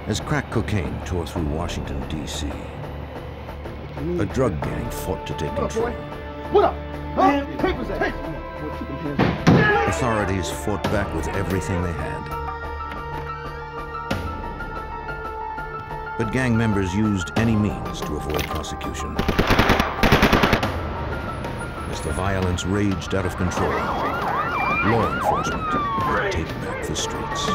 As crack cocaine tore through Washington, D.C., a drug gang fought to take control. What up? Huh? Authorities fought back with everything they had. But gang members used any means to avoid prosecution. As the violence raged out of control, law enforcement would take back the streets.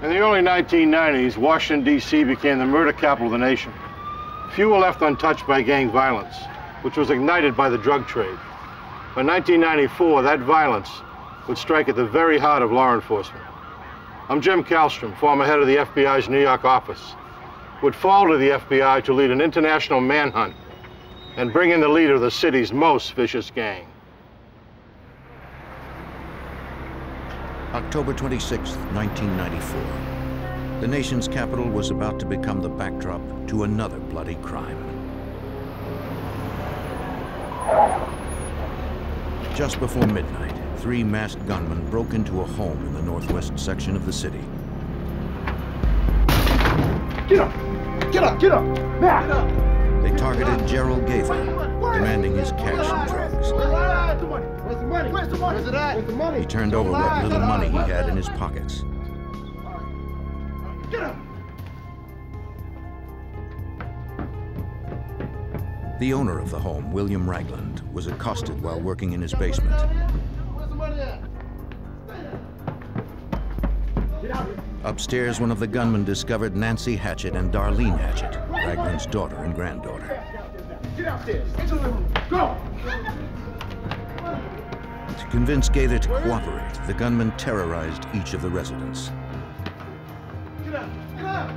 In the early 1990s, Washington, D.C. became the murder capital of the nation. Few were left untouched by gang violence, which was ignited by the drug trade. By 1994, that violence would strike at the very heart of law enforcement. I'm Jim Kallstrom, former head of the FBI's New York office, who would fall to the FBI to lead an international manhunt and bring in the leader of the city's most vicious gang. October 26, 1994. The nation's capital was about to become the backdrop to another bloody crime. Just before midnight, 3 masked gunmen broke into a home in the northwest section of the city. Get up! Get up! Get up! Now! Get up! They targeted Gerald Gaither, demanding his cash and drugs. Where's the money? Where's the money? Where's the money? Where's the money? He turned over what little money he had in his pockets. Get up! The owner of the home, William Ragland, was accosted while working in his basement. Where's the money at? Get out here. Upstairs, one of the gunmen discovered Nancy Hatchett and Darlene Hatchett, Ragland's daughter and granddaughter. Get outstairs. Into the room. Go! To convince Gaither to cooperate, the gunmen terrorized each of the residents. Get out! Get out!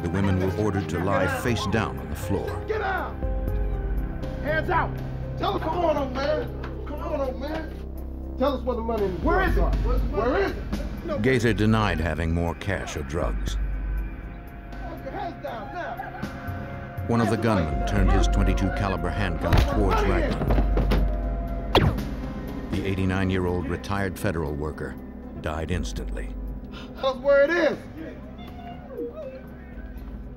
The women were ordered to lie face down on the floor. Get out! Hands out! Tell us, come on, old man. Come on, old man. Tell us where the money is. Where is it? Where is it? No. Gaither denied having more cash or drugs. Put your hands down now. One of the gunmen turned his .22 caliber handgun towards Ragland. The 89-year-old retired federal worker died instantly. Tell us where it is.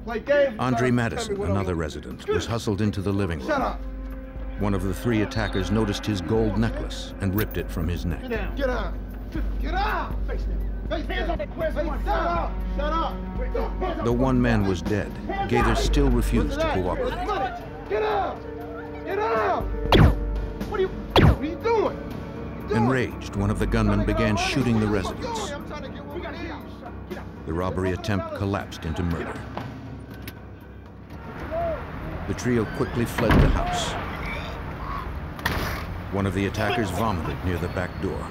Play games. Andre Madison, another resident, was hustled into the living room. Shut up. One of the 3 attackers noticed his gold necklace and ripped it from his neck. Get down. Get out. Get out. Face down. Face down. Face down. Shut up. Though one man was dead, Gaither still refused to cooperate. Get out. Get out. What are you doing? Enraged, one of the gunmen began shooting the residents. The robbery attempt collapsed into murder. The trio quickly fled the house. One of the attackers vomited near the back door.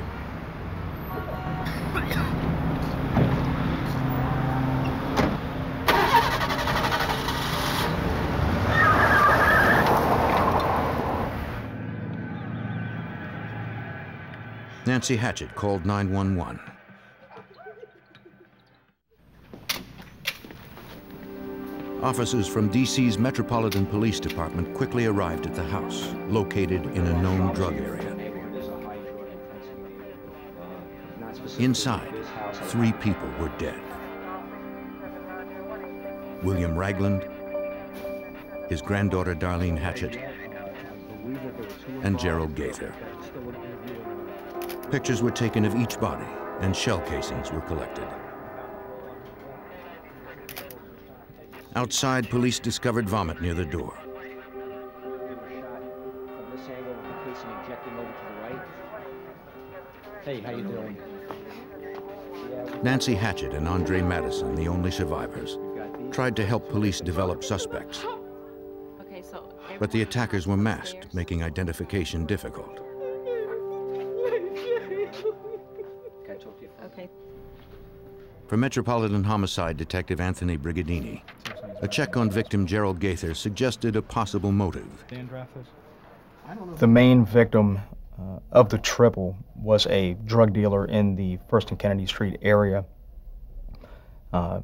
Nancy Hatchett called 911. Officers from D.C.'s Metropolitan Police Department quickly arrived at the house, located in a known drug area. Inside, 3 people were dead. William Ragland, his granddaughter Darlene Hatchett, and Gerald Gaither. Pictures were taken of each body, and shell casings were collected. Outside, police discovered vomit near the door. Hey, how you doing? Nancy Hatchett and Andre Madison, the only survivors, tried to help police develop suspects. But the attackers were masked, making identification difficult. Okay. For Metropolitan Homicide Detective Anthony Brigadini, a check on victim Gerald Gaither suggested a possible motive. The main victim of the triple was a drug dealer in the First and Kennedy Street area. The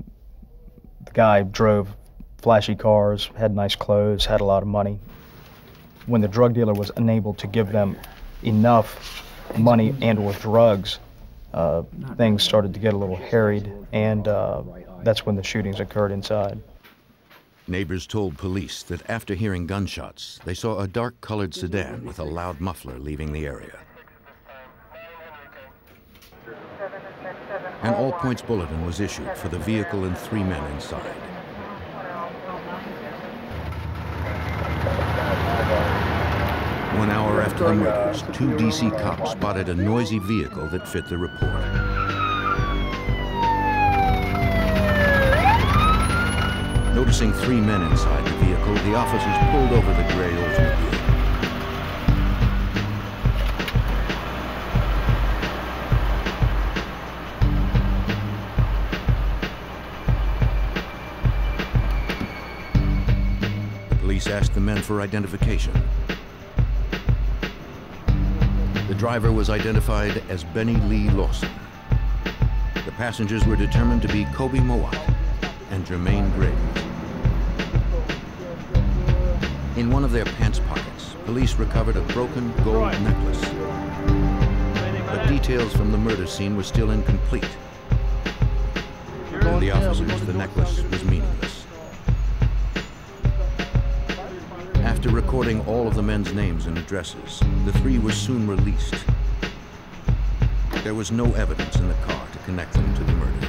guy drove flashy cars, had nice clothes, had a lot of money. When the drug dealer was unable to give them enough money and or drugs, things started to get a little harried, and that's when the shootings occurred inside. Neighbors told police that after hearing gunshots, they saw a dark-colored sedan with a loud muffler leaving the area. An all-points bulletin was issued for the vehicle and 3 men inside. One hour after the murders, 2 D.C. cops spotted a noisy vehicle that fit the report. Noticing 3 men inside the vehicle, the officers pulled over the gray Oldsmobile. The police asked the men for identification. The driver was identified as Benny Lee Lawson. The passengers were determined to be Kobe Mowat and Jermaine Graves. In one of their pants pockets, police recovered a broken gold necklace. But details from the murder scene were still incomplete. To the officers, the necklace was meaningless. After recording all of the men's names and addresses, the 3 were soon released. There was no evidence in the car to connect them to the murders.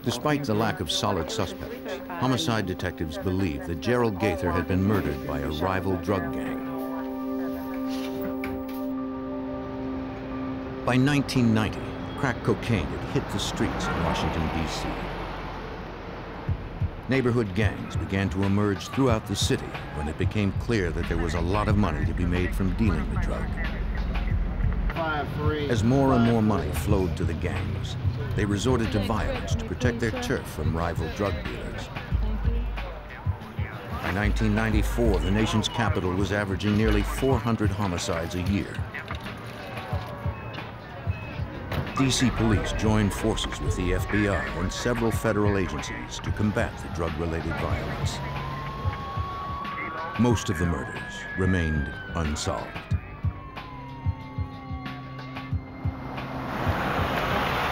Despite the lack of solid suspects, homicide detectives believed that Gerald Gaither had been murdered by a rival drug gang. By 1990, crack cocaine had hit the streets in Washington, D.C. Neighborhood gangs began to emerge throughout the city when it became clear that there was a lot of money to be made from dealing the drug. As more and more money flowed to the gangs, they resorted to violence to protect their turf from rival drug dealers. By 1994, the nation's capital was averaging nearly 400 homicides a year. D.C. police joined forces with the FBI and several federal agencies to combat the drug-related violence. Most of the murders remained unsolved.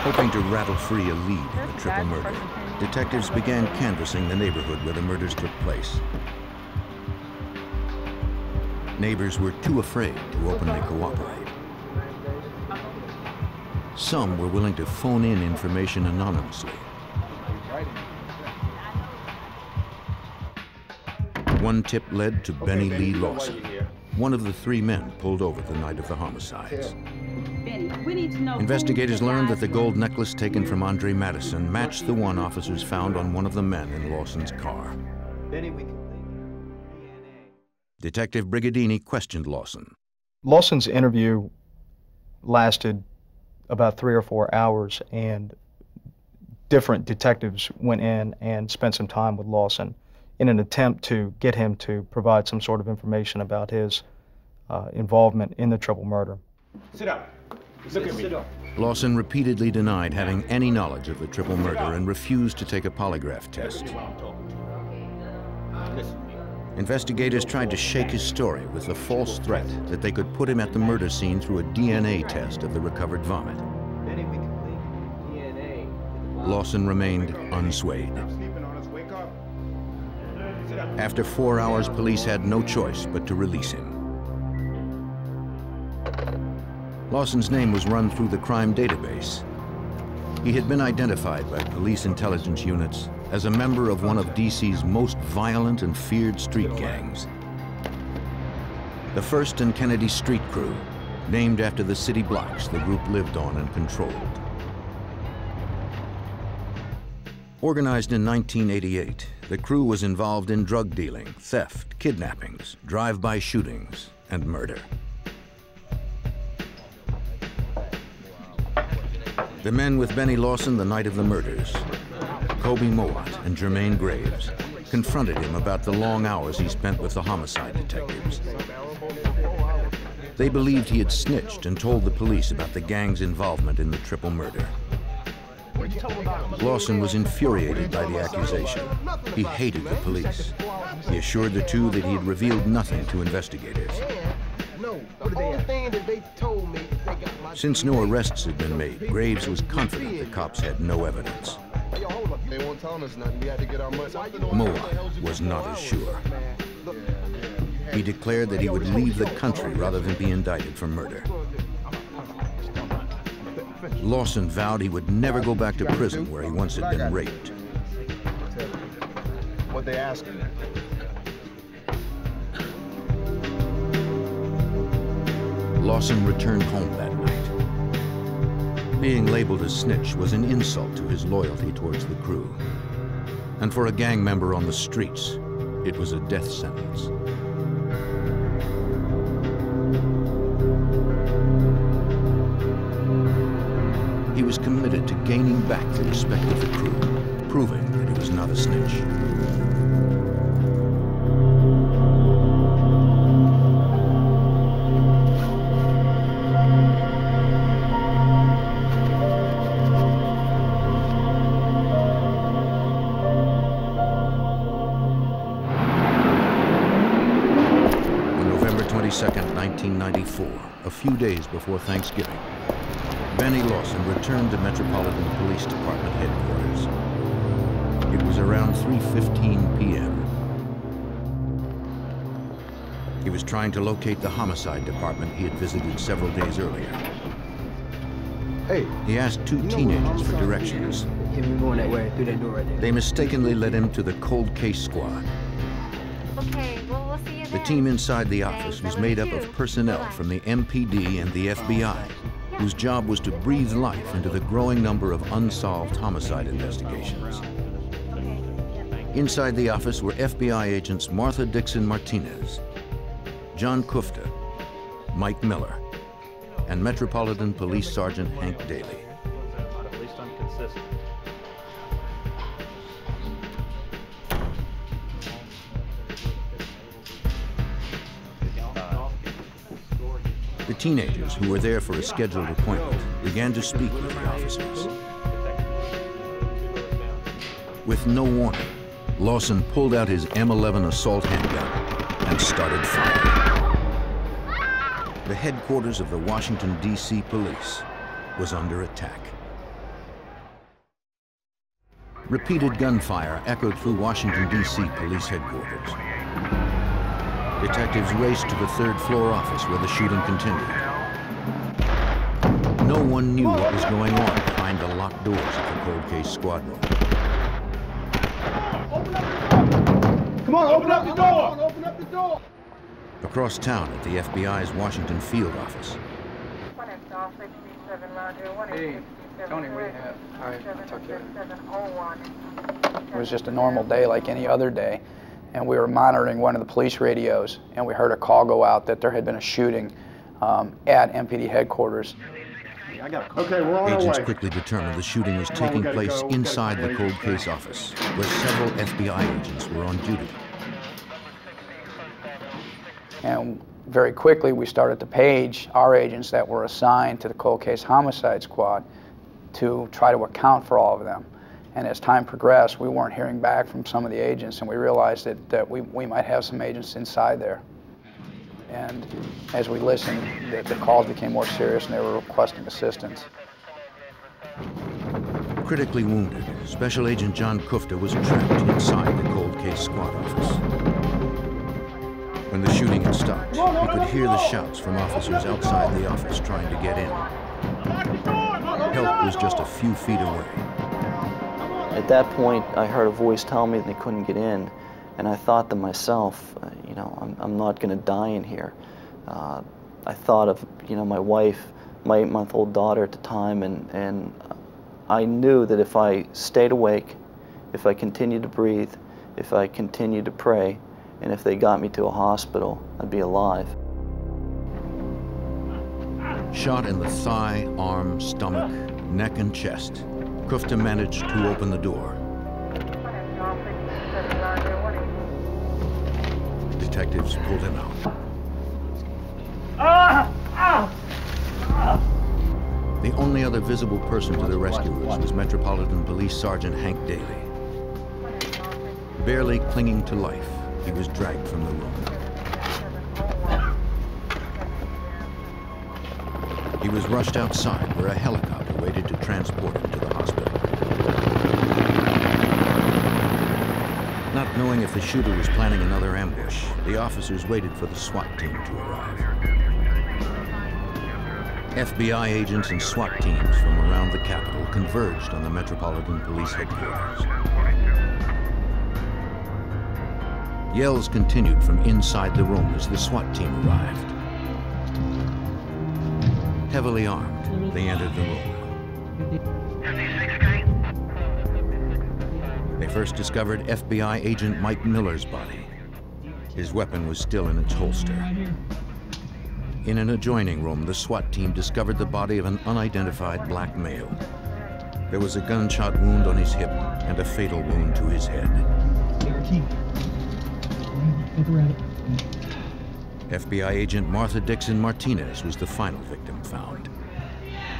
Hoping to rattle free a lead in the triple murder, detectives began canvassing the neighborhood where the murders took place. Neighbors were too afraid to openly cooperate. Some were willing to phone in information anonymously. One tip led to Benny Lee Lawson, one of the 3 men pulled over the night of the homicides. Investigators learned that the gold necklace taken from Andre Madison matched the one officers found on one of the men in Lawson's car. Detective Brigadini questioned Lawson. Lawson's interview lasted about 3 or 4 hours, and different detectives went in and spent some time with Lawson in an attempt to get him to provide some sort of information about his involvement in the triple murder. Sit down. Look at me. Lawson repeatedly denied having any knowledge of the triple murder and refused to take a polygraph test. Investigators tried to shake his story with the false threat that they could put him at the murder scene through a DNA test of the recovered vomit. Lawson remained unswayed. After 4 hours, police had no choice but to release him. Lawson's name was run through the crime database. He had been identified by police intelligence units as a member of one of D.C.'s most violent and feared street gangs. The First and Kennedy Street Crew, named after the city blocks the group lived on and controlled. Organized in 1988, the crew was involved in drug dealing, theft, kidnappings, drive-by shootings, and murder. The men with Benny Lawson the night of the murders, Kobe Mowat and Jermaine Graves, confronted him about the long hours he spent with the homicide detectives. They believed he had snitched and told the police about the gang's involvement in the triple murder. Lawson was infuriated by the accusation. He hated the police. He assured the two that he had revealed nothing to investigators. Since no arrests had been made, Graves was confident the cops had no evidence. Mowat was not as sure. He declared that he would leave the country rather than be indicted for murder. Lawson vowed he would never go back to prison where he once had been raped. What they asking? Lawson returned home that night. Being labeled a snitch was an insult to his loyalty towards the crew. And for a gang member on the streets, it was a death sentence. He was committed to gaining back the respect of the crew, proving that he was not a snitch. On November 22nd, 1994, a few days before Thanksgiving, Benny Lawson returned to Metropolitan Police Department headquarters. It was around 3:15 p.m. He was trying to locate the homicide department he had visited several days earlier. Hey. He asked two teenagers for directions. If you're going that way, through that door right there. They mistakenly led him to the cold case squad. Okay, well, we'll see you The then. team inside the office was made up of personnel from the MPD and the FBI, whose job was to breathe life into the growing number of unsolved homicide investigations. Inside the office were FBI agents Martha Dixon Martinez, John Kufta, Mike Miller, and Metropolitan Police Sergeant Hank Daly. At least I'm consistent. The teenagers, who were there for a scheduled appointment, began to speak with the officers. With no warning, Lawson pulled out his M11 assault handgun and started firing. The headquarters of the Washington, D.C. police was under attack. Repeated gunfire echoed through Washington, D.C. police headquarters. Detectives raced to the third-floor office where the shooting continued. No one knew what was going on behind the locked doors of the cold case squad room. Come on, open up the door! Open up the door! Across town at the FBI's Washington field office, Hey, Tony, what do you have? All right, I'll talk to you. It was just a normal day like any other day, and we were monitoring one of the police radios, and we heard a call go out that there had been a shooting at MPD headquarters. Okay, we're on our agents way. quickly determined the shooting was taking place inside the cold case office, where several FBI agents were on duty. And very quickly we started to page our agents that were assigned to the cold case homicide squad to try to account for all of them. And as time progressed, we weren't hearing back from some of the agents, and we realized that we might have some agents inside there. And as we listened, the calls became more serious and they were requesting assistance. Critically wounded, Special Agent John Kufta was trapped inside the cold case squad office. When the shooting had stopped, he could hear the shouts from officers outside the office trying to get in. Help was just a few feet away. At that point, I heard a voice tell me they couldn't get in, and I thought to myself, you know, I'm not going to die in here. I thought of, you know, my wife, my 8-month-old daughter at the time, and I knew that if I stayed awake, if I continued to breathe, if I continued to pray, and if they got me to a hospital, I'd be alive. Shot in the thigh, arm, stomach, neck, and chest, Kufta managed to open the door. Detectives pulled him out. The only other visible person to the rescuers was Metropolitan Police Sergeant Hank Daly. Barely clinging to life, he was dragged from the room. He was rushed outside where a helicopter waited to transport him to the hospital. Not knowing if the shooter was planning another ambush, the officers waited for the SWAT team to arrive. FBI agents and SWAT teams from around the Capitol converged on the Metropolitan Police headquarters. Yells continued from inside the room as the SWAT team arrived. Heavily armed, they entered the room. They first discovered FBI agent Mike Miller's body. His weapon was still in its holster. In an adjoining room, the SWAT team discovered the body of an unidentified black male. There was a gunshot wound on his hip and a fatal wound to his head. FBI agent Martha Dixon Martinez was the final victim found.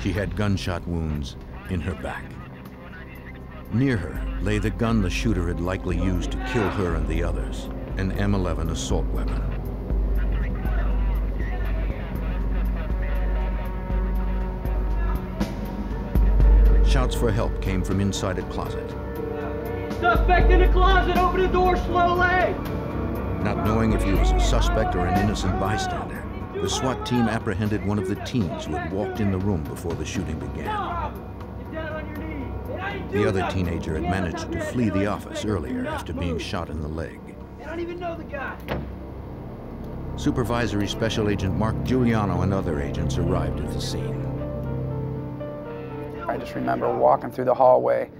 She had gunshot wounds in her back. Near her lay the gun the shooter had likely used to kill her and the others, an M11 assault weapon. Shouts for help came from inside a closet. Suspect in the closet, open the door slowly! Not knowing if he was a suspect or an innocent bystander, the SWAT team apprehended one of the teens who had walked in the room before the shooting began. The other teenager had managed to flee the office earlier after being shot in the leg. They don't even know the guy. Supervisory Special Agent Mark Giuliano and other agents arrived at the scene. I just remember walking through the hallway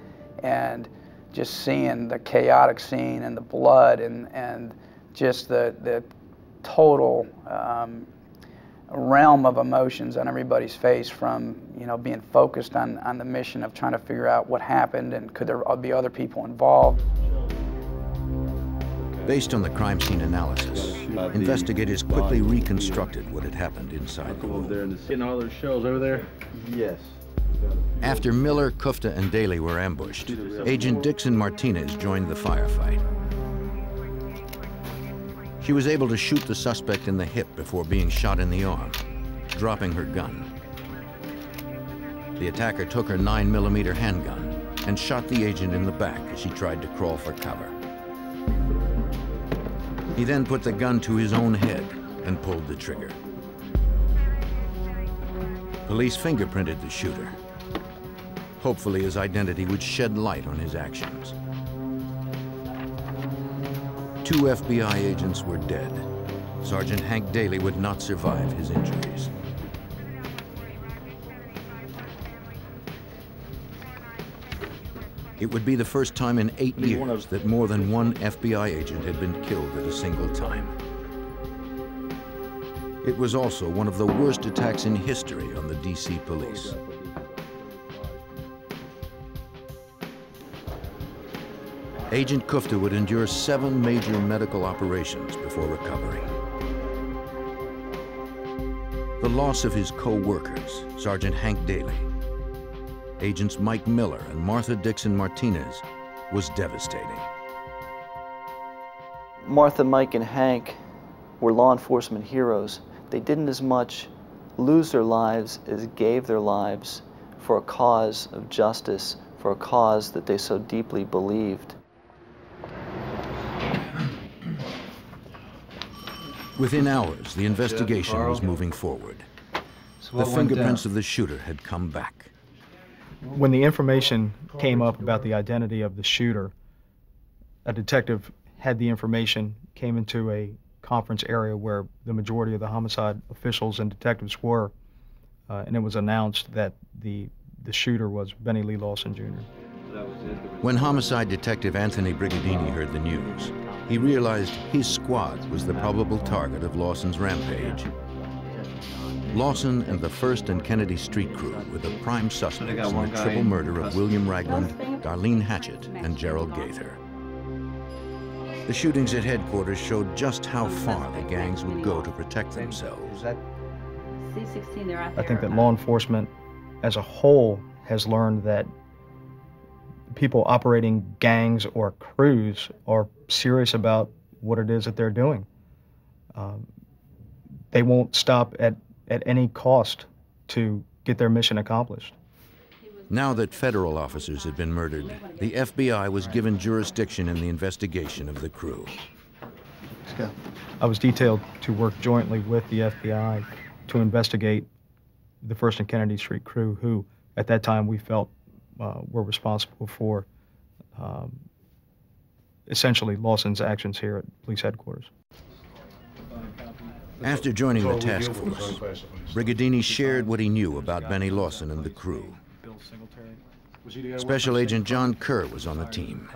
and just seeing the chaotic scene and the blood and just the total realm of emotions on everybody's face from, you know, being focused on the mission of trying to figure out what happened and could there be other people involved. Based on the crime scene analysis, investigators quickly reconstructed what had happened inside the room. Getting all those shells over there? Yes. After Miller, Kufta, and Daly were ambushed, Agent Dixon Martinez joined the firefight. She was able to shoot the suspect in the hip before being shot in the arm, dropping her gun. The attacker took her 9mm handgun and shot the agent in the back as she tried to crawl for cover. He then put the gun to his own head and pulled the trigger. Police fingerprinted the shooter. Hopefully his identity would shed light on his actions. 2 FBI agents were dead. Sergeant Hank Daly would not survive his injuries. It would be the first time in 8 years that more than one FBI agent had been killed at a single time. It was also one of the worst attacks in history on the DC police. Agent Kufta would endure 7 major medical operations before recovering. The loss of his co-workers, Sergeant Hank Daly, Agents Mike Miller and Martha Dixon Martinez, was devastating. Martha, Mike, and Hank were law enforcement heroes. They didn't as much lose their lives as gave their lives for a cause of justice, for a cause that they so deeply believed. Within hours, the investigation was moving forward. The fingerprints of the shooter had come back. When the information came up about the identity of the shooter, a detective had the information, came into a conference area where the majority of the homicide officials and detectives were, and it was announced that the shooter was Benny Lee Lawson Jr. When homicide detective Anthony Brigadini heard the news, he realized his squad was the probable target of Lawson's rampage. Lawson and the 1st and Kennedy Street crew were the prime suspects in the triple murder of William Ragland, Darlene Hatchett, and Gerald Gaither. The shootings at headquarters showed just how far the gangs would go to protect themselves. I think that law enforcement as a whole has learned that people operating gangs or crews are serious about what it is that they're doing. They won't stop at any cost to get their mission accomplished. Now that federal officers had been murdered, the FBI was given jurisdiction in the investigation of the crew. I was detailed to work jointly with the FBI to investigate the 1st and Kennedy Street crew, who at that time we felt were responsible for essentially Lawson's actions here at police headquarters. After joining the task force, Brigadini shared what he knew about Benny Lawson and the crew. Special Agent John Kerr was on the team.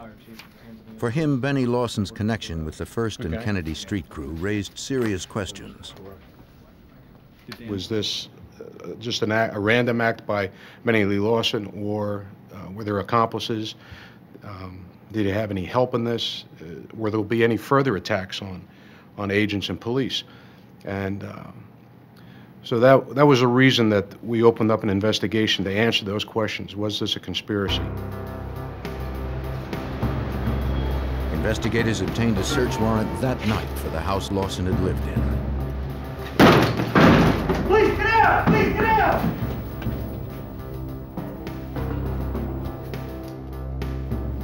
For him, Benny Lawson's connection with the 1st and Kennedy Street crew raised serious questions. Was this just a random act by Benny Lee Lawson, or were there accomplices? Did he have any help in this? Were there be any further attacks on agents and police? And so that was a reason that we opened up an investigation to answer those questions. Was this a conspiracy? Investigators obtained a search warrant that night for the house Lawson had lived in. Please get out! Please get out!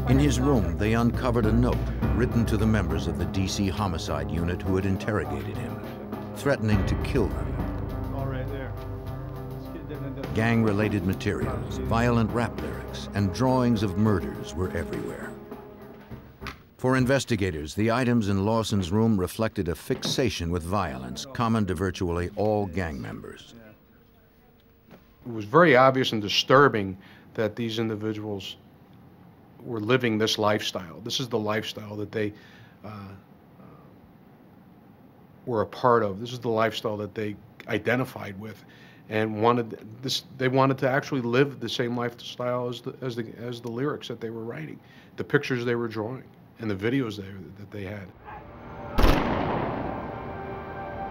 In his room, they uncovered a note written to the members of the DC homicide unit who had interrogated him, threatening to kill them. Gang-related materials, violent rap lyrics, and drawings of murders were everywhere. For investigators, the items in Lawson's room reflected a fixation with violence common to virtually all gang members. It was very obvious and disturbing that these individuals were living this lifestyle. This is the lifestyle that they were a part of. This is the lifestyle that they identified with, and wanted this. They wanted to actually live the same lifestyle as the lyrics that they were writing, the pictures they were drawing, and the videos that they had.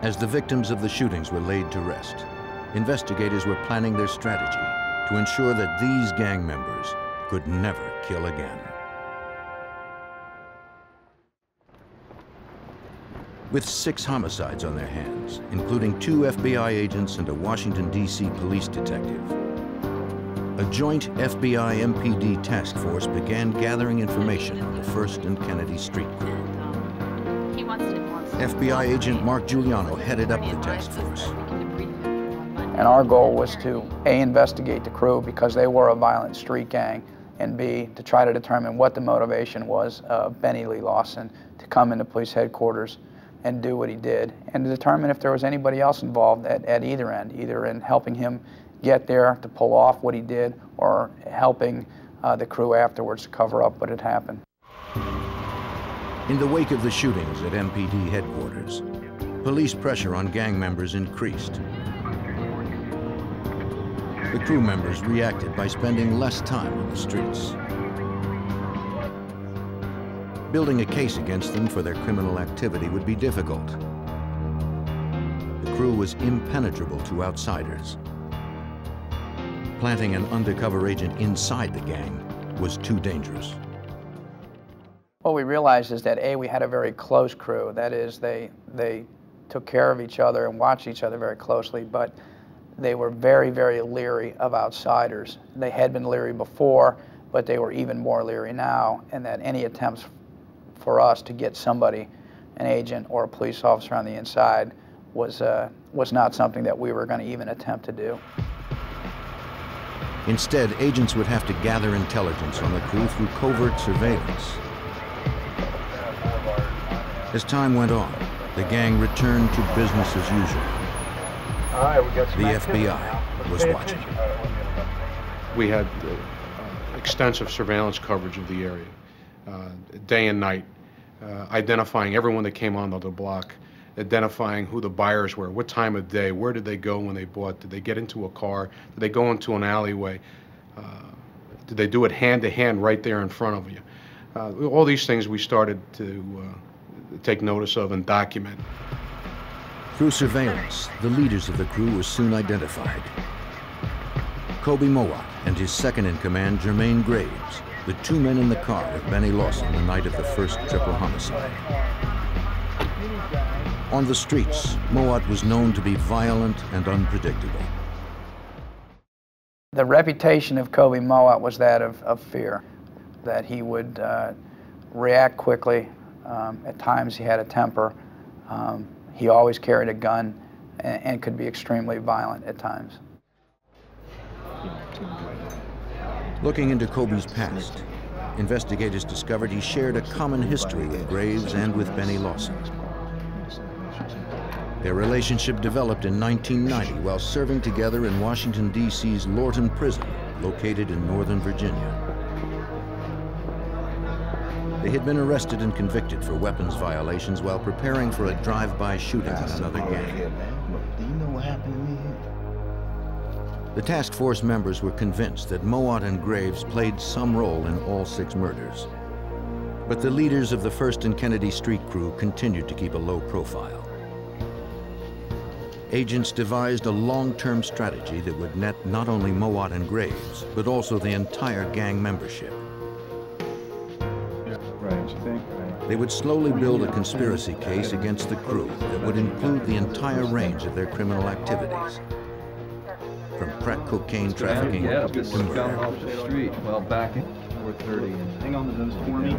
As the victims of the shootings were laid to rest, investigators were planning their strategy to ensure that these gang members could never kill again. With 6 homicides on their hands, including 2 FBI agents and a Washington, D.C. police detective, a joint FBI-MPD task force began gathering information on the 1st and Kennedy Street crew. FBI agent Mark Giuliano headed up the task force. And our goal was to, A, investigate the crew because they were a violent street gang, and B, to try to determine what the motivation was of Benny Lee Lawson to come into police headquarters and do what he did, and to determine if there was anybody else involved at either end, either in helping him get there to pull off what he did or helping the crew afterwards to cover up what had happened. In the wake of the shootings at MPD headquarters, police pressure on gang members increased. The crew members reacted by spending less time on the streets. Building a case against them for their criminal activity would be difficult. The crew was impenetrable to outsiders. Planting an undercover agent inside the gang was too dangerous. What we realized is that, A, we had a very close crew. That is, they took care of each other and watched each other very closely, but they were very, very leery of outsiders. They had been leery before, but they were even more leery now, and that any attempts for us to get somebody, an agent or a police officer on the inside, was not something that we were going to even attempt to do. Instead, agents would have to gather intelligence on the crew through covert surveillance. As time went on, the gang returned to business as usual. The FBI was watching. We had extensive surveillance coverage of the area, day and night, identifying everyone that came onto the block identifying who the buyers were, what time of day, where did they go when they bought, did they get into a car, did they go into an alleyway, did they do it hand to hand right there in front of you. All these things we started to take notice of and document. Through surveillance, the leaders of the crew were soon identified. Kobe Mowat and his second-in-command, Jermaine Graves, the two men in the car with Benny Lawson the night of the first triple homicide. On the streets, Mowat was known to be violent and unpredictable. The reputation of Kobe Mowat was that of fear, that he would react quickly. At times he had a temper. He always carried a gun and could be extremely violent at times. Looking into Kobe's past, investigators discovered he shared a common history with Graves and with Benny Lawson. Their relationship developed in 1990 while serving together in Washington, D.C.'s Lorton Prison, located in Northern Virginia. They had been arrested and convicted for weapons violations while preparing for a drive-by shooting in another gang. Do you know what happened to me? The task force members were convinced that Mowat and Graves played some role in all 6 murders. But the leaders of the First and Kennedy Street crew continued to keep a low profile. Agents devised a long-term strategy that would net not only Mowat and Graves, but also the entire gang membership. They would slowly build a conspiracy case against the crew that would include the entire range of their criminal activities, from crack cocaine trafficking to murder. Off the street. Well, back in 4:30. Hang on to those for me.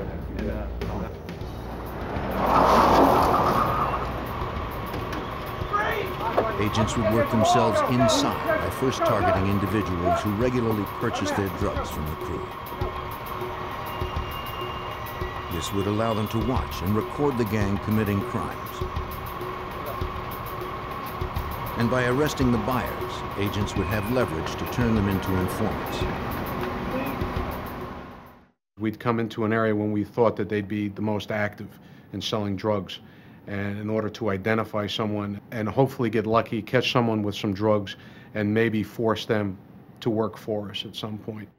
Agents would work themselves inside by first targeting individuals who regularly purchased their drugs from the crew. This would allow them to watch and record the gang committing crimes. And by arresting the buyers, agents would have leverage to turn them into informants. We'd come into an area when we thought that they'd be the most active in selling drugs. And in order to identify someone and hopefully get lucky, catch someone with some drugs, and maybe force them to work for us at some point.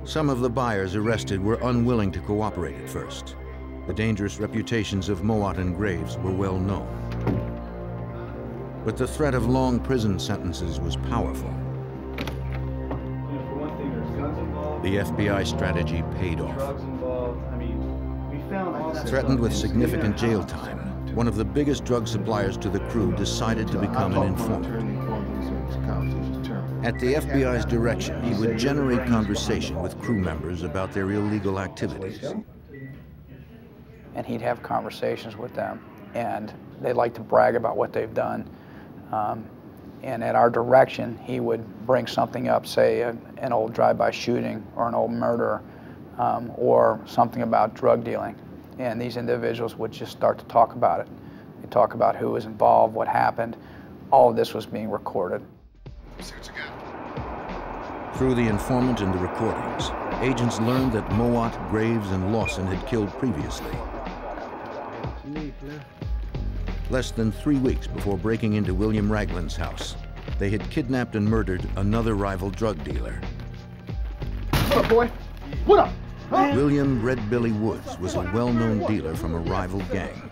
Some of the buyers arrested were unwilling to cooperate at first. The dangerous reputations of Mowat and Graves were well known. But the threat of long prison sentences was powerful. The FBI strategy paid off. Threatened with significant jail time, one of the biggest drug suppliers to the crew decided to become an informant. At the FBI's direction, he would generate conversation with crew members about their illegal activities. And he'd have conversations with them, and they like to brag about what they've done. And at our direction, he would bring something up, say an old drive-by shooting or an old murder, or something about drug dealing. And these individuals would just start to talk about it. They'd talk about who was involved, what happened. All of this was being recorded. Through the informant and the recordings, agents learned that Mowat, Graves, and Lawson had killed previously. Less than 3 weeks before breaking into William Ragland's house, they had kidnapped and murdered another rival drug dealer. What up, boy? What up? Huh? William Red Billy Woods was a well-known dealer from a rival gang.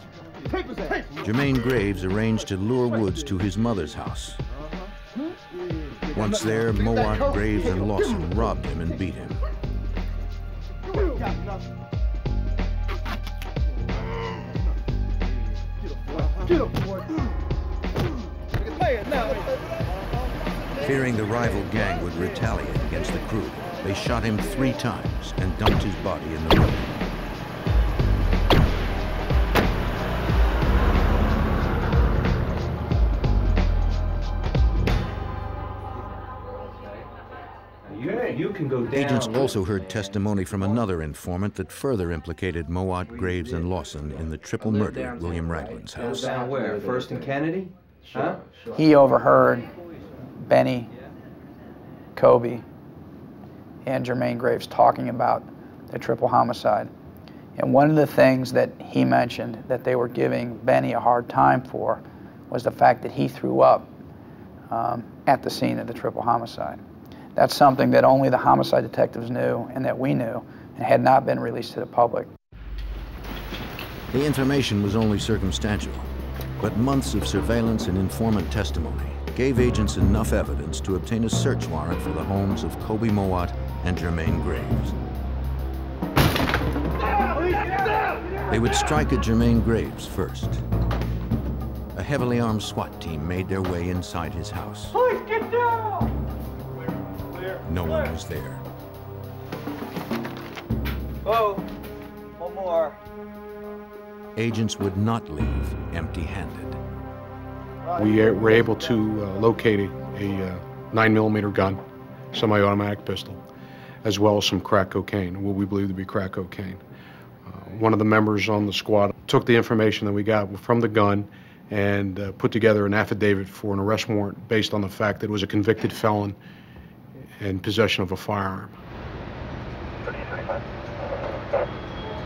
Jermaine Graves arranged to lure Woods to his mother's house. Once there, Mowat, Graves, and Lawson robbed him and beat him. Fearing the rival gang would retaliate against the crew, they shot him 3 times and dumped his body in the road. You can go down. Agents also heard testimony from another informant that further implicated Mowat, Graves, and Lawson in the triple murder at William Ragland's house. Down where? First and Kennedy? Huh? He overheard Benny, Kobe, and Jermaine Graves talking about the triple homicide. And one of the things that he mentioned that they were giving Benny a hard time for was the fact that he threw up at the scene of the triple homicide. That's something that only the homicide detectives knew and that we knew and had not been released to the public. The information was only circumstantial, but months of surveillance and informant testimony gave agents enough evidence to obtain a search warrant for the homes of Kobe Mowat and Jermaine Graves. They would strike at Jermaine Graves first. A heavily armed SWAT team made their way inside his house. Please get down! No one was there. Oh, one more. Agents would not leave empty-handed. We were able to locate a 9mm gun, semi-automatic pistol, as well as some crack cocaine, what we believe to be crack cocaine. One of the members on the squad took the information that we got from the gun and put together an affidavit for an arrest warrant based on the fact that it was a convicted felon in possession of a firearm.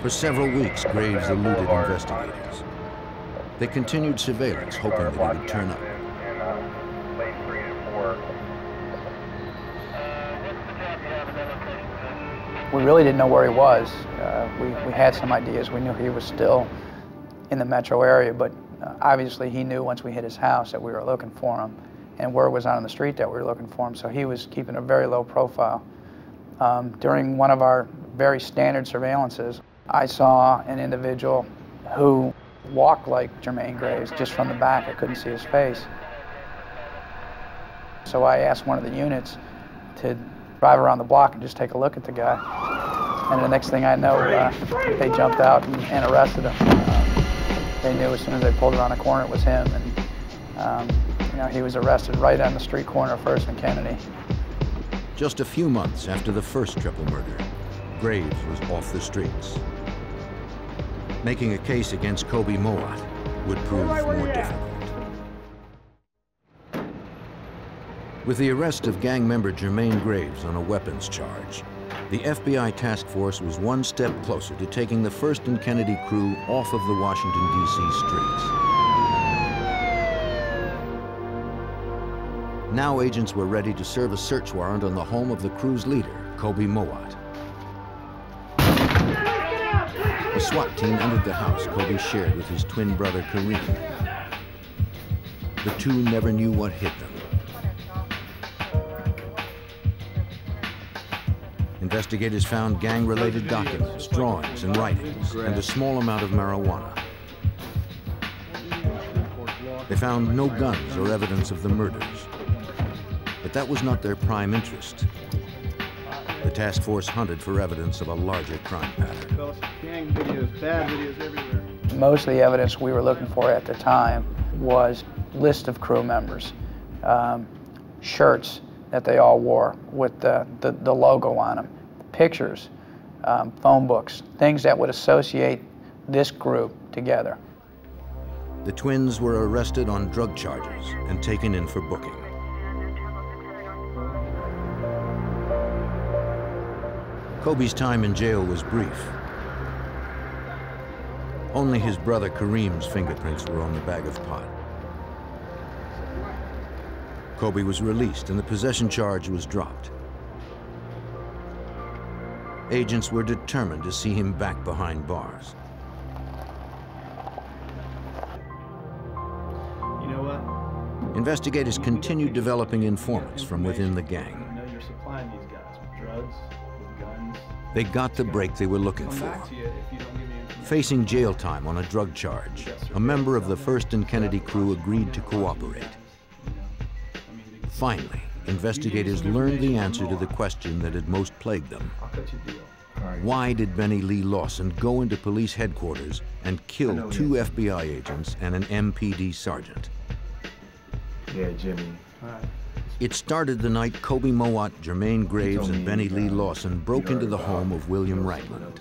For several weeks, Graves eluded investigators. They continued surveillance, hoping that he would turn up. We really didn't know where he was. We had some ideas. We knew he was still in the metro area, but obviously he knew once we hit his house that we were looking for him, and word was out on the street that we were looking for him, so he was keeping a very low profile. During one of our very standard surveillances, I saw an individual who walked like Jermaine Graves, just from the back. I couldn't see his face. So I asked one of the units to drive around the block and just take a look at the guy. And the next thing I know, they jumped out and arrested him. They knew as soon as they pulled around the corner it was him. And you know, he was arrested right on the street corner of First and Kennedy. Just a few months after the first triple murder, Graves was off the streets. Making a case against Kobe Mowat would prove more difficult. With the arrest of gang member Jermaine Graves on a weapons charge, the FBI task force was one step closer to taking the First and Kennedy crew off of the Washington, D.C. streets. Now agents were ready to serve a search warrant on the home of the crew's leader, Kobe Mowat. A SWAT team entered the house Kobe shared with his twin brother, Kareem. The two never knew what hit them. Investigators found gang-related documents, drawings, and writings, and a small amount of marijuana. They found no guns or evidence of the murders. But that was not their prime interest. The task force hunted for evidence of a larger crime pattern. Gang videos, bad videos everywhere. Most of the evidence we were looking for at the time was list of crew members, shirts that they all wore with the logo on them, pictures, phone books, things that would associate this group together. The twins were arrested on drug charges and taken in for booking. Kobe's time in jail was brief. Only his brother Kareem's fingerprints were on the bag of pot. Kobe was released and the possession charge was dropped. Agents were determined to see him back behind bars. You know what? Investigators continued developing informants from within the gang. You know you're supplying these guys with drugs, with guns. They got the break they were looking for. Facing jail time on a drug charge, a member of the First and Kennedy crew agreed to cooperate. Finally, investigators learned the answer to the question that had most plagued them. Why did Benny Lee Lawson go into police headquarters and kill 2 FBI agents and an MPD sergeant? Yeah, Jimmy. It started the night Kobe Mowat, Jermaine Graves, and Benny Lee Lawson broke into the home of William Ragland.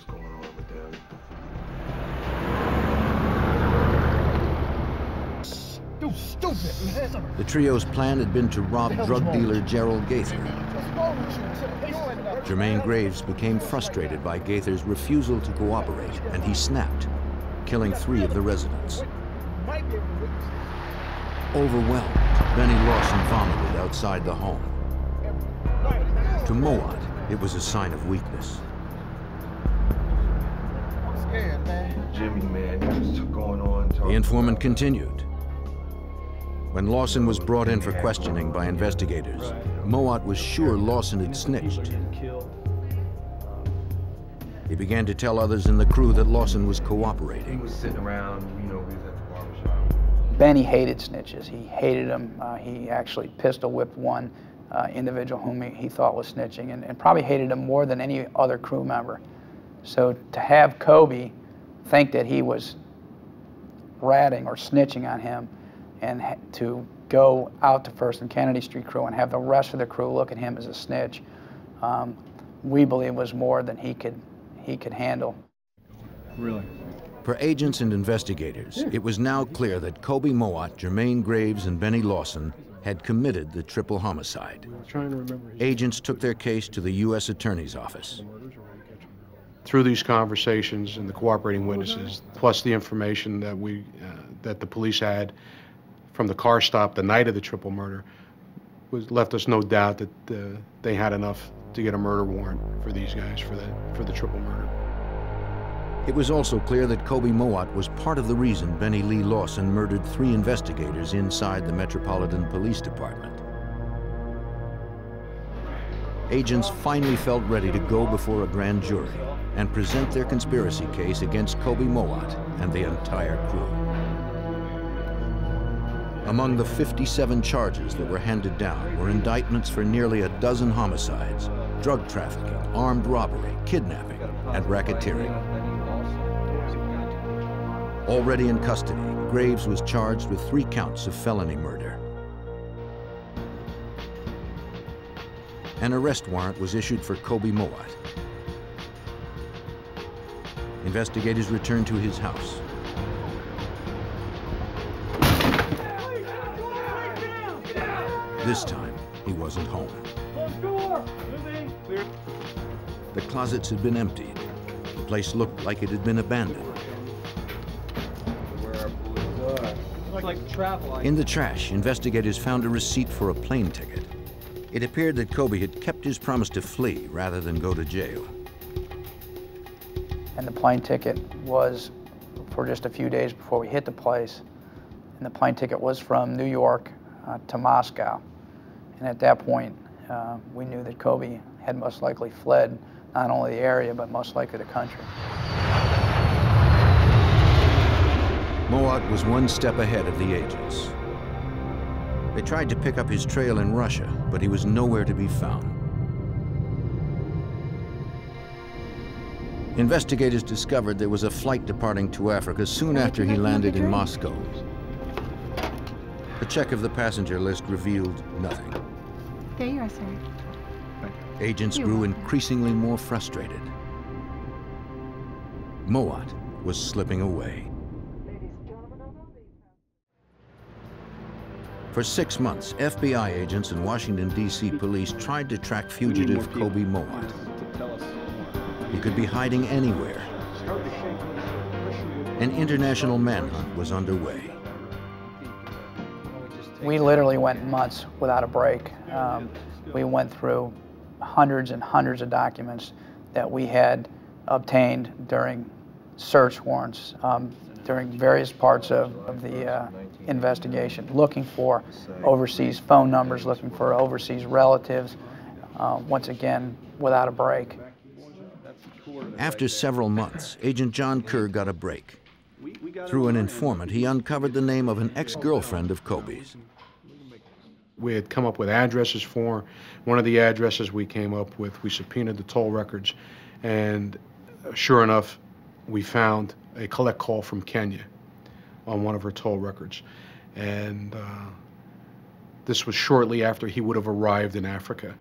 The trio's plan had been to rob drug dealer Gerald Gaither. Jermaine Graves became frustrated by Gaither's refusal to cooperate, and he snapped, killing 3 of the residents. Overwhelmed, Benny Lawson vomited outside the home. To Mowat, it was a sign of weakness. I'm scared, man. Jimmy, man, he was going on. The informant continued. When Lawson was brought in for questioning by investigators, Mowat was sure Lawson had snitched. He began to tell others in the crew that Lawson was cooperating. He was sitting around, you know, we was at the barbershop. Benny hated snitches. He hated them. He actually pistol whipped one individual whom he thought was snitching, and probably hated him more than any other crew member. So to have Kobe think that he was ratting or snitching on him, and to go out to First and Kennedy Street crew and have the rest of the crew look at him as a snitch, we believe was more than he could handle. Really? For agents and investigators, it was now clear that Kobe Mowat, Jermaine Graves, and Benny Lawson had committed the triple homicide. Agents took their case to the U.S. Attorney's Office. Through these conversations and the cooperating witnesses, plus the information that the police had from the car stop the night of the triple murder, left us no doubt that they had enough to get a murder warrant for these guys for the triple murder. It was also clear that Kobe Mowat was part of the reason Benny Lee Lawson murdered 3 investigators inside the Metropolitan Police Department. Agents finally felt ready to go before a grand jury and present their conspiracy case against Kobe Mowat and the entire crew. Among the 57 charges that were handed down were indictments for nearly a dozen homicides, drug trafficking, armed robbery, kidnapping, and racketeering. Already in custody, Graves was charged with 3 counts of felony murder. An arrest warrant was issued for Kobe Mowat. Investigators returned to his house. This time, he wasn't home. The closets had been emptied. The place looked like it had been abandoned. In the trash, investigators found a receipt for a plane ticket. It appeared that Kobe had kept his promise to flee rather than go to jail. And the plane ticket was for just a few days before we hit the place. And the plane ticket was from New York to Moscow. And at that point, we knew that Kobe had most likely fled not only the area, but most likely the country. Mowat was one step ahead of the agents. They tried to pick up his trail in Russia, but he was nowhere to be found. Investigators discovered there was a flight departing to Africa soon after he landed in Moscow. The check of the passenger list revealed nothing. There you are, sir. Agents grew increasingly more frustrated. Mowat was slipping away. For 6 months, FBI agents and Washington, D.C. police tried to track fugitive Kobe Mowat. He could be hiding anywhere. An international manhunt was underway. We literally went months without a break. We went through hundreds and hundreds of documents that we had obtained during search warrants, during various parts of the investigation, looking for overseas phone numbers, looking for overseas relatives, once again, without a break. After several months, Agent John Kerr got a break. Through an informant, he uncovered the name of an ex-girlfriend of Kobe's. We had come up with addresses for her. One of the addresses we came up with, we subpoenaed the toll records, and sure enough, we found a collect call from Kenya on one of her toll records. And this was shortly after he would have arrived in Africa.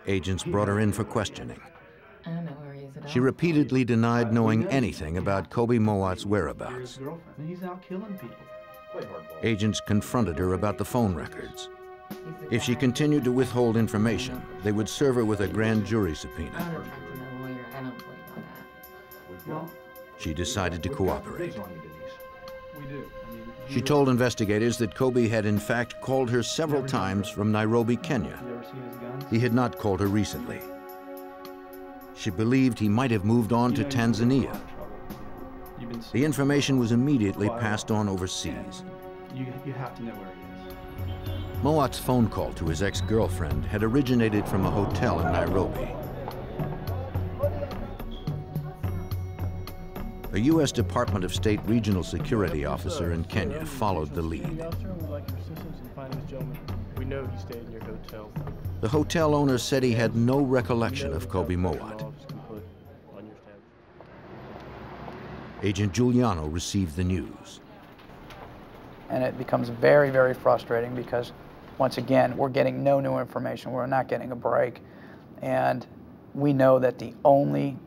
Agents brought her in for questioning. She repeatedly denied knowing anything about Kobe Mowat's whereabouts. He's out killing people. Agents confronted her about the phone records. If she continued to withhold information, they would serve her with a grand jury subpoena. She decided to cooperate. She told investigators that Kobe had in fact called her several times from Nairobi, Kenya. He had not called her recently. She believed he might have moved on to Tanzania. The information was immediately passed on overseas. You have to know where he is. Mowatt's phone call to his ex-girlfriend had originated from a hotel in Nairobi. A U.S. Department of State regional security officer in Kenya followed the lead. We know he stayed in your hotel. The hotel owner said he had no recollection of Kobe Mowat. Agent Giuliano received the news. And it becomes very, very frustrating because, once again, we're getting no new information. We're not getting a break. And we know that the only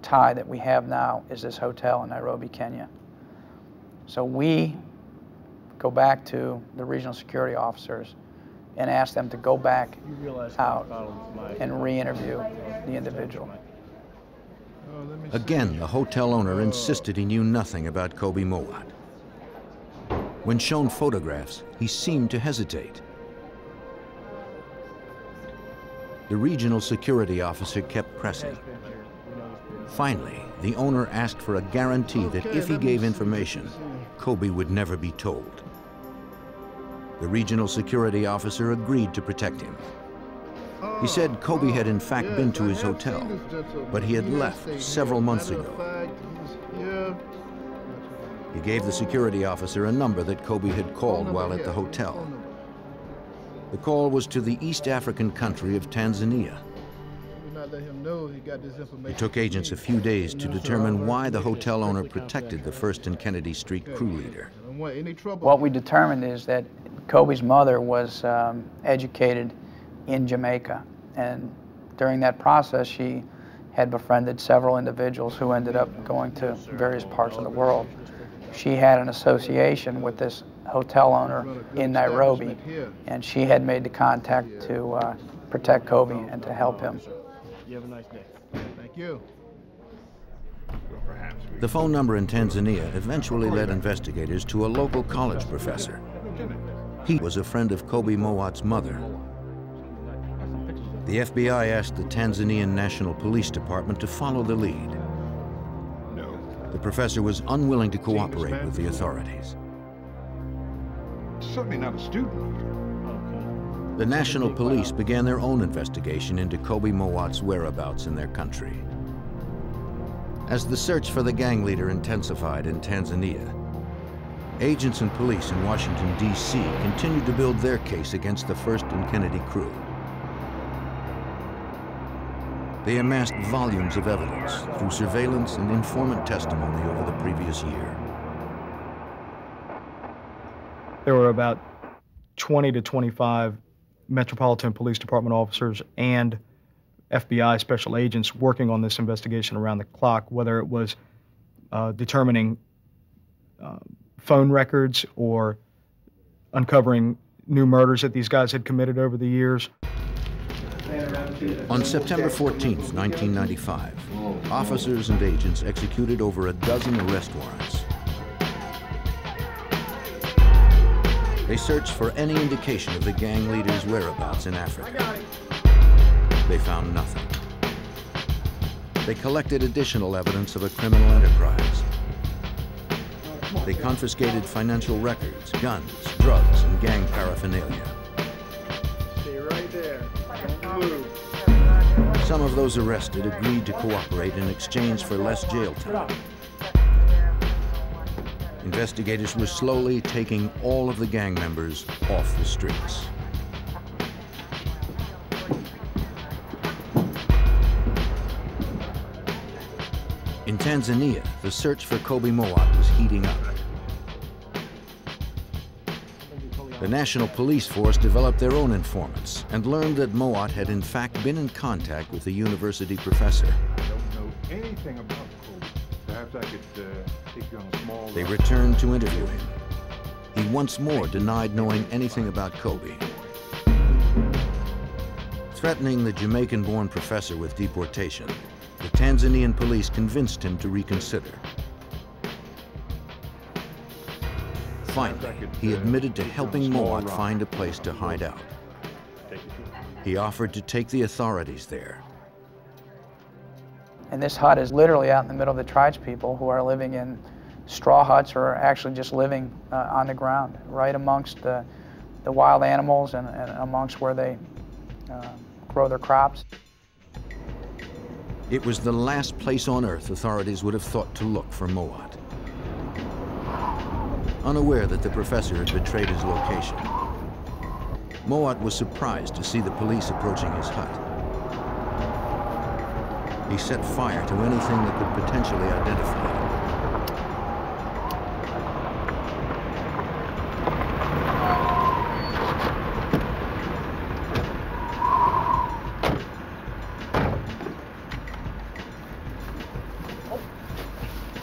tie that we have now is this hotel in Nairobi, Kenya. So we go back to the regional security officers and ask them to go back out and re-interview the individual. Again, the hotel owner insisted he knew nothing about Kobe Mowat. When shown photographs, he seemed to hesitate. The regional security officer kept pressing. Finally, the owner asked for a guarantee that if he gave information, Kobe would never be told. The regional security officer agreed to protect him. He said Kobe had in fact been to his hotel, but he had left several months ago. He gave the security officer a number that Kobe had called while at the hotel. The call was to the East African country of Tanzania. It took agents a few days to determine why the hotel owner protected the First and Kennedy Street crew leader. What we determined is that Kobe's mother was educated in Jamaica, and during that process she had befriended several individuals who ended up going to various parts of the world. She had an association with this hotel owner in Nairobi, and she had made the contact to protect Kobe and to help him. You have a nice day. Thank you. The phone number in Tanzania eventually led investigators to a local college professor. He was a friend of Kobe Mowat's mother. The FBI asked the Tanzanian National Police Department to follow the lead. The professor was unwilling to cooperate with the authorities. Certainly not a student. The National Police began their own investigation into Kobe Mowat's whereabouts in their country. As the search for the gang leader intensified in Tanzania, agents and police in Washington, D.C. continued to build their case against the First and Kennedy crew. They amassed volumes of evidence through surveillance and informant testimony over the previous year. There were about 20 to 25 Metropolitan Police Department officers and FBI special agents working on this investigation around the clock, whether it was determining phone records or uncovering new murders that these guys had committed over the years. On September 14th, 1995, officers and agents executed over a dozen arrest warrants. They searched for any indication of the gang leader's whereabouts in Africa. They found nothing. They collected additional evidence of a criminal enterprise. They confiscated financial records, guns, drugs, and gang paraphernalia. Stay right there. Don't move. Some of those arrested agreed to cooperate in exchange for less jail time. Investigators were slowly taking all of the gang members off the streets. In Tanzania, the search for Kobe Mowat was heating up. The National Police Force developed their own informants and learned that Mowat had in fact been in contact with a university professor. I don't know anything about Kobe. Perhaps I could take you on a small... They returned to interview him. He once more denied knowing anything about Kobe. Threatening the Jamaican-born professor with deportation, the Tanzanian police convinced him to reconsider. Finally, he admitted to helping Mowat find a place to hide out. He offered to take the authorities there. And this hut is literally out in the middle of the tribespeople who are living in straw huts or are actually just living on the ground, right amongst the wild animals and amongst where they grow their crops. It was the last place on earth authorities would have thought to look for Mowat. Unaware that the professor had betrayed his location, Mowat was surprised to see the police approaching his hut. He set fire to anything that could potentially identify him.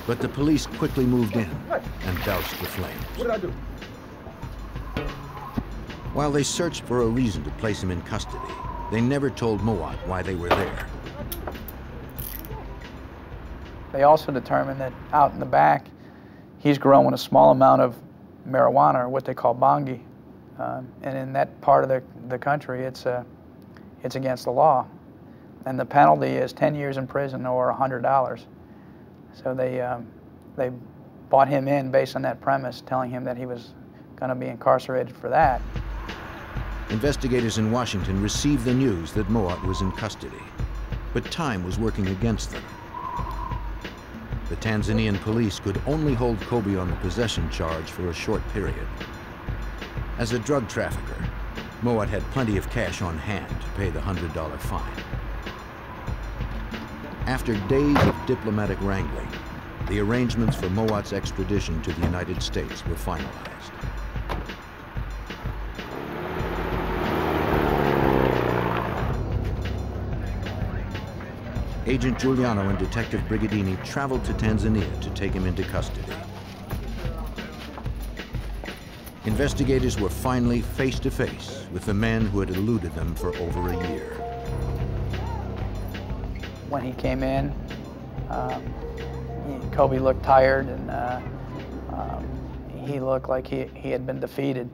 But the police quickly moved in and doused the flames. What did I do? While they searched for a reason to place him in custody, they never told Mowat why they were there. They also determined that out in the back, he's growing a small amount of marijuana, or what they call bangi. And in that part of the country, it's against the law. And the penalty is 10 years in prison or $100. So they brought him in based on that premise, telling him that he was going to be incarcerated for that. Investigators in Washington received the news that Mowat was in custody, but time was working against them. The Tanzanian police could only hold Kobe on the possession charge for a short period. As a drug trafficker, Mowat had plenty of cash on hand to pay the $100 fine. After days of diplomatic wrangling, the arrangements for Mowat's extradition to the United States were finalized. Agent Giuliano and Detective Brigadini traveled to Tanzania to take him into custody. Investigators were finally face to face with the man who had eluded them for over a year. When he came in, Kobe looked tired and he looked like he had been defeated.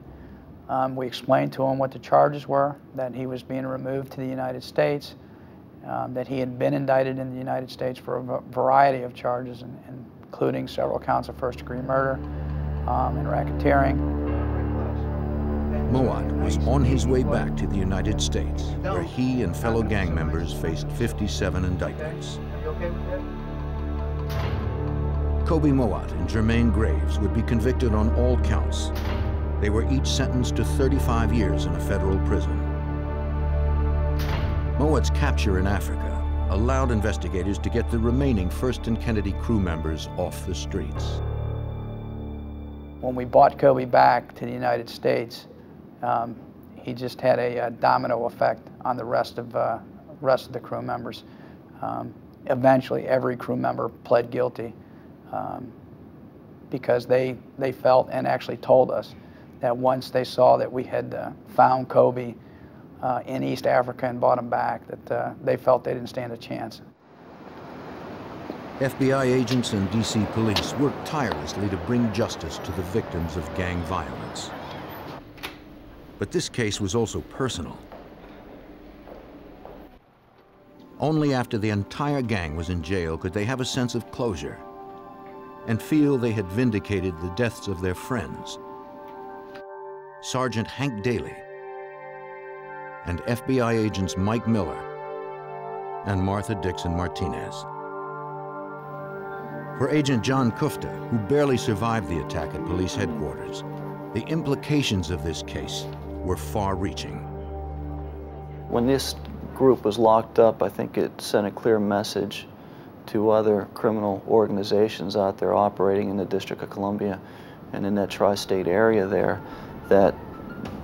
We explained to him what the charges were, that he was being removed to the United States, that he had been indicted in the United States for a variety of charges, including several counts of first-degree murder and racketeering. Mowat was on his way back to the United States, where he and fellow gang members faced 57 indictments. Kobe Mowat and Jermaine Graves would be convicted on all counts. They were each sentenced to 35 years in a federal prison. Mowat's capture in Africa allowed investigators to get the remaining First and Kennedy crew members off the streets. When we brought Kobe back to the United States, he just had a domino effect on the rest of the crew members. Eventually, every crew member pled guilty because they felt and actually told us that once they saw that we had found Kobe in East Africa and brought him back, that they felt they didn't stand a chance. FBI agents and DC police worked tirelessly to bring justice to the victims of gang violence. But this case was also personal. Only after the entire gang was in jail could they have a sense of closure and feel they had vindicated the deaths of their friends, Sergeant Hank Daly and FBI agents Mike Miller and Martha Dixon Martinez. For Agent John Kufta, who barely survived the attack at police headquarters, the implications of this case were far-reaching. When this group was locked up, I think it sent a clear message to other criminal organizations out there operating in the District of Columbia and in that tri-state area there, that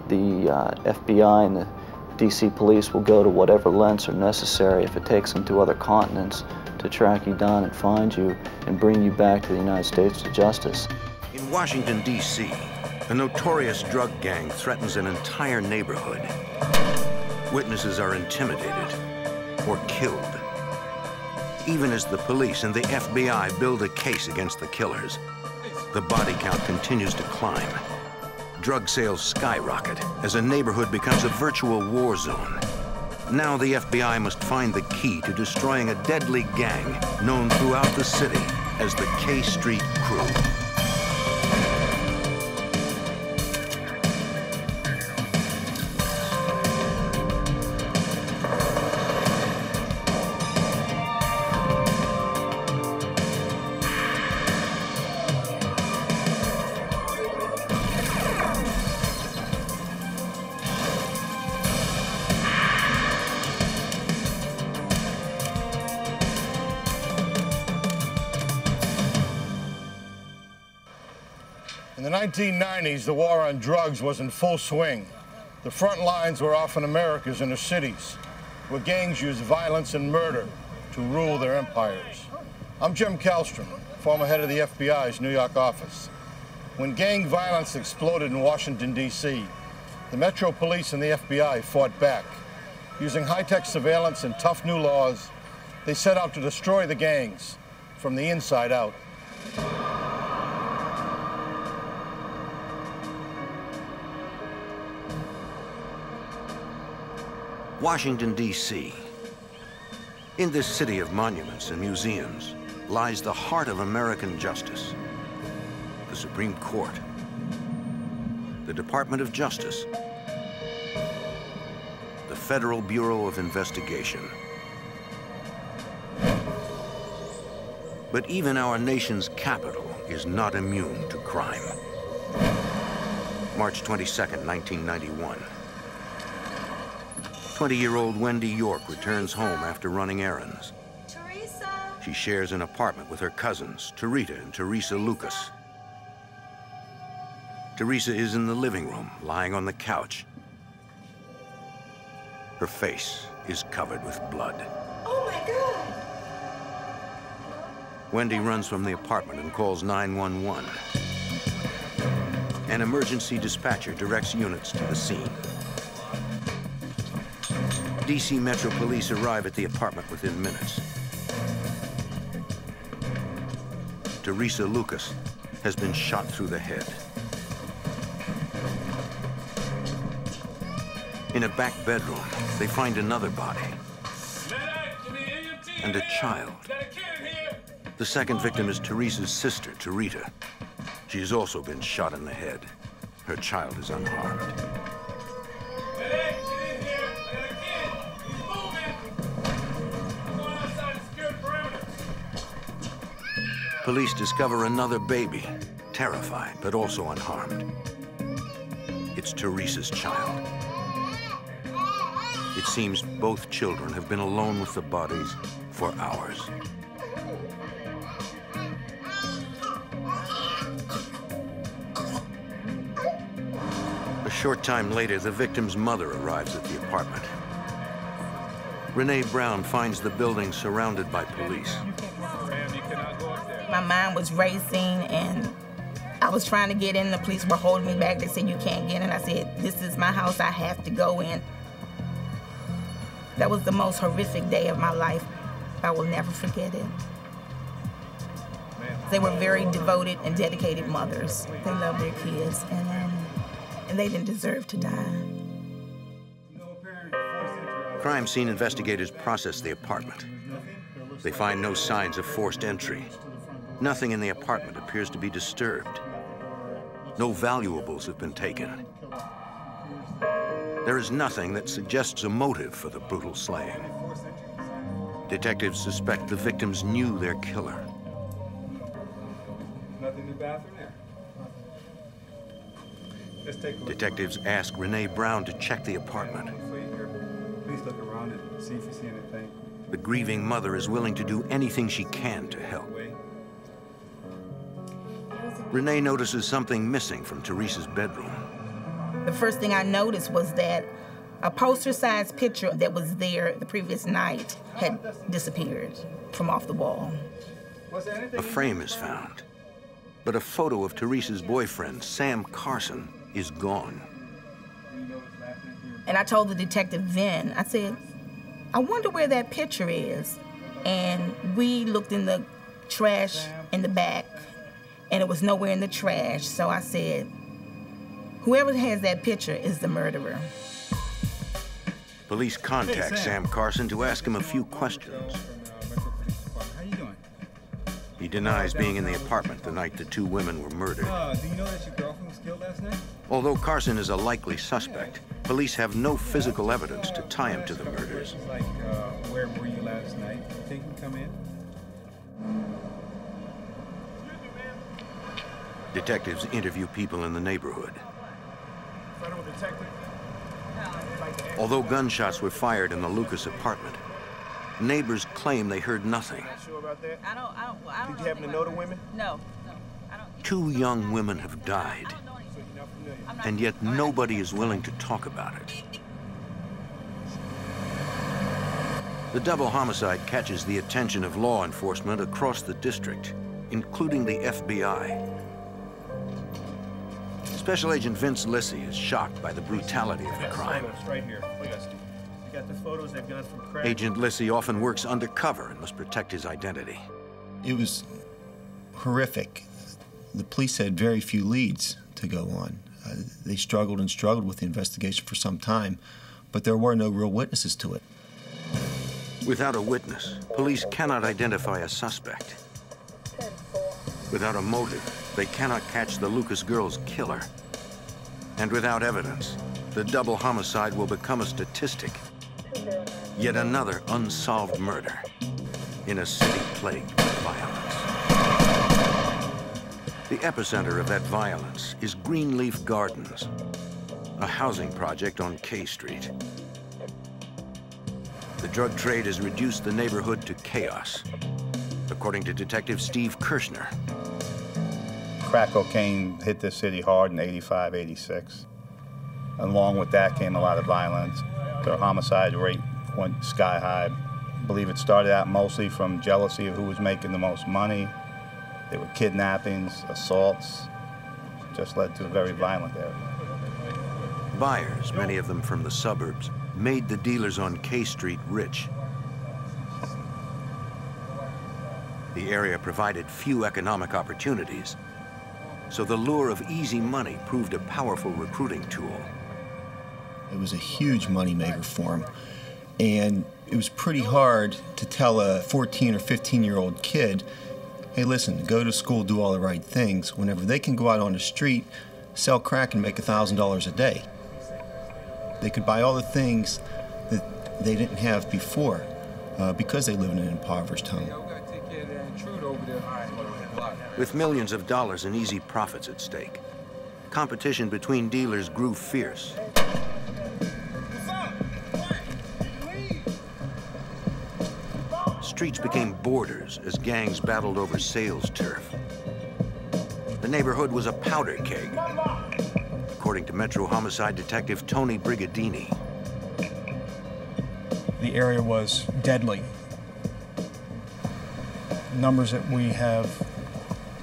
the FBI and the DC police will go to whatever lengths are necessary if it takes them to other continents to track you down and find you and bring you back to the United States to justice. In Washington, D.C., a notorious drug gang threatens an entire neighborhood. Witnesses are intimidated or killed. Even as the police and the FBI build a case against the killers, the body count continues to climb. Drug sales skyrocket as a neighborhood becomes a virtual war zone. Now the FBI must find the key to destroying a deadly gang known throughout the city as the K Street Crew. In the 1990s, the war on drugs was in full swing. The front lines were often America's inner cities, where gangs used violence and murder to rule their empires. I'm Jim Kallstrom, former head of the FBI's New York office. When gang violence exploded in Washington, D.C., the Metro Police and the FBI fought back. Using high-tech surveillance and tough new laws, they set out to destroy the gangs from the inside out. Washington, D.C. In this city of monuments and museums lies the heart of American justice. The Supreme Court, the Department of Justice, the Federal Bureau of Investigation. But even our nation's capital is not immune to crime. March 22nd, 1991. 20-year-old Wendy York returns home after running errands. Teresa! She shares an apartment with her cousins, Tarita and Teresa Lucas. Teresa is in the living room, lying on the couch. Her face is covered with blood. Oh my God! Wendy runs from the apartment and calls 911. An emergency dispatcher directs units to the scene. DC Metro Police arrive at the apartment within minutes. Teresa Lucas has been shot through the head. In a back bedroom, they find another body and a child. The second victim is Teresa's sister, Tarita. She has also been shot in the head. Her child is unharmed. Police discover another baby, terrified but also unharmed. It's Teresa's child. It seems both children have been alone with the bodies for hours. A short time later, the victim's mother arrives at the apartment. Renee Brown finds the building surrounded by police. My mind was racing, and I was trying to get in. The police were holding me back. They said, "You can't get in." I said, "This is my house. I have to go in." That was the most horrific day of my life. I will never forget it. They were very devoted and dedicated mothers. They loved their kids, and they didn't deserve to die. Crime scene investigators process the apartment. They find no signs of forced entry. Nothing in the apartment appears to be disturbed. No valuables have been taken. There is nothing that suggests a motive for the brutal slaying. Detectives suspect the victims knew their killer. Nothing in the bathroom there. Let's take a look. Detectives ask Renee Brown to check the apartment. Please look around and see if you see anything. The grieving mother is willing to do anything she can to help. Renee notices something missing from Teresa's bedroom. The first thing I noticed was that a poster-sized picture that was there the previous night had disappeared from off the wall. A frame is found, but a photo of Teresa's boyfriend, Sam Carson, is gone. And I told the detective then, I said, I wonder where that picture is. And we looked in the trash in the back, and it was nowhere in the trash. So I said, whoever has that picture is the murderer. Police contact Sam Carson to ask him a few questions. How you doing? He denies being in the apartment the night the two women were murdered. Do you know that your girlfriend was killed last night? Although Carson is a likely suspect, police have no physical evidence to tie him to the murders. Like, where were you last night? You think you can come in? Detectives interview people in the neighborhood. Federal detective. Although gunshots were fired in the Lucas apartment, neighbors claim they heard nothing. Sure about that? I don't Did you happen to know the women? No, I don't. 2 young women have died, and yet nobody is willing to talk about it. The double homicide catches the attention of law enforcement across the district, including the FBI. Special Agent Vince Lissy is shocked by the brutality of the crime. Right here. You got the photos they've got from Craig. Agent Lissy often works undercover and must protect his identity. It was horrific. The police had very few leads to go on. They struggled and struggled with the investigation for some time, but there were no real witnesses to it. Without a witness, police cannot identify a suspect. Without a motive, they cannot catch the Lucas girls' killer. And without evidence, the double homicide will become a statistic. Yet another unsolved murder in a city plagued with violence. The epicenter of that violence is Greenleaf Gardens, a housing project on K Street. The drug trade has reduced the neighborhood to chaos, according to Detective Steve Kirshner. Crack cocaine hit this city hard in '85, '86. Along with that came a lot of violence. The homicide rate went sky high. I believe it started out mostly from jealousy of who was making the most money. There were kidnappings, assaults. Just led to a very violent area. Buyers, many of them from the suburbs, made the dealers on K Street rich. The area provided few economic opportunities, so the lure of easy money proved a powerful recruiting tool. It was a huge moneymaker for him, and it was pretty hard to tell a 14 or 15-year-old kid, hey, listen, go to school, do all the right things, whenever they can go out on the street, sell crack and make $1,000 a day. They could buy all the things that they didn't have before because they live in an impoverished home. With millions of dollars in easy profits at stake, competition between dealers grew fierce. Streets became borders as gangs battled over sales turf. The neighborhood was a powder keg, according to Metro Homicide Detective Tony Brigadini. The area was deadly. Numbers that we have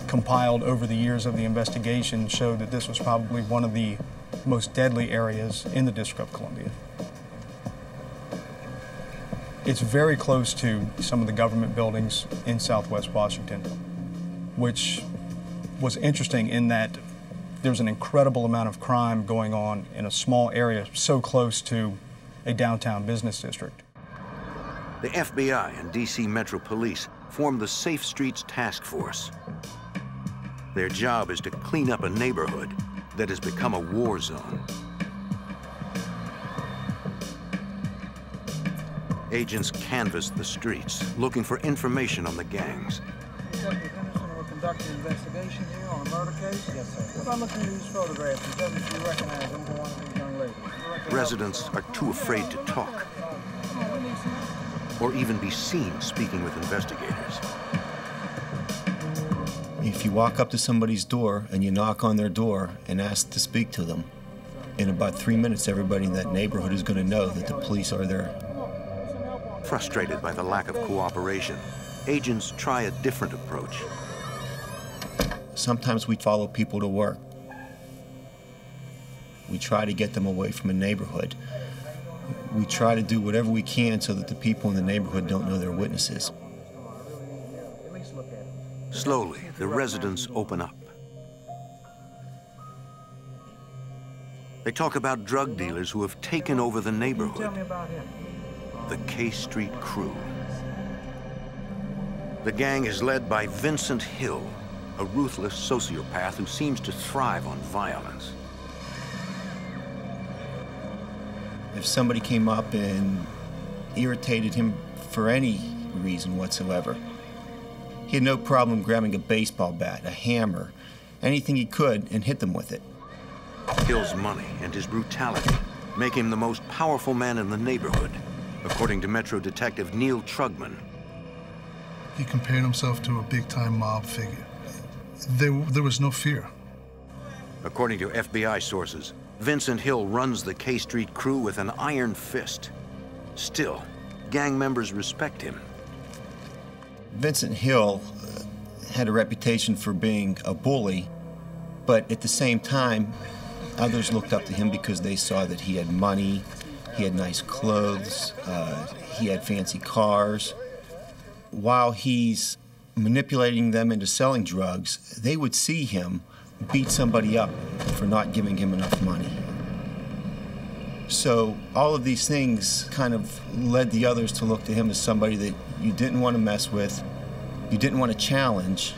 compiled over the years of the investigation show that this was probably one of the most deadly areas in the District of Columbia. It's very close to some of the government buildings in Southwest Washington, which was interesting in that there's an incredible amount of crime going on in a small area so close to a downtown business district. The FBI and DC Metro Police formed the Safe Streets Task Force. Their job is to clean up a neighborhood that has become a war zone. Agents canvassed the streets, looking for information on the gangs. Detective Henderson, we're conducting an investigation here on a murder case? Yes, sir. If I'm looking at these photographs, it doesn't you recognize them for one of these young ladies? Residents are too afraid to talk or even be seen speaking with investigators. If you walk up to somebody's door and you knock on their door and ask to speak to them, in about 3 minutes, everybody in that neighborhood is going to know that the police are there. Frustrated by the lack of cooperation, agents try a different approach. Sometimes we follow people to work. We try to get them away from a neighborhood We try to do whatever we can so that the people in the neighborhood don't know they're witnesses. Slowly, the residents open up. They talk about drug dealers who have taken over the neighborhood. The K Street Crew. The gang is led by Vincent Hill, a ruthless sociopath who seems to thrive on violence. If somebody came up and irritated him for any reason whatsoever, he had no problem grabbing a baseball bat, a hammer, anything he could, and hit them with it. Hill's money and his brutality make him the most powerful man in the neighborhood, according to Metro Detective Neil Trugman. He compared himself to a big-time mob figure. There was no fear. According to FBI sources, Vincent Hill runs the K Street Crew with an iron fist. Still, gang members respect him. Vincent Hill had a reputation for being a bully, but at the same time, others looked up to him because they saw that he had money, he had nice clothes, he had fancy cars. While he's manipulating them into selling drugs, they would see him beat somebody up for not giving him enough money. So all of these things kind of led the others to look to him as somebody that you didn't want to mess with, you didn't want to challenge,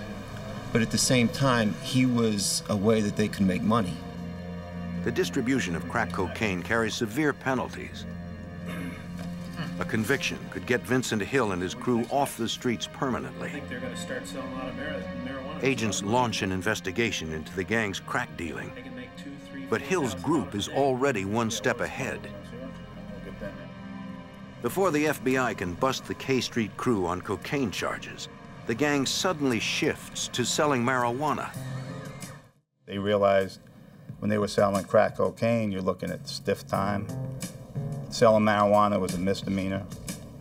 but at the same time, he was a way that they could make money. The distribution of crack cocaine carries severe penalties. A conviction could get Vincent Hill and his crew off the streets permanently. I think they're going to start selling a lot of marijuana. Agents launch an investigation into the gang's crack dealing. But Hill's group is already one step ahead. Before the FBI can bust the K Street Crew on cocaine charges, the gang suddenly shifts to selling marijuana. They realized when they were selling crack cocaine, you're looking at stiff time. Selling marijuana was a misdemeanor.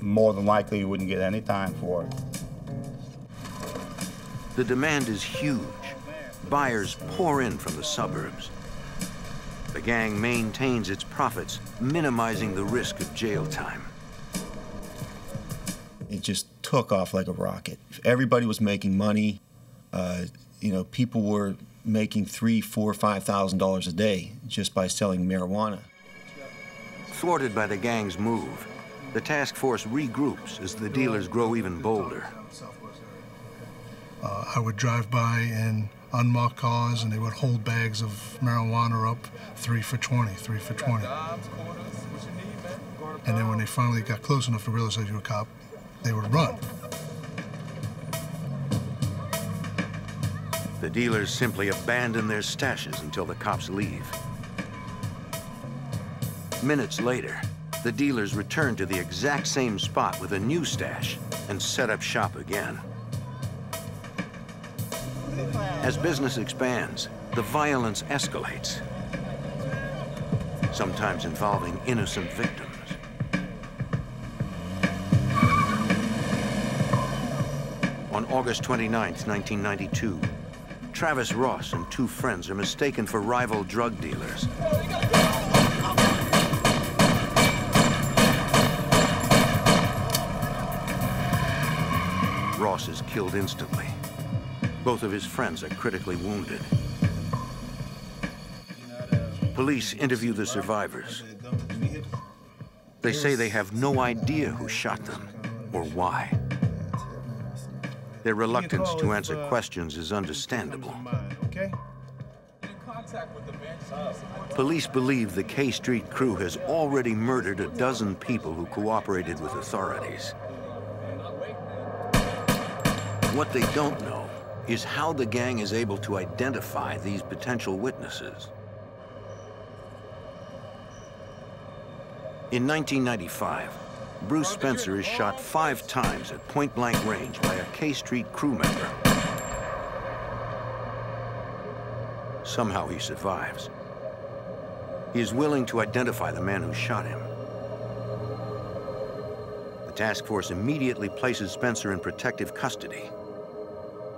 More than likely, you wouldn't get any time for it. The demand is huge. Buyers pour in from the suburbs. The gang maintains its profits, minimizing the risk of jail time. It just took off like a rocket. Everybody was making money. You know, people were making $3,000, $4,000, $5,000 a day just by selling marijuana. Thwarted by the gang's move, the task force regroups as the dealers grow even bolder. I would drive by in unmarked cars, and they would hold bags of marijuana up, 3 for $20, 3 for $20. And then when they finally got close enough to realize that you were a cop, they would run. The dealers simply abandon their stashes until the cops leave. Minutes later, the dealers return to the exact same spot with a new stash and set up shop again. As business expands, the violence escalates, sometimes involving innocent victims. On August 29, 1992, Travis Ross and 2 friends are mistaken for rival drug dealers. Ross is killed instantly. Both of his friends are critically wounded. Police interview the survivors. They say they have no idea who shot them or why. Their reluctance to answer questions is understandable. Police believe the K Street Crew has already murdered a dozen people who cooperated with authorities. What they don't know is how the gang is able to identify these potential witnesses. In 1995, Bruce Spencer is shot 5 times at point-blank range by a K Street Crew member. Somehow he survives. He is willing to identify the man who shot him. The task force immediately places Spencer in protective custody.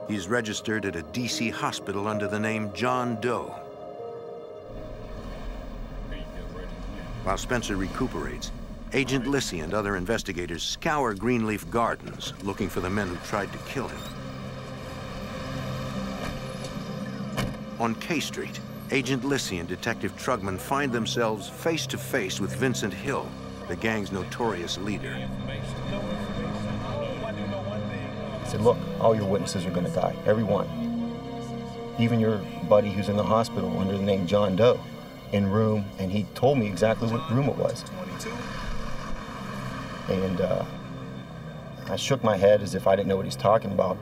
He is registered at a DC hospital under the name John Doe. While Spencer recuperates, Agent Lissy and other investigators scour Greenleaf Gardens looking for the men who tried to kill him. On K Street, Agent Lissy and Detective Trugman find themselves face to face with Vincent Hill, the gang's notorious leader. I said, look, all your witnesses are going to die, every one. Even your buddy who's in the hospital under the name John Doe, in room, and he told me exactly what room it was. And I shook my head as if I didn't know what he's talking about,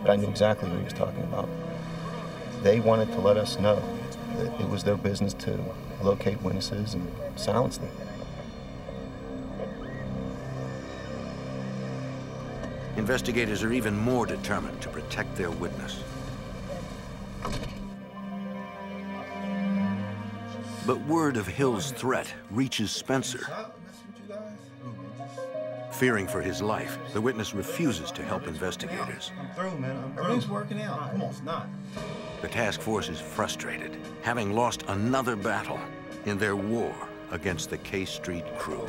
but I knew exactly what he was talking about. They wanted to let us know that it was their business to locate witnesses and silence them. Investigators are even more determined to protect their witness. But word of Hill's threat reaches Spencer. Fearing for his life, the witness refuses to help investigators. I'm through, man. Everything's working out. I'm almost not. The task force is frustrated, having lost another battle in their war against the K Street crew.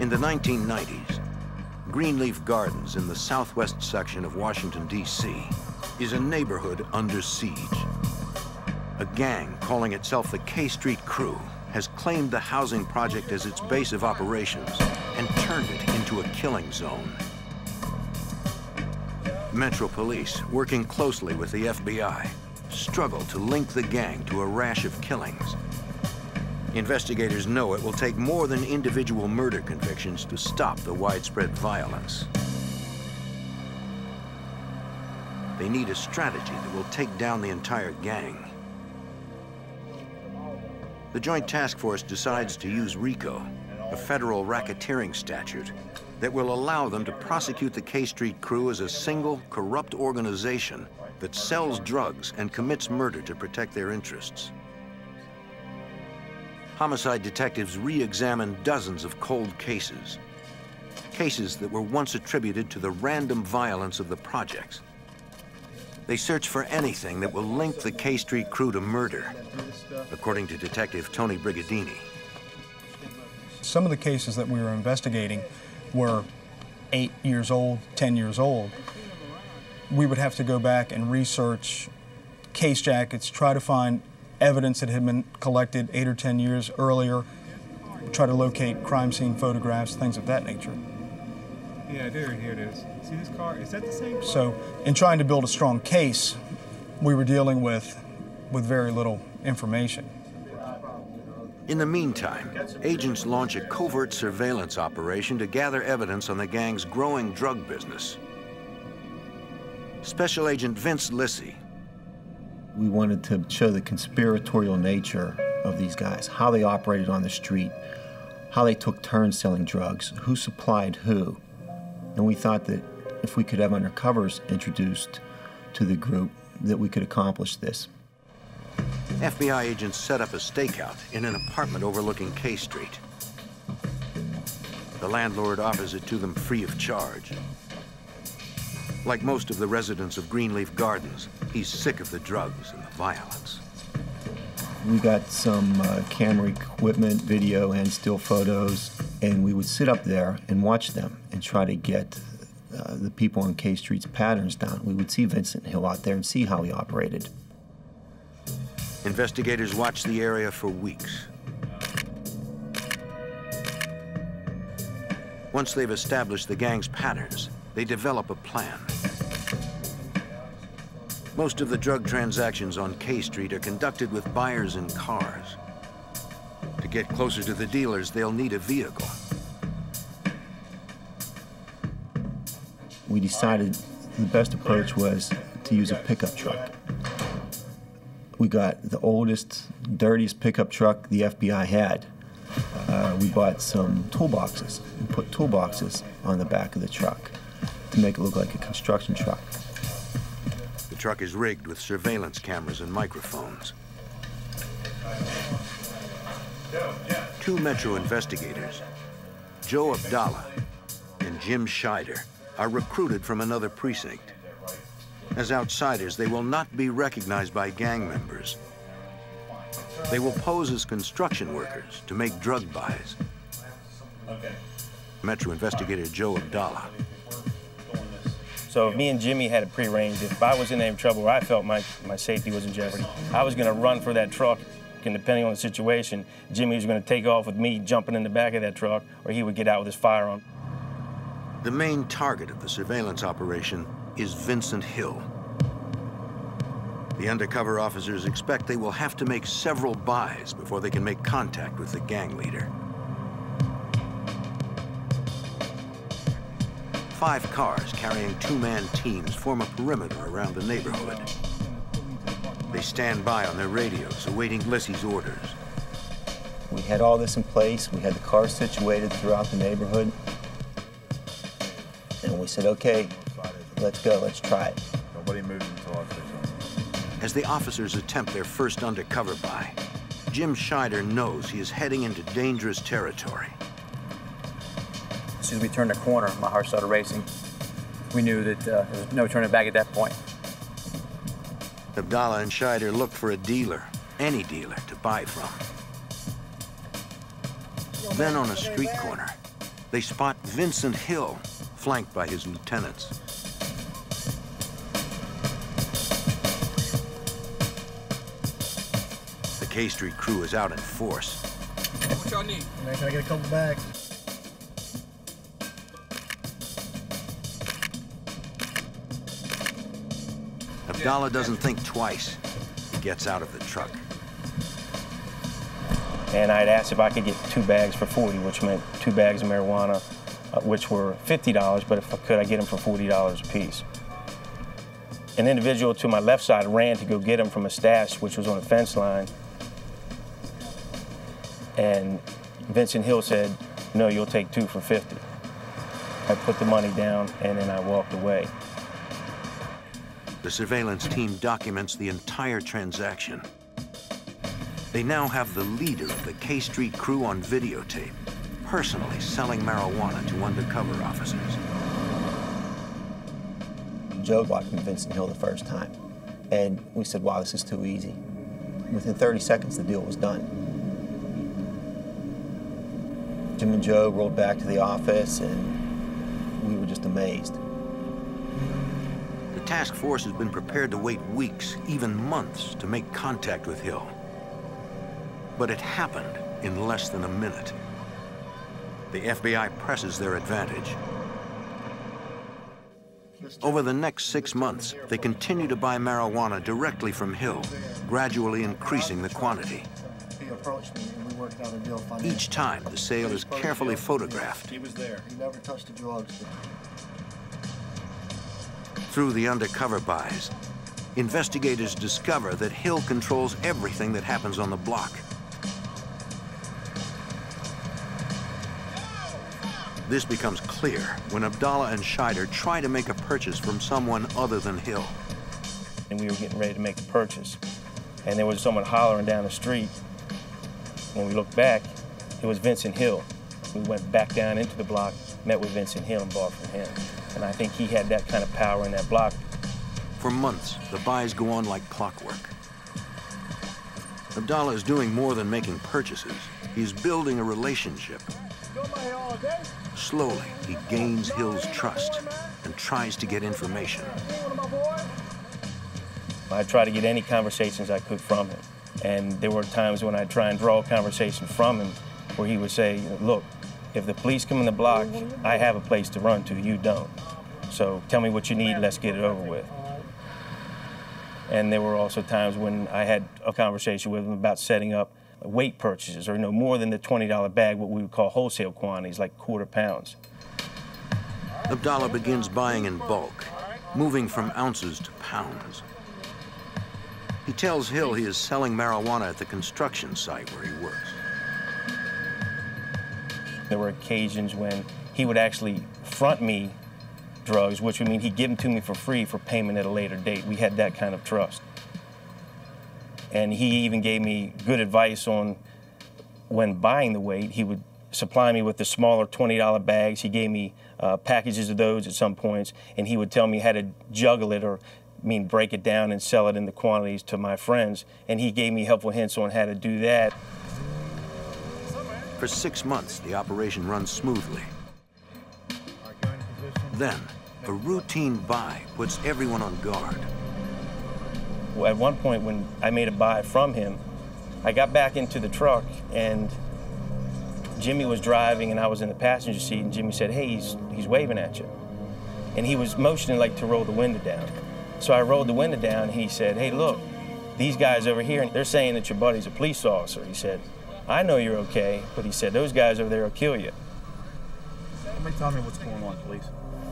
In the 1990s, Greenleaf Gardens in the southwest section of Washington, D.C., is a neighborhood under siege. A gang calling itself the K Street Crew has claimed the housing project as its base of operations and turned it into a killing zone. Metro Police, working closely with the FBI, struggle to link the gang to a rash of killings. Investigators know it will take more than individual murder convictions to stop the widespread violence. They need a strategy that will take down the entire gang. The Joint Task Force decides to use RICO, a federal racketeering statute that will allow them to prosecute the K Street Crew as a single, corrupt organization that sells drugs and commits murder to protect their interests. Homicide detectives re-examine dozens of cold cases, cases that were once attributed to the random violence of the projects. They search for anything that will link the K Street Crew to murder, according to Detective Tony Brigadini. Some of the cases that we were investigating were 8 years old, 10 years old. We would have to go back and research case jackets, try to find evidence that had been collected 8 or 10 years earlier, try to locate crime scene photographs, things of that nature. Yeah, here it is. See this car? Is that the same car? So, in trying to build a strong case, we were dealing with very little information. In the meantime, agents launch a covert surveillance operation to gather evidence on the gang's growing drug business. Special Agent Vince Lissy. We wanted to show the conspiratorial nature of these guys, how they operated on the street, how they took turns selling drugs, who supplied who. And we thought that if we could have undercovers introduced to the group, that we could accomplish this. FBI agents set up a stakeout in an apartment overlooking K Street. The landlord offers it to them free of charge. Like most of the residents of Greenleaf Gardens, he's sick of the drugs and the violence. We got some camera equipment, video, and still photos, and we would sit up there and watch them and try to get the people on K Street's patterns down. We would see Vincent Hill out there and see how he operated. Investigators watched the area for weeks. Once they've established the gang's patterns, they develop a plan. Most of the drug transactions on K Street are conducted with buyers in cars. To get closer to the dealers, they'll need a vehicle. We decided the best approach was to use a pickup truck. We got the oldest, dirtiest pickup truck the FBI had. We bought some toolboxes and put toolboxes on the back of the truck to make it look like a construction truck. The truck is rigged with surveillance cameras and microphones. Two Metro investigators, Joe Abdallah and Jim Scheider, are recruited from another precinct. As outsiders, they will not be recognized by gang members. They will pose as construction workers to make drug buys. Metro investigator Joe Abdallah. So me and Jimmy had it prearranged. If I was in any trouble or I felt my safety was in jeopardy, I was going to run for that truck, and depending on the situation, Jimmy was going to take off with me jumping in the back of that truck, or he would get out with his firearm. The main target of the surveillance operation is Vincent Hill. The undercover officers expect they will have to make several buys before they can make contact with the gang leader. 5 cars carrying 2-man teams form a perimeter around the neighborhood. They stand by on their radios, awaiting Lissy's orders. We had all this in place. We had the cars situated throughout the neighborhood. And we said, okay, let's go, let's try it. Nobody moves until I say something. As the officers attempt their first undercover buy, Jim Scheider knows he is heading into dangerous territory. As soon as we turned the corner, my heart started racing. We knew that there was no turning back at that point. Abdallah and Scheider look for a dealer, any dealer, to buy from. Then on a street corner, they spot Vincent Hill, flanked by his lieutenants. The K Street crew is out in force. What y'all need? Man, can I get a couple bags? Abdallah doesn't think twice. He gets out of the truck. And I'd asked if I could get 2 bags for $40, which meant 2 bags of marijuana, which were $50, but if I could, I'd get them for $40 a piece. An individual to my left side ran to go get them from a stash, which was on a fence line. And Vincent Hill said, no, you'll take 2 for $50. I put the money down, and then I walked away. The surveillance team documents the entire transaction. They now have the leader of the K Street crew on videotape, personally selling marijuana to undercover officers. Joe walked in Vincent Hill the first time, and we said, wow, this is too easy. Within 30 seconds, the deal was done. Jim and Joe rolled back to the office, and we were just amazed. The task force has been prepared to wait weeks, even months, to make contact with Hill. But it happened in less than a minute. The FBI presses their advantage. Over the next 6 months, they continue to buy marijuana directly from Hill, gradually increasing the quantity. He approached me and we worked out a deal financially. Each time, the sale is carefully photographed. He was there. He never touched the drugs. Through the undercover buys, investigators discover that Hill controls everything that happens on the block. This becomes clear when Abdallah and Scheider try to make a purchase from someone other than Hill. And we were getting ready to make a purchase. And there was someone hollering down the street. When we looked back, it was Vincent Hill. We went back down into the block, met with Vincent Hill and bought from him. And I think he had that kind of power in that block. For months, the buys go on like clockwork. Abdallah is doing more than making purchases. He's building a relationship. Slowly, he gains Hill's trust and tries to get information. I tried to get any conversations I could from him. And there were times when I'd try and draw a conversation from him where he would say, look, if the police come in the block, I have a place to run to, you don't. So tell me what you need, let's get it over with. And there were also times when I had a conversation with him about setting up weight purchases, or more than the $20 bag, what we would call wholesale quantities, like quarter pounds. Abdallah begins buying in bulk, moving from ounces to pounds. He tells Hill he is selling marijuana at the construction site where he works. There were occasions when he would actually front me drugs, which would mean he'd give them to me for free for payment at a later date. We had that kind of trust. And he even gave me good advice on when buying the weight. He would supply me with the smaller $20 bags. He gave me packages of those at some points, and he would tell me how to juggle it or mean break it down and sell it in the quantities to my friends, and he gave me helpful hints on how to do that. For 6 months, the operation runs smoothly. Then, a routine buy puts everyone on guard. Well, at one point when I made a buy from him, I got back into the truck and Jimmy was driving and I was in the passenger seat, and Jimmy said, "Hey, he's waving at you." And he was motioning like to roll the window down. So I rolled the window down and he said, "Hey, look, these guys over here, they're saying that your buddy's a police officer." He said, "I know you're okay," but he said, "Those guys over there will kill you." Somebody tell me what's going on, please.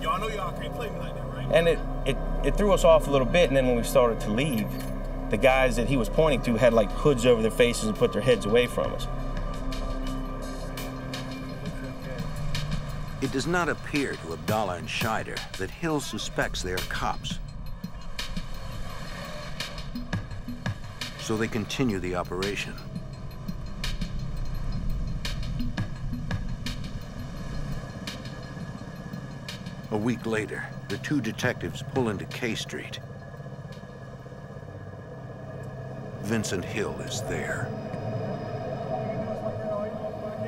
Yo, I know y'all can't play me like that, right? And it threw us off a little bit, and then when we started to leave, the guys that he was pointing to had like hoods over their faces and put their heads away from us. It does not appear to Abdallah and Scheider that Hill suspects they are cops. So they continue the operation. A week later, the two detectives pull into K Street. Vincent Hill is there.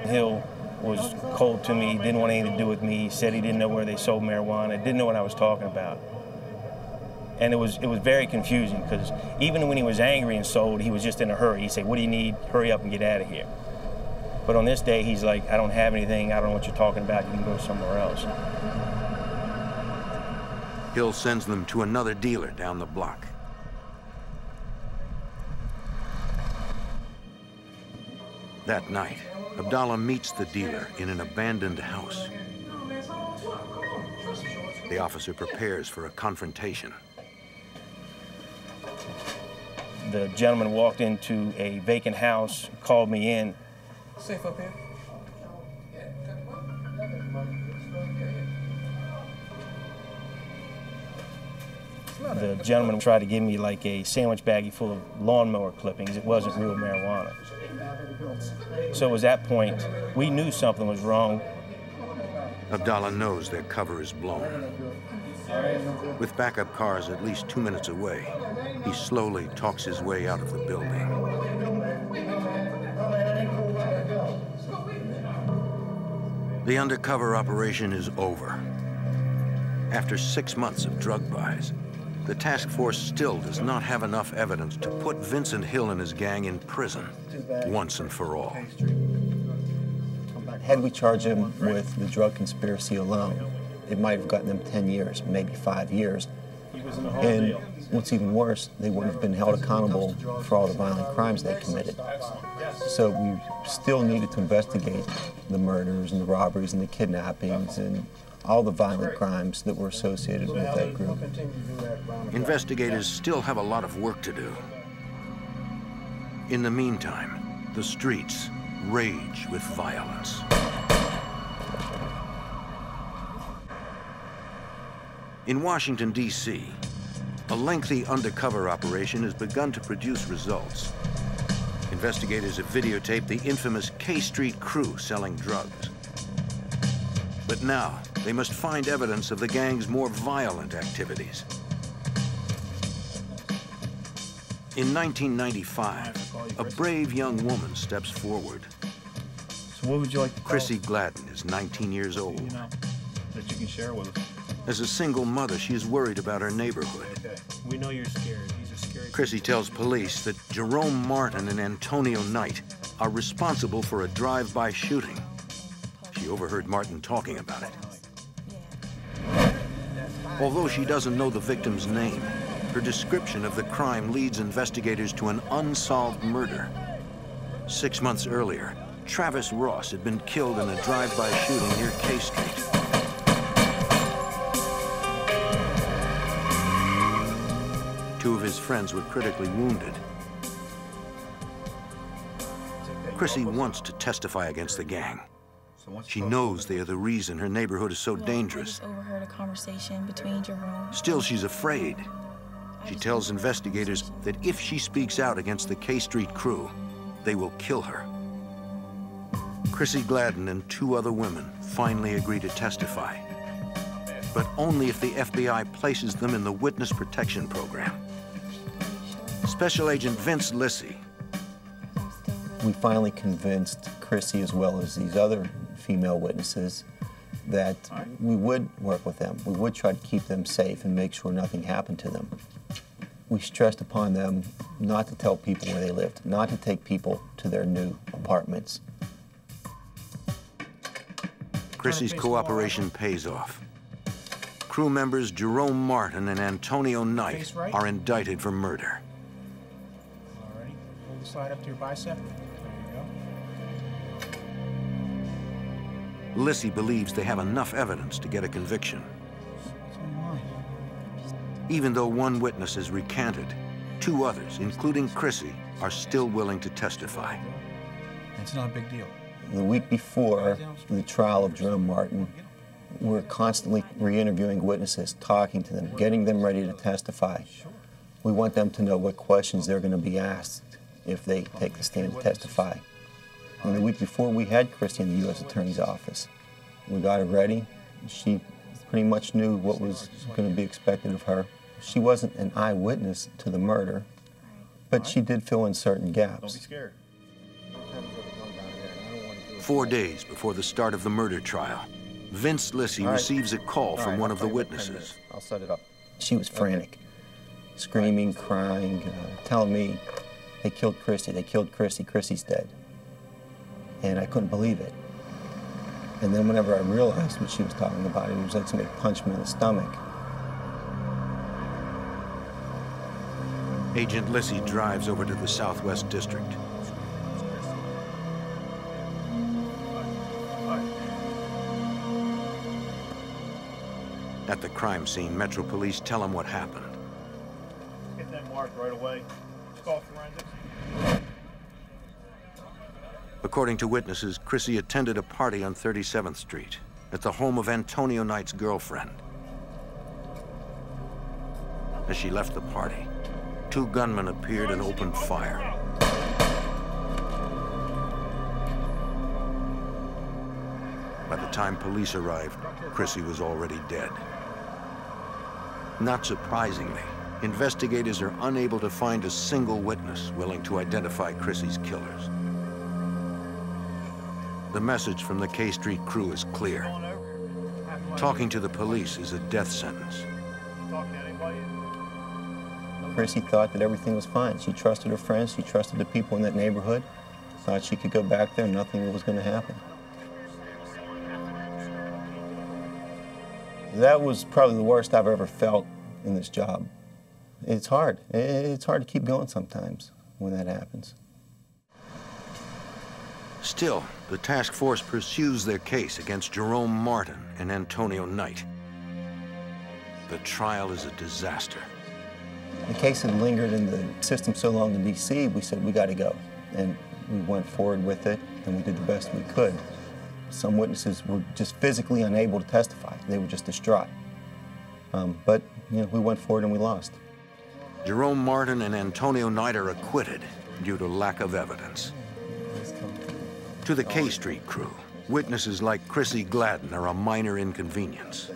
Hill was cold to me, didn't want anything to do with me, said he didn't know where they sold marijuana, didn't know what I was talking about. And it was very confusing, because even when he was angry and sold, he was just in a hurry. He'd say, "What do you need? Hurry up and get out of here." But on this day, he's like, "I don't have anything, I don't know what you're talking about, you can go somewhere else." Hill sends them to another dealer down the block. That night, Abdallah meets the dealer in an abandoned house. The officer prepares for a confrontation. The gentleman walked into a vacant house, called me in. Safe up here. The gentleman tried to give me like a sandwich baggie full of lawnmower clippings. It wasn't real marijuana. So it was that point, we knew something was wrong. Abdallah knows their cover is blown. With backup cars at least 2 minutes away, he slowly talks his way out of the building. The undercover operation is over. After 6 months of drug buys, the task force still does not have enough evidence to put Vincent Hill and his gang in prison once and for all. Had we charged him with the drug conspiracy alone, it might have gotten them 10 years, maybe 5 years. And what's even worse, they wouldn't have been held accountable for all the violent crimes they committed. So we still needed to investigate the murders and the robberies and the kidnappings and all the violent crimes that were associated with that group. Investigators still have a lot of work to do. In the meantime, the streets rage with violence. In Washington, D.C., a lengthy undercover operation has begun to produce results. Investigators have videotaped the infamous K Street crew selling drugs. But now, they must find evidence of the gang's more violent activities. In 1995, a brave young woman steps forward. So what would you like to tell Chrissy Gladden is 19 years old. you know, that you can share with us? As a single mother, she is worried about her neighborhood. Okay. We know you're scared. He's a scary... Chrissy tells police that Jerome Martin and Antonio Knight are responsible for a drive-by shooting. She overheard Martin talking about it. Although she doesn't know the victim's name, her description of the crime leads investigators to an unsolved murder. 6 months earlier, Travis Ross had been killed in a drive-by shooting near K Street. Two of his friends were critically wounded. Chrissy wants to testify against the gang. She knows they are the reason her neighborhood is so dangerous. I just overheard a conversation between Jerome. Still, she's afraid. She tells investigators that if she speaks out against the K Street crew, they will kill her. Chrissy Gladden and 2 other women finally agree to testify. but only if the FBI places them in the Witness Protection Program. Special Agent Vince Lissy. We finally convinced Chrissy, as well as these other female witnesses, that we would work with them. We would try to keep them safe and make sure nothing happened to them. We stressed upon them not to tell people where they lived, not to take people to their new apartments. Chrissy's cooperation pays off. Crew members Jerome Martin and Antonio Knight are indicted for murder. Alrighty, hold the slide up to your bicep. There you go. Lissy believes they have enough evidence to get a conviction. Even though one witness is recanted, two others, including Chrissy, are still willing to testify. It's not a big deal. The week before the trial of Jerome Martin, we're constantly re-interviewing witnesses, talking to them, getting them ready to testify. We want them to know what questions they're going to be asked if they take the stand to testify. And the week before, we had Chrissy in the U.S. Attorney's office. We got her ready. She pretty much knew what was going to be expected of her. She wasn't an eyewitness to the murder, but she did fill in certain gaps. Don't be scared. 4 days before the start of the murder trial, Vince Lissy receives a call from one of the witnesses. I'll set it up. She was frantic, screaming, crying, telling me, they killed Chrissy, Chrissy's dead. And I couldn't believe it. And then whenever I realized what she was talking about, it was like somebody punched me in the stomach. Agent Lissy drives over to the Southwest District. At the crime scene, Metro Police tell him what happened. Get that marked right away. Let's call forensics. According to witnesses, Chrissy attended a party on 37th Street at the home of Antonio Knight's girlfriend. As she left the party, two gunmen appeared and opened fire. By the time police arrived, Chrissy was already dead. Not surprisingly, investigators are unable to find a single witness willing to identify Chrissy's killers. The message from the K Street crew is clear. Talking to the police is a death sentence. Chrissy thought that everything was fine. She trusted her friends, she trusted the people in that neighborhood, thought she could go back there and nothing was going to happen. That was probably the worst I've ever felt in this job. It's hard. It's hard to keep going sometimes when that happens. Still, the task force pursues their case against Jerome Martin and Antonio Knight. The trial is a disaster. The case had lingered in the system so long in D.C., we said, we got to go. And we went forward with it, and we did the best we could. Some witnesses were just physically unable to testify. They were just distraught. But, you know, we went forward and we lost. Jerome Martin and Antonio Knight are acquitted due to lack of evidence. To the K Street crew, witnesses like Chrissy Gladden are a minor inconvenience.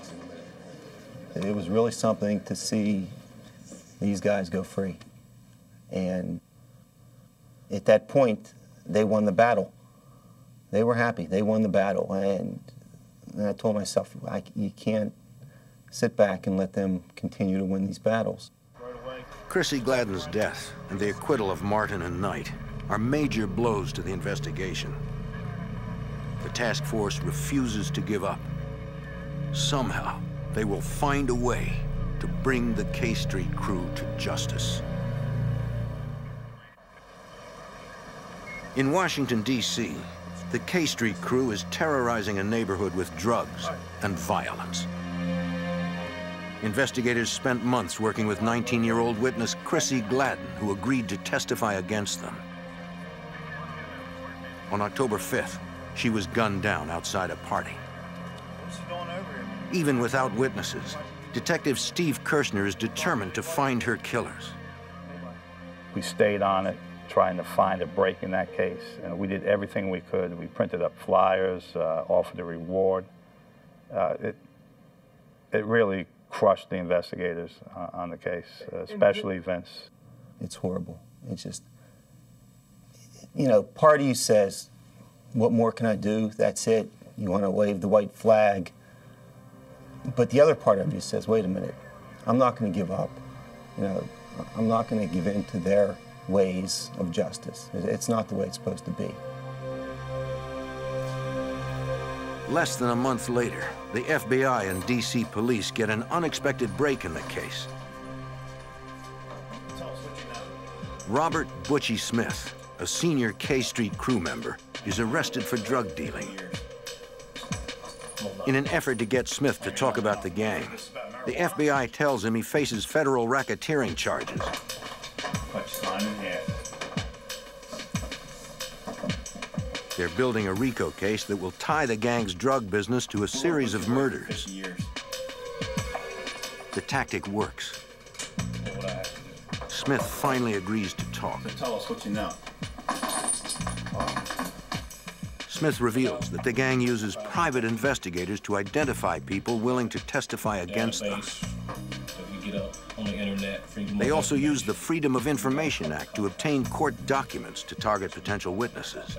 It was really something to see these guys go free. And at that point, they won the battle. They were happy. They won the battle. And I told myself, you can't sit back and let them continue to win these battles. Chrissy Gladden's death and the acquittal of Martin and Knight are major blows to the investigation. The task force refuses to give up. Somehow, they will find a way to bring the K Street crew to justice. In Washington, D.C., the K Street crew is terrorizing a neighborhood with drugs and violence. Investigators spent months working with 19-year-old witness Chrissy Gladden, who agreed to testify against them. On October 5th, she was gunned down outside a party. Even without witnesses, Detective Steve Kirshner is determined to find her killers. We stayed on it, trying to find a break in that case, and we did everything we could. We printed up flyers, offered a reward. It really crushed the investigators on the case, especially Vince. It's horrible. It's just, you know, part of you says, what more can I do? That's it. You want to wave the white flag. But the other part of you says, wait a minute, I'm not going to give up. You know, I'm not going to give in to their ways of justice. It's not the way it's supposed to be. Less than a month later, the FBI and DC police get an unexpected break in the case. Robert Butchie Smith, a senior K Street crew member, is arrested for drug dealing. In an effort to get Smith to talk about the gang, the FBI tells him he faces federal racketeering charges. They're building a RICO case that will tie the gang's drug business to a series of murders. The tactic works. Smith finally agrees to talk. Tell us what you know. Smith reveals that the gang uses private investigators to identify people willing to testify against them. They also use the Freedom of Information Act to obtain court documents to target potential witnesses.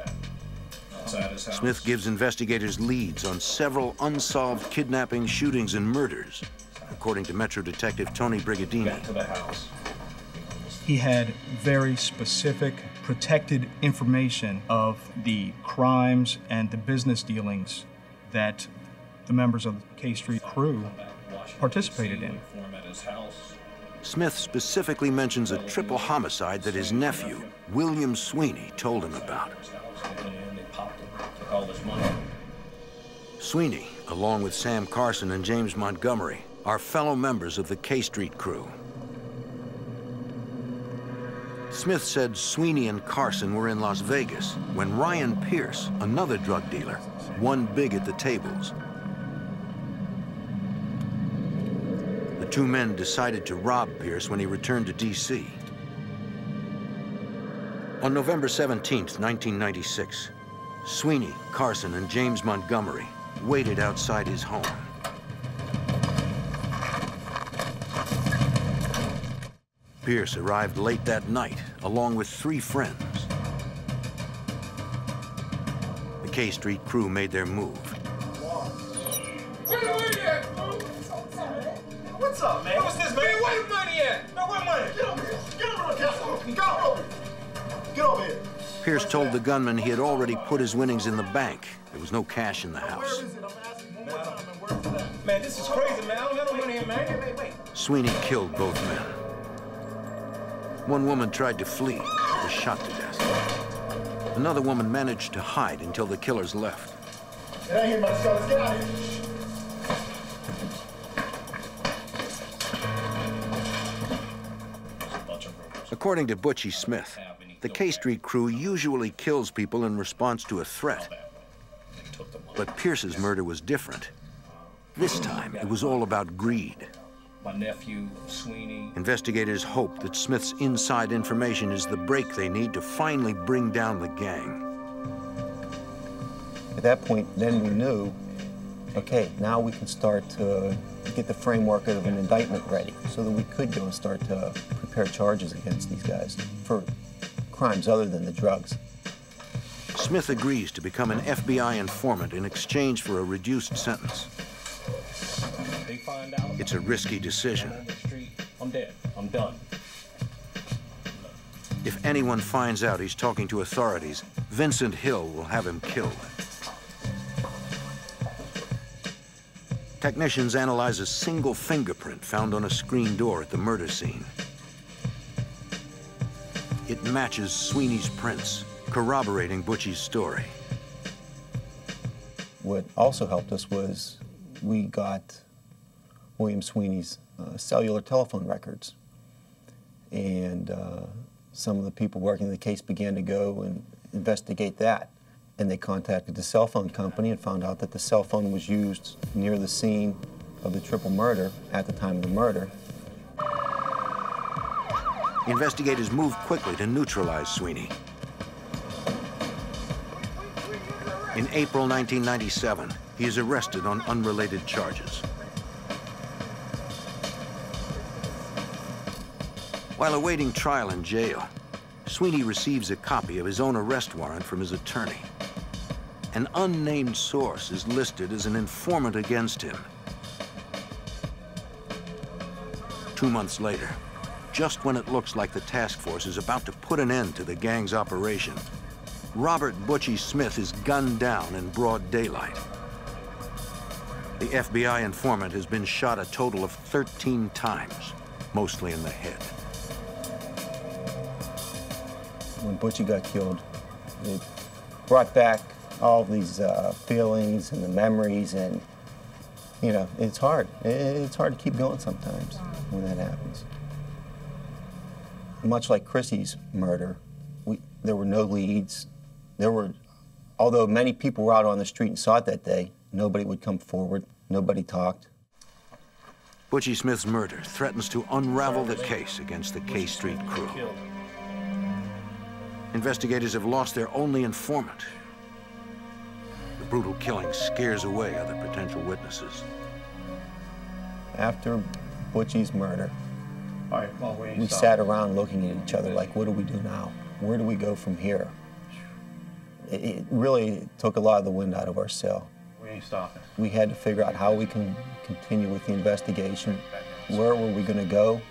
Smith gives investigators leads on several unsolved kidnappings, shootings, and murders, according to Metro Detective Tony Brigadini. He had very specific, protected information of the crimes and the business dealings that the members of the K Street crew participated in. Smith specifically mentions a triple homicide that his nephew, William Sweeney, told him about. Sweeney, along with Sam Carson and James Montgomery, are fellow members of the K Street crew. Smith said Sweeney and Carson were in Las Vegas when Ryan Pierce, another drug dealer, won big at the tables. The two men decided to rob Pierce when he returned to D.C. On November 17th, 1996, Sweeney, Carson, and James Montgomery waited outside his home. Pierce arrived late that night, along with 3 friends. The K Street crew made their move. What's up, man? What's this, man? Where the money at? No, where money? Get over here. Get over here, Castle. Get over here. Get over here. Pierce told the gunman he had already put his winnings in the bank. There was no cash in the house. Man, this is crazy, man. I don't have no money in, man. Wait. Sweeney killed both men. One woman tried to flee, but was shot to death. Another woman managed to hide until the killers left. Get out of here, my fellas. Get out of here. According to Butchie Smith, the K Street crew usually kills people in response to a threat. But Pierce's murder was different. This time, it was all about greed. My nephew, Sweeney. Investigators hope that Smith's inside information is the break they need to finally bring down the gang. At that point, then we knew, okay, now we can start to get the framework of an indictment ready so that we could go and start to prepare charges against these guys for crimes other than the drugs. Smith agrees to become an FBI informant in exchange for a reduced sentence. It's a risky decision. I'm dead. I'm done. If anyone finds out he's talking to authorities, Vincent Hill will have him killed. Technicians analyze a single fingerprint found on a screen door at the murder scene. It matches Sweeney's prints, corroborating Butchie's story. What also helped us was we got William Sweeney's cellular telephone records. And some of the people working the case began to go and investigate that. And they contacted the cell phone company and found out that the cell phone was used near the scene of the triple murder at the time of the murder. Investigators moved quickly to neutralize Sweeney. In April 1997, he is arrested on unrelated charges. While awaiting trial in jail, Sweeney receives a copy of his own arrest warrant from his attorney. An unnamed source is listed as an informant against him. 2 months later, just when it looks like the task force is about to put an end to the gang's operation, Robert Butchie Smith is gunned down in broad daylight. The FBI informant has been shot a total of 13 times, mostly in the head. When Butchie got killed, it brought back all these feelings and the memories, and you know, it's hard. It's hard to keep going sometimes when that happens. Much like Chrissy's murder, there were no leads. Although many people were out on the street and saw it that day, nobody would come forward, nobody talked. Butchie Smith's murder threatens to unravel the case against the K Street crew. Investigators have lost their only informant. The brutal killing scares away other potential witnesses. After Butchie's murder, we sat around looking at each other like, what do we do now? Where do we go from here? It really took a lot of the wind out of our sail. We ain't stopping. We had to figure out how we can continue with the investigation. Where were we going to go?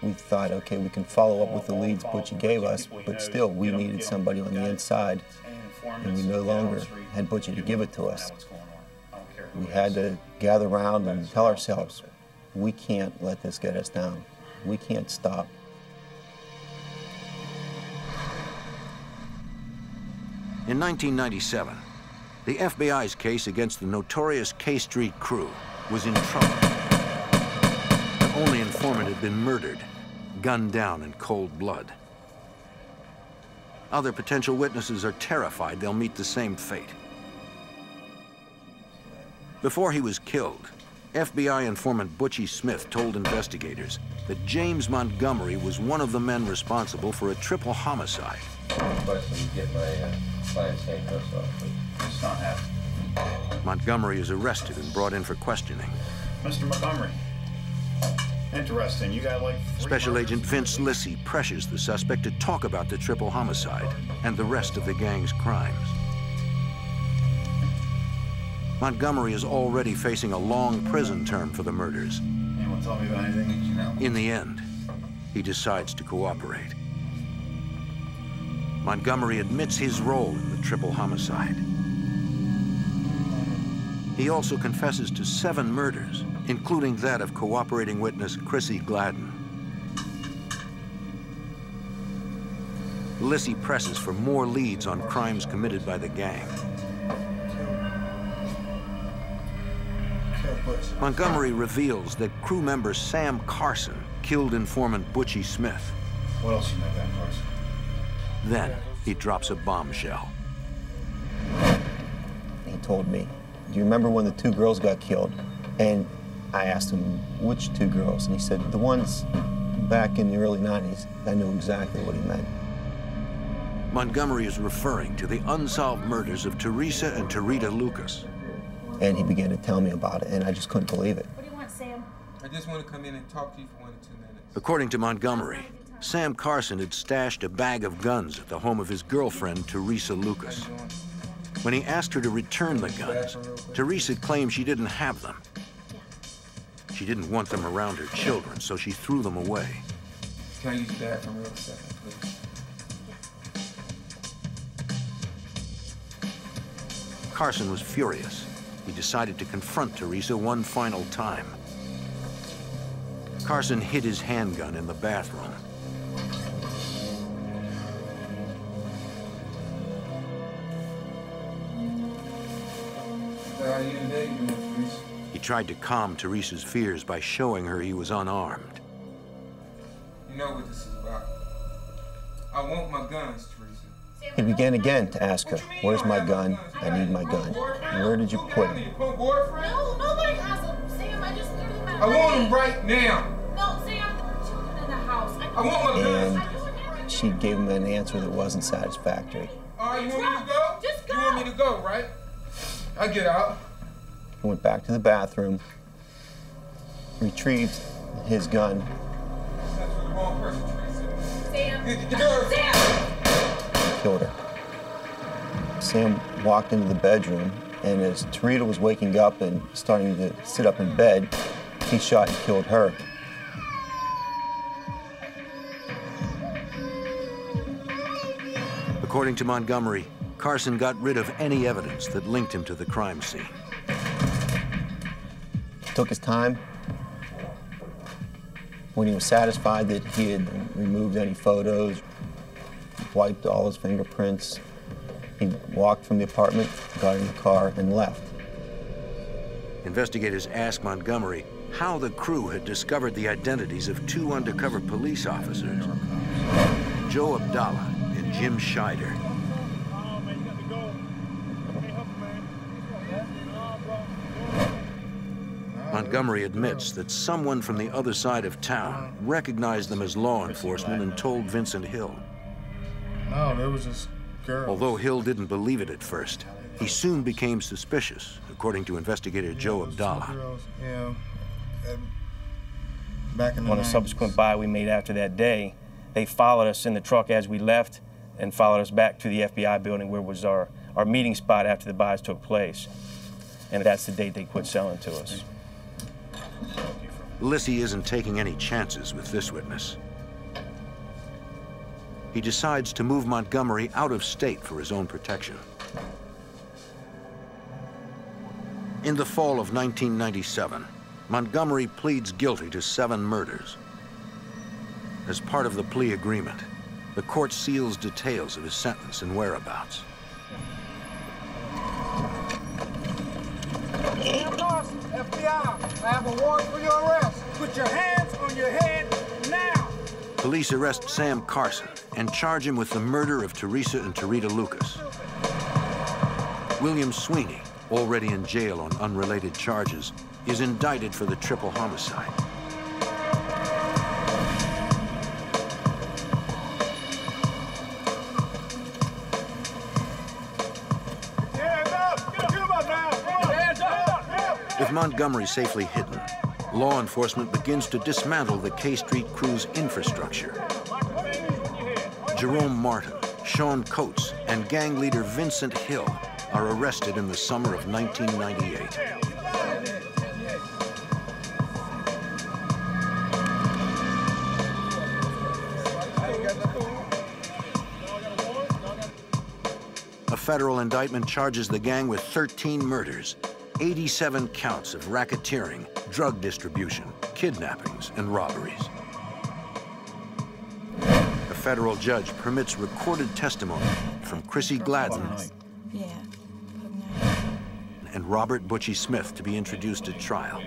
We thought, okay, we can follow up with the leads Butchie gave us, but still, we needed somebody on the inside, and we no longer had Butchie to give it to us. We had to gather around and tell ourselves, we can't let this get us down. We can't stop. In 1997, the FBI's case against the notorious K Street crew was in trouble. The only informant had been murdered, gunned down in cold blood. Other potential witnesses are terrified they'll meet the same fate. Before he was killed, FBI informant Butchie Smith told investigators that James Montgomery was one of the men responsible for a triple homicide. It's not happening. Montgomery is arrested and brought in for questioning. Mr. Montgomery, interesting. You got like Special Agent Vince Lissy pressures the suspect to talk about the triple homicide and the rest of the gang's crimes. Montgomery is already facing a long prison term for the murders. Anyone tell me about anything that you know? In the end, he decides to cooperate. Montgomery admits his role in the triple homicide. He also confesses to 7 murders, including that of cooperating witness Chrissy Gladden. Lissy presses for more leads on crimes committed by the gang. Montgomery reveals that crew member Sam Carson killed informant Butchie Smith. What else you know about Carson? Then he drops a bombshell. He told me, do you remember when the 2 girls got killed? And I asked him, which 2 girls? And he said, the ones back in the early 90s. I knew exactly what he meant. Montgomery is referring to the unsolved murders of Teresa and Tarita Lucas. And he began to tell me about it, and I just couldn't believe it. What do you want, Sam? I just want to come in and talk to you for 1 or 2 minutes. According to Montgomery, Sam Carson had stashed a bag of guns at the home of his girlfriend, Teresa Lucas. When he asked her to return the guns, Teresa claimed she didn't have them. She didn't want them around her children, so she threw them away. Can I use the bathroom real second, please? Carson was furious. He decided to confront Teresa one final time. Carson hid his handgun in the bathroom. He tried to calm Teresa's fears by showing her he was unarmed. You know what this is about. I want my guns, Teresa. He began again to ask her, where's my gun? I need my gun. Where did you put him? No, nobody has them, Sam. I just threw them out. I want them right now. No, Sam, there are children in the house. I want my guns. And she gave him an answer that wasn't satisfactory. All right, you want me to go? Just go. You want me to go, right? I get out. He went back to the bathroom, retrieved his gun, That's for the wrong person, Teresa. Killed her. Sam walked into the bedroom, and as Tarita was waking up and starting to sit up in bed, he shot and killed her. According to Montgomery, Carson got rid of any evidence that linked him to the crime scene. Took his time. When he was satisfied that he had removed any photos, wiped all his fingerprints, he walked from the apartment, got in the car, and left. Investigators asked Montgomery how the crew had discovered the identities of two undercover police officers, Joe Abdallah and Jim Scheider. Montgomery admits that someone from the other side of town recognized them as law enforcement and told Vincent Hill. No, there was this girl. Although Hill didn't believe it at first, he soon became suspicious, according to investigator Joe Abdallah. Yeah. Back in the On a subsequent buy we made after that day, they followed us in the truck as we left and followed us back to the FBI building where was our meeting spot after the buys took place. And that's the date they quit selling to us. Lissy isn't taking any chances with this witness. He decides to move Montgomery out of state for his own protection. In the fall of 1997, Montgomery pleads guilty to 7 murders. As part of the plea agreement, the court seals details of his sentence and whereabouts. FBI, I have a warrant for your arrest. Put your hands on your head now. Police arrest Sam Carson and charge him with the murder of Teresa and Tarita Lucas. William Sweeney, already in jail on unrelated charges, is indicted for the triple homicide. With Montgomery safely hidden, law enforcement begins to dismantle the K Street crew's infrastructure. Jerome Martin, Sean Coates, and gang leader Vincent Hill are arrested in the summer of 1998. A federal indictment charges the gang with 13 murders, 87 counts of racketeering, drug distribution, kidnappings, and robberies. A federal judge permits recorded testimony from Chrissy Gladden and Robert Butchie Smith to be introduced at trial.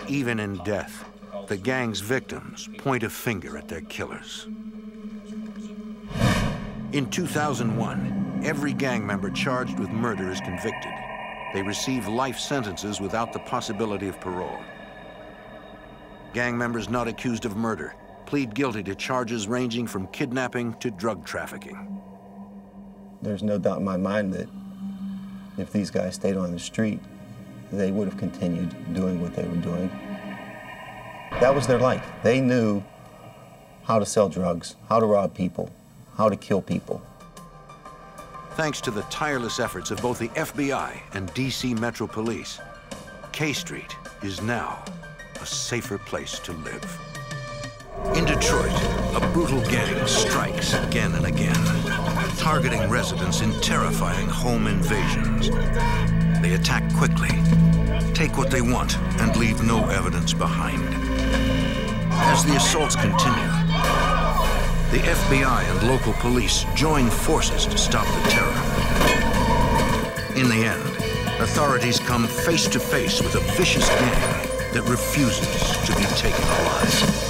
Even in death, the gang's victims point a finger at their killers. In 2001, every gang member charged with murder is convicted. They receive life sentences without the possibility of parole. Gang members not accused of murder plead guilty to charges ranging from kidnapping to drug trafficking. There's no doubt in my mind that if these guys stayed on the street, they would have continued doing what they were doing. That was their life. They knew how to sell drugs, how to rob people, how to kill people. Thanks to the tireless efforts of both the FBI and DC Metro Police, K Street is now a safer place to live. In Detroit, a brutal gang strikes again and again, targeting residents in terrifying home invasions. They attack quickly, take what they want, and leave no evidence behind. As the assaults continue, the FBI and local police join forces to stop the terror. In the end, authorities come face to face with a vicious gang that refuses to be taken alive.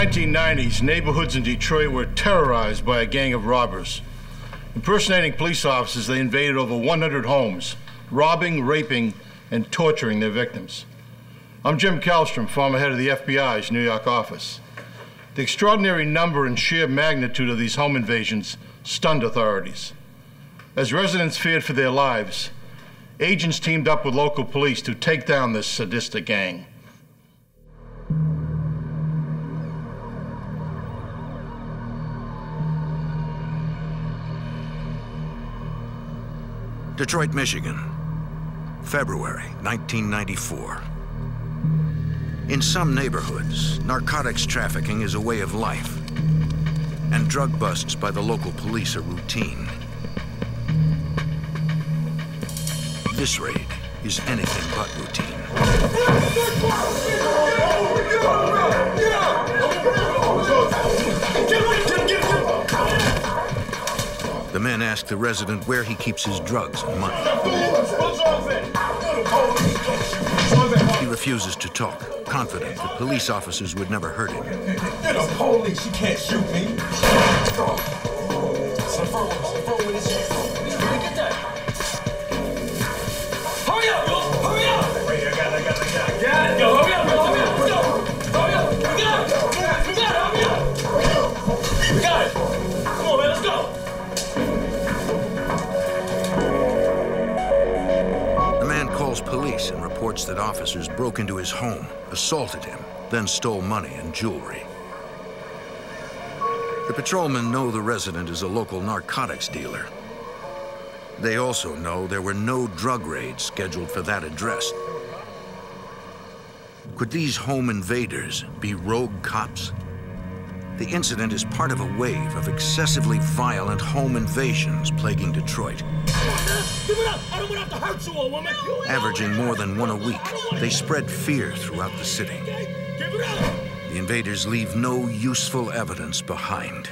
1990s, neighborhoods in Detroit were terrorized by a gang of robbers. Impersonating police officers, they invaded over 100 homes, robbing, raping, and torturing their victims. I'm Jim Kallstrom, former head of the FBI's New York office. The extraordinary number and sheer magnitude of these home invasions stunned authorities. As residents feared for their lives, agents teamed up with local police to take down this sadistic gang. Detroit, Michigan, February 1994. In some neighborhoods, narcotics trafficking is a way of life, and drug busts by the local police are routine. This raid is anything but routine. The men ask the resident where he keeps his drugs and money. He refuses to talk, confident that police officers would never hurt him. You're the police, you can't shoot me. Hurry up, yo! Hurry up! I got it, yo, hurry up, hurry up, let's go! Hurry up, we got it! We got it, hurry up! We got it! Come on, man, let's go! The man calls police and reports that officers broke into his home, assaulted him, then stole money and jewelry. The patrolmen know the resident is a local narcotics dealer. They also know there were no drug raids scheduled for that address. Could these home invaders be rogue cops? The incident is part of a wave of excessively violent home invasions plaguing Detroit. Give it up! I don't want to have to hurt you, old woman! Averaging more than one a week, they spread fear throughout the city. Give it up! The invaders leave no useful evidence behind.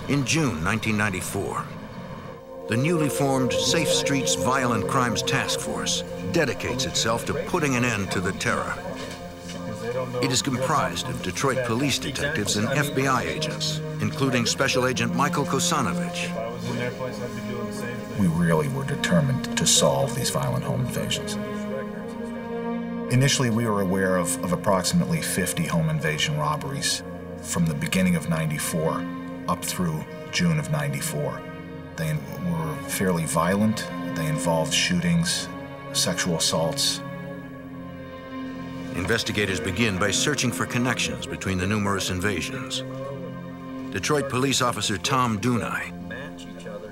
In June 1994, the newly formed Safe Streets Violent Crimes Task Force dedicates itself to putting an end to the terror. It is comprised of Detroit police detectives and FBI agents, including Special Agent Michael Kosanovich. We really were determined to solve these violent home invasions. Initially, we were aware of approximately 50 home invasion robberies from the beginning of '94 up through June of '94. They were fairly violent. They involved shootings, sexual assaults. Investigators begin by searching for connections between the numerous invasions. Detroit police officer Tom Dunai.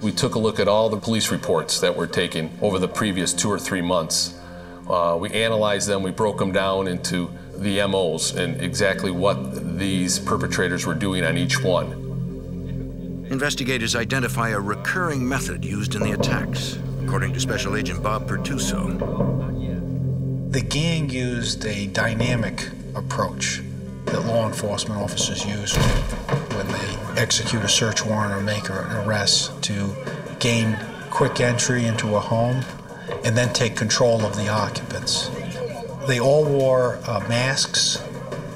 We took a look at all the police reports that were taken over the previous 2 or 3 months. We analyzed them, we broke them down into the MOs and exactly what these perpetrators were doing on each one. Investigators identify a recurring method used in the attacks, according to Special Agent Bob Pertuso. The gang used a dynamic approach that law enforcement officers use when they execute a search warrant or make an arrest to gain quick entry into a home and then take control of the occupants. They all wore masks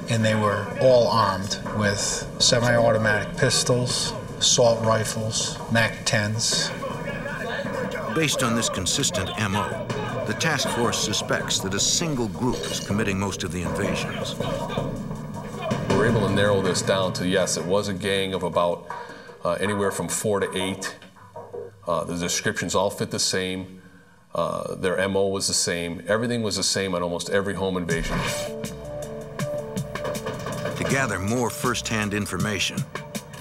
and they were all armed with semi-automatic pistols, assault rifles, MAC-10s. Based on this consistent MO, the task force suspects that a single group is committing most of the invasions. We were able to narrow this down to, yes, it was a gang of about anywhere from 4 to 8. The descriptions all fit the same. Their MO was the same. Everything was the same on almost every home invasion. To gather more first-hand information,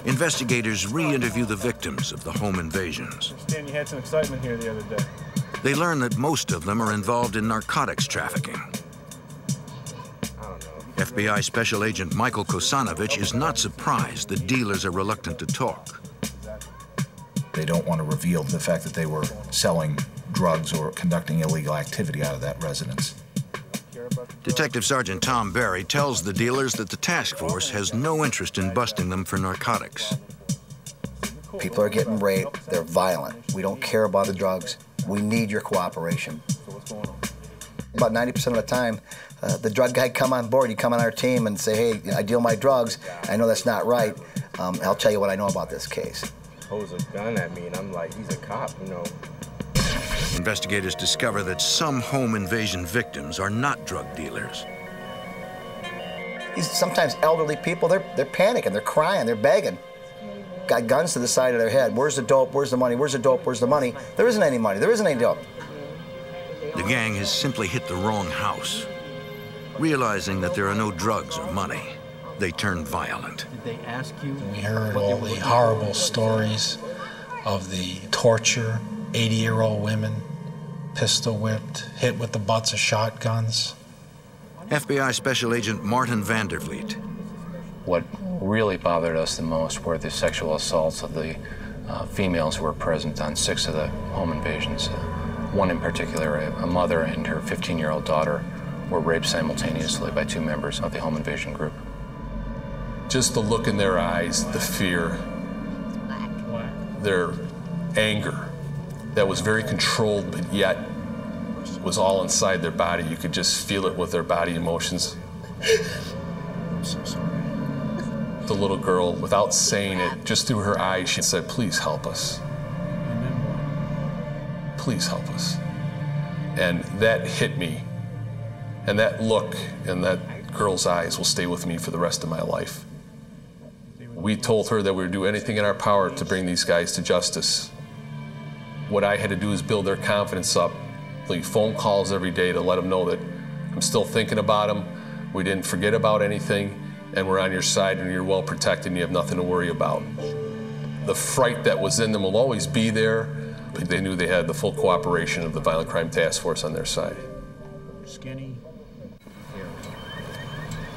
investigators re-interview the victims of the home invasions. Stan, you had some excitement here the other day. They learn that most of them are involved in narcotics trafficking. FBI Special Agent Michael Kosanovich is not surprised that dealers are reluctant to talk. They don't want to reveal the fact that they were selling drugs or conducting illegal activity out of that residence. Detective Sergeant Tom Barry tells the dealers that the task force has no interest in busting them for narcotics. People are getting raped, they're violent. We don't care about the drugs. We need your cooperation. About 90% of the time, the drug guy come on board, you come on our team and say, hey, I deal my drugs, I know that's not right, I'll tell you what I know about this case. Holds a gun at me and I'm like, he's a cop, you know. Investigators discover that some home invasion victims are not drug dealers. These sometimes elderly people, they're panicking, they're crying, they're begging. Got guns to the side of their head. Where's the dope? Where's the money? Where's the dope? Where's the money? There isn't any money. There isn't any dope. The gang has simply hit the wrong house. Realizing that there are no drugs or money, they turn violent. Did they ask you? We heard all the horrible stories of the torture, 80-year-old women, pistol whipped, hit with the butts of shotguns. FBI Special Agent Martin Vandervliet. What really bothered us the most were the sexual assaults of the females who were present on 6 of the home invasions. One in particular, a mother and her 15-year-old daughter were raped simultaneously by 2 members of the home invasion group. Just the look in their eyes, the fear, their anger that was very controlled, but yet was all inside their body. You could just feel it with their body emotions. I'm so sorry. The little girl, without saying it, just through her eyes, she said, please help us. Please help us. And that hit me. And that look in that girl's eyes will stay with me for the rest of my life. We told her that we would do anything in our power to bring these guys to justice. What I had to do is build their confidence up, leave phone calls every day to let them know that I'm still thinking about them, we didn't forget about anything, and we're on your side and you're well protected and you have nothing to worry about. The fright that was in them will always be there, but they knew they had the full cooperation of the Violent Crime Task Force on their side. Skinny.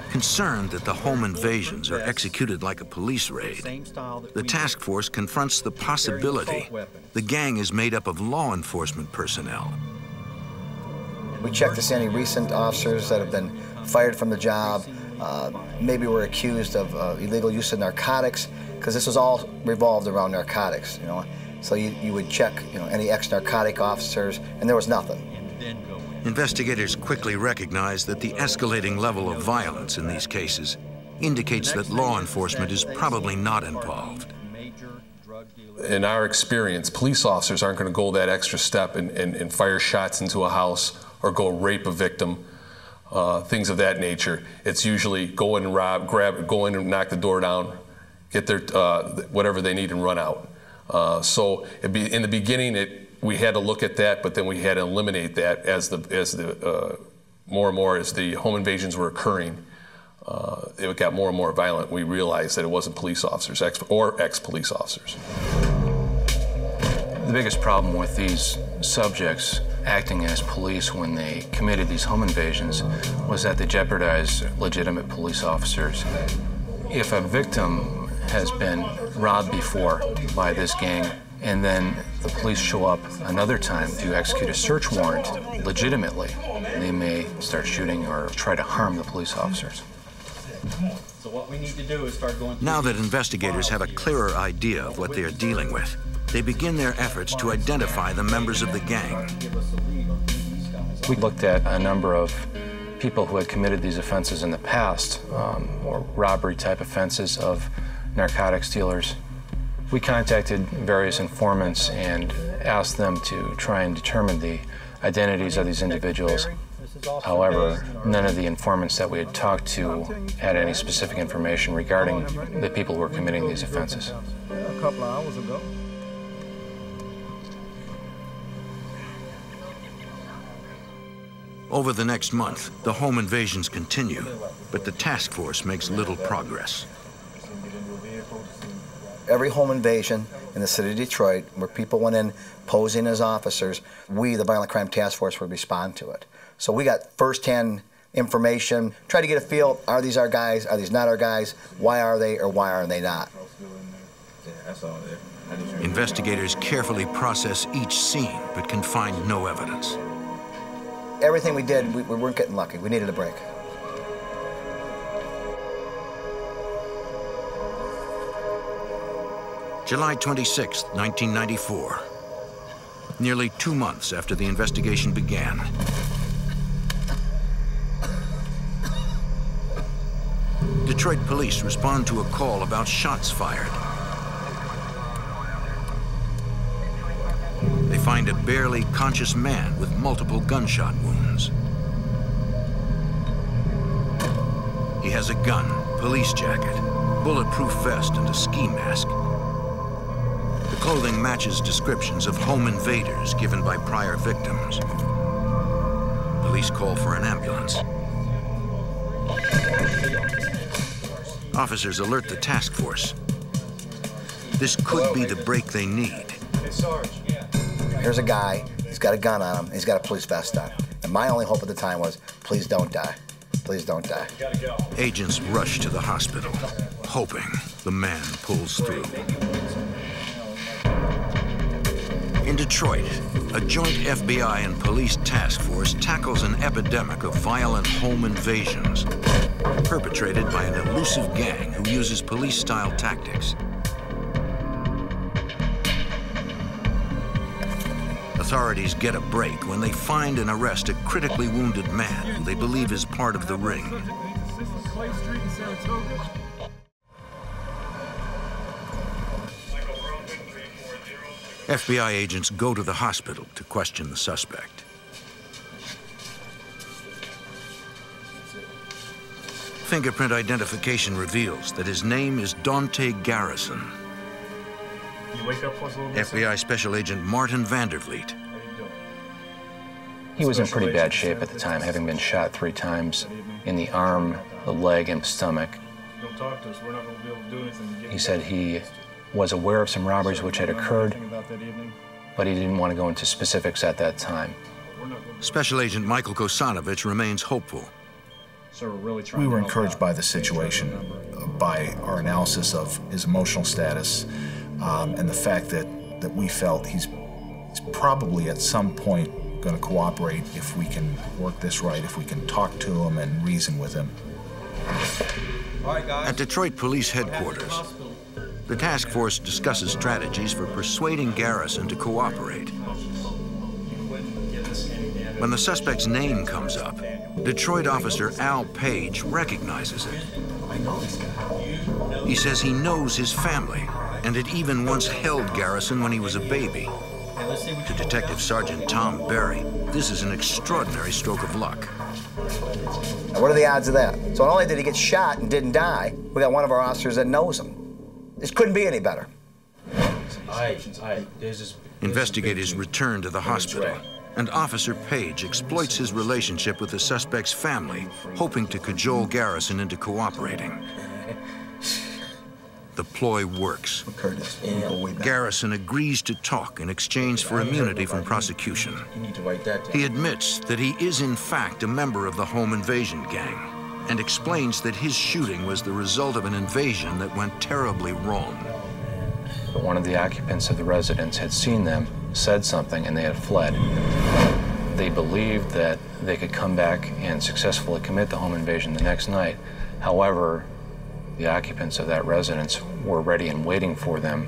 Concerned that the home invasions are executed like a police raid, the task force confronts the possibility the gang is made up of law enforcement personnel. We checked to see any recent officers that have been fired from the job, maybe were accused of illegal use of narcotics, because this was all revolved around narcotics, you know. So you would check, you know, any ex-narcotic officers, and there was nothing. Investigators quickly recognize that the escalating level of violence in these cases indicates that law enforcement is probably not involved. In our experience, police officers aren't going to go that extra step and fire shots into a house or go rape a victim, things of that nature. It's usually go in and rob, go in and knock the door down, get their whatever they need and run out. So in the beginning, we had to look at that, but then we had to eliminate that as more and more as the home invasions were occurring. It got more and more violent. We realized that it wasn't police officers or ex-police officers. The biggest problem with these subjects acting as police when they committed these home invasions was that they jeopardized legitimate police officers. If a victim has been robbed before by this gang, and then the police show up another time to execute a search warrant legitimately, they may start shooting or try to harm the police officers. So what we need to do is start going. Now that investigators have a clearer idea of what they are dealing with, they begin their efforts to identify the members of the gang. We looked at a number of people who had committed these offenses in the past, or robbery-type offenses of narcotics dealers. We contacted various informants and asked them to try and determine the identities of these individuals. However, none of the informants that we had talked to had any specific information regarding the people who were committing these offenses. A couple of hours ago. Over the next month, the home invasions continue, but the task force makes little progress. Every home invasion in the city of Detroit, where people went in posing as officers, we, the Violent Crime Task Force, would respond to it. So we got first-hand information, try to get a feel, are these our guys, are these not our guys, why are they or why are they not? Investigators carefully process each scene, but can find no evidence. Everything we did, we weren't getting lucky. We needed a break. July 26, 1994. Nearly 2 months after the investigation began. Detroit police respond to a call about shots fired. They find a barely conscious man with multiple gunshot wounds. He has a gun, police jacket, bulletproof vest, and a ski mask. The clothing matches descriptions of home invaders given by prior victims. Police call for an ambulance. Officers alert the task force. This could be the break they need. Hey, Sarge. Here's a guy, he's got a gun on him, he's got a police vest on. And my only hope at the time was, please don't die. Please don't die. Agents rush to the hospital, hoping the man pulls through. In Detroit, a joint FBI and police task force tackles an epidemic of violent home invasions perpetrated by an elusive gang who uses police-style tactics. Authorities get a break when they find and arrest a critically wounded man who they believe is part of the ring. FBI agents go to the hospital to question the suspect. Fingerprint identification reveals that his name is Dante Garrison. FBI Special Agent Martin Vandervliet. He was in pretty bad shape at the time, having been shot 3 times in the arm, the leg, and stomach. He said he was aware of some robberies which had occurred, but he didn't want to go into specifics at that time. Special Agent Michael Kosanovich remains hopeful. We were encouraged by the situation, by our analysis of his emotional status, and the fact that we felt he's probably at some point going to cooperate if we can work this right, if we can talk to him and reason with him. At Detroit Police Headquarters, the task force discusses strategies for persuading Garrison to cooperate. When the suspect's name comes up, Detroit officer Al Page recognizes it. He says he knows his family and had even once held Garrison when he was a baby. To Detective Sergeant Tom Berry, this is an extraordinary stroke of luck. Now, what are the odds of that? So not only did he get shot and didn't die, we got one of our officers that knows him. This couldn't be any better. Investigators return to the hospital, and Officer Page exploits his relationship with the suspect's family, hoping to cajole Garrison into cooperating. The ploy works. Garrison agrees to talk in exchange for immunity from prosecution. He admits that he is in fact a member of the home invasion gang and explains that his shooting was the result of an invasion that went terribly wrong. But one of the occupants of the residence had seen them, said something, and they had fled. They believed that they could come back and successfully commit the home invasion the next night. However, the occupants of that residence were ready and waiting for them.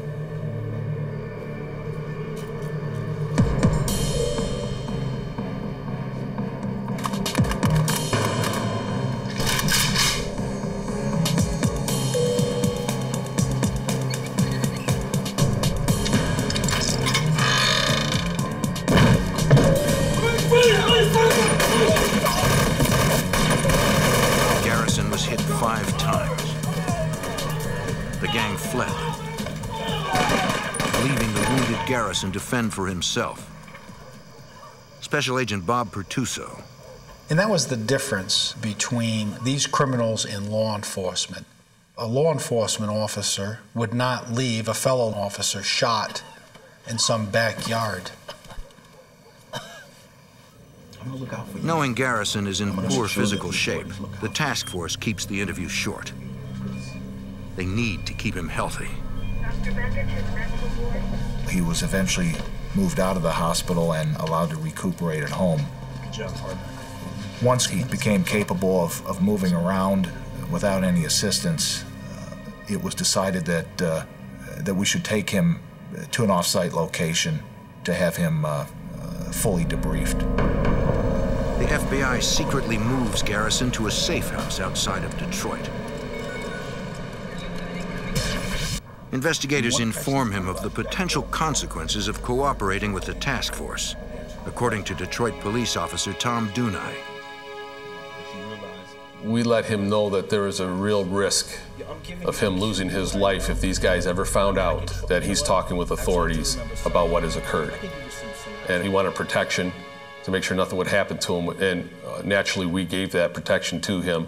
Garrison was hit 5 times. The gang fled, leaving the wounded Garrison to fend for himself. Special Agent Bob Pertuso. And that was the difference between these criminals and law enforcement. A law enforcement officer would not leave a fellow officer shot in some backyard. Knowing Garrison is in poor physical shape, the task force keeps the interview short. They need to keep him healthy. He was eventually moved out of the hospital and allowed to recuperate at home. Once he became capable of moving around without any assistance, it was decided that we should take him to an off-site location to have him fully debriefed. The FBI secretly moves Garrison to a safe house outside of Detroit. Investigators inform him of the potential consequences of cooperating with the task force, according to Detroit police officer Tom Dunai. We let him know that there is a real risk of him losing his life if these guys ever found out that he's talking with authorities about what has occurred. And he wanted protection to make sure nothing would happen to him. And naturally, we gave that protection to him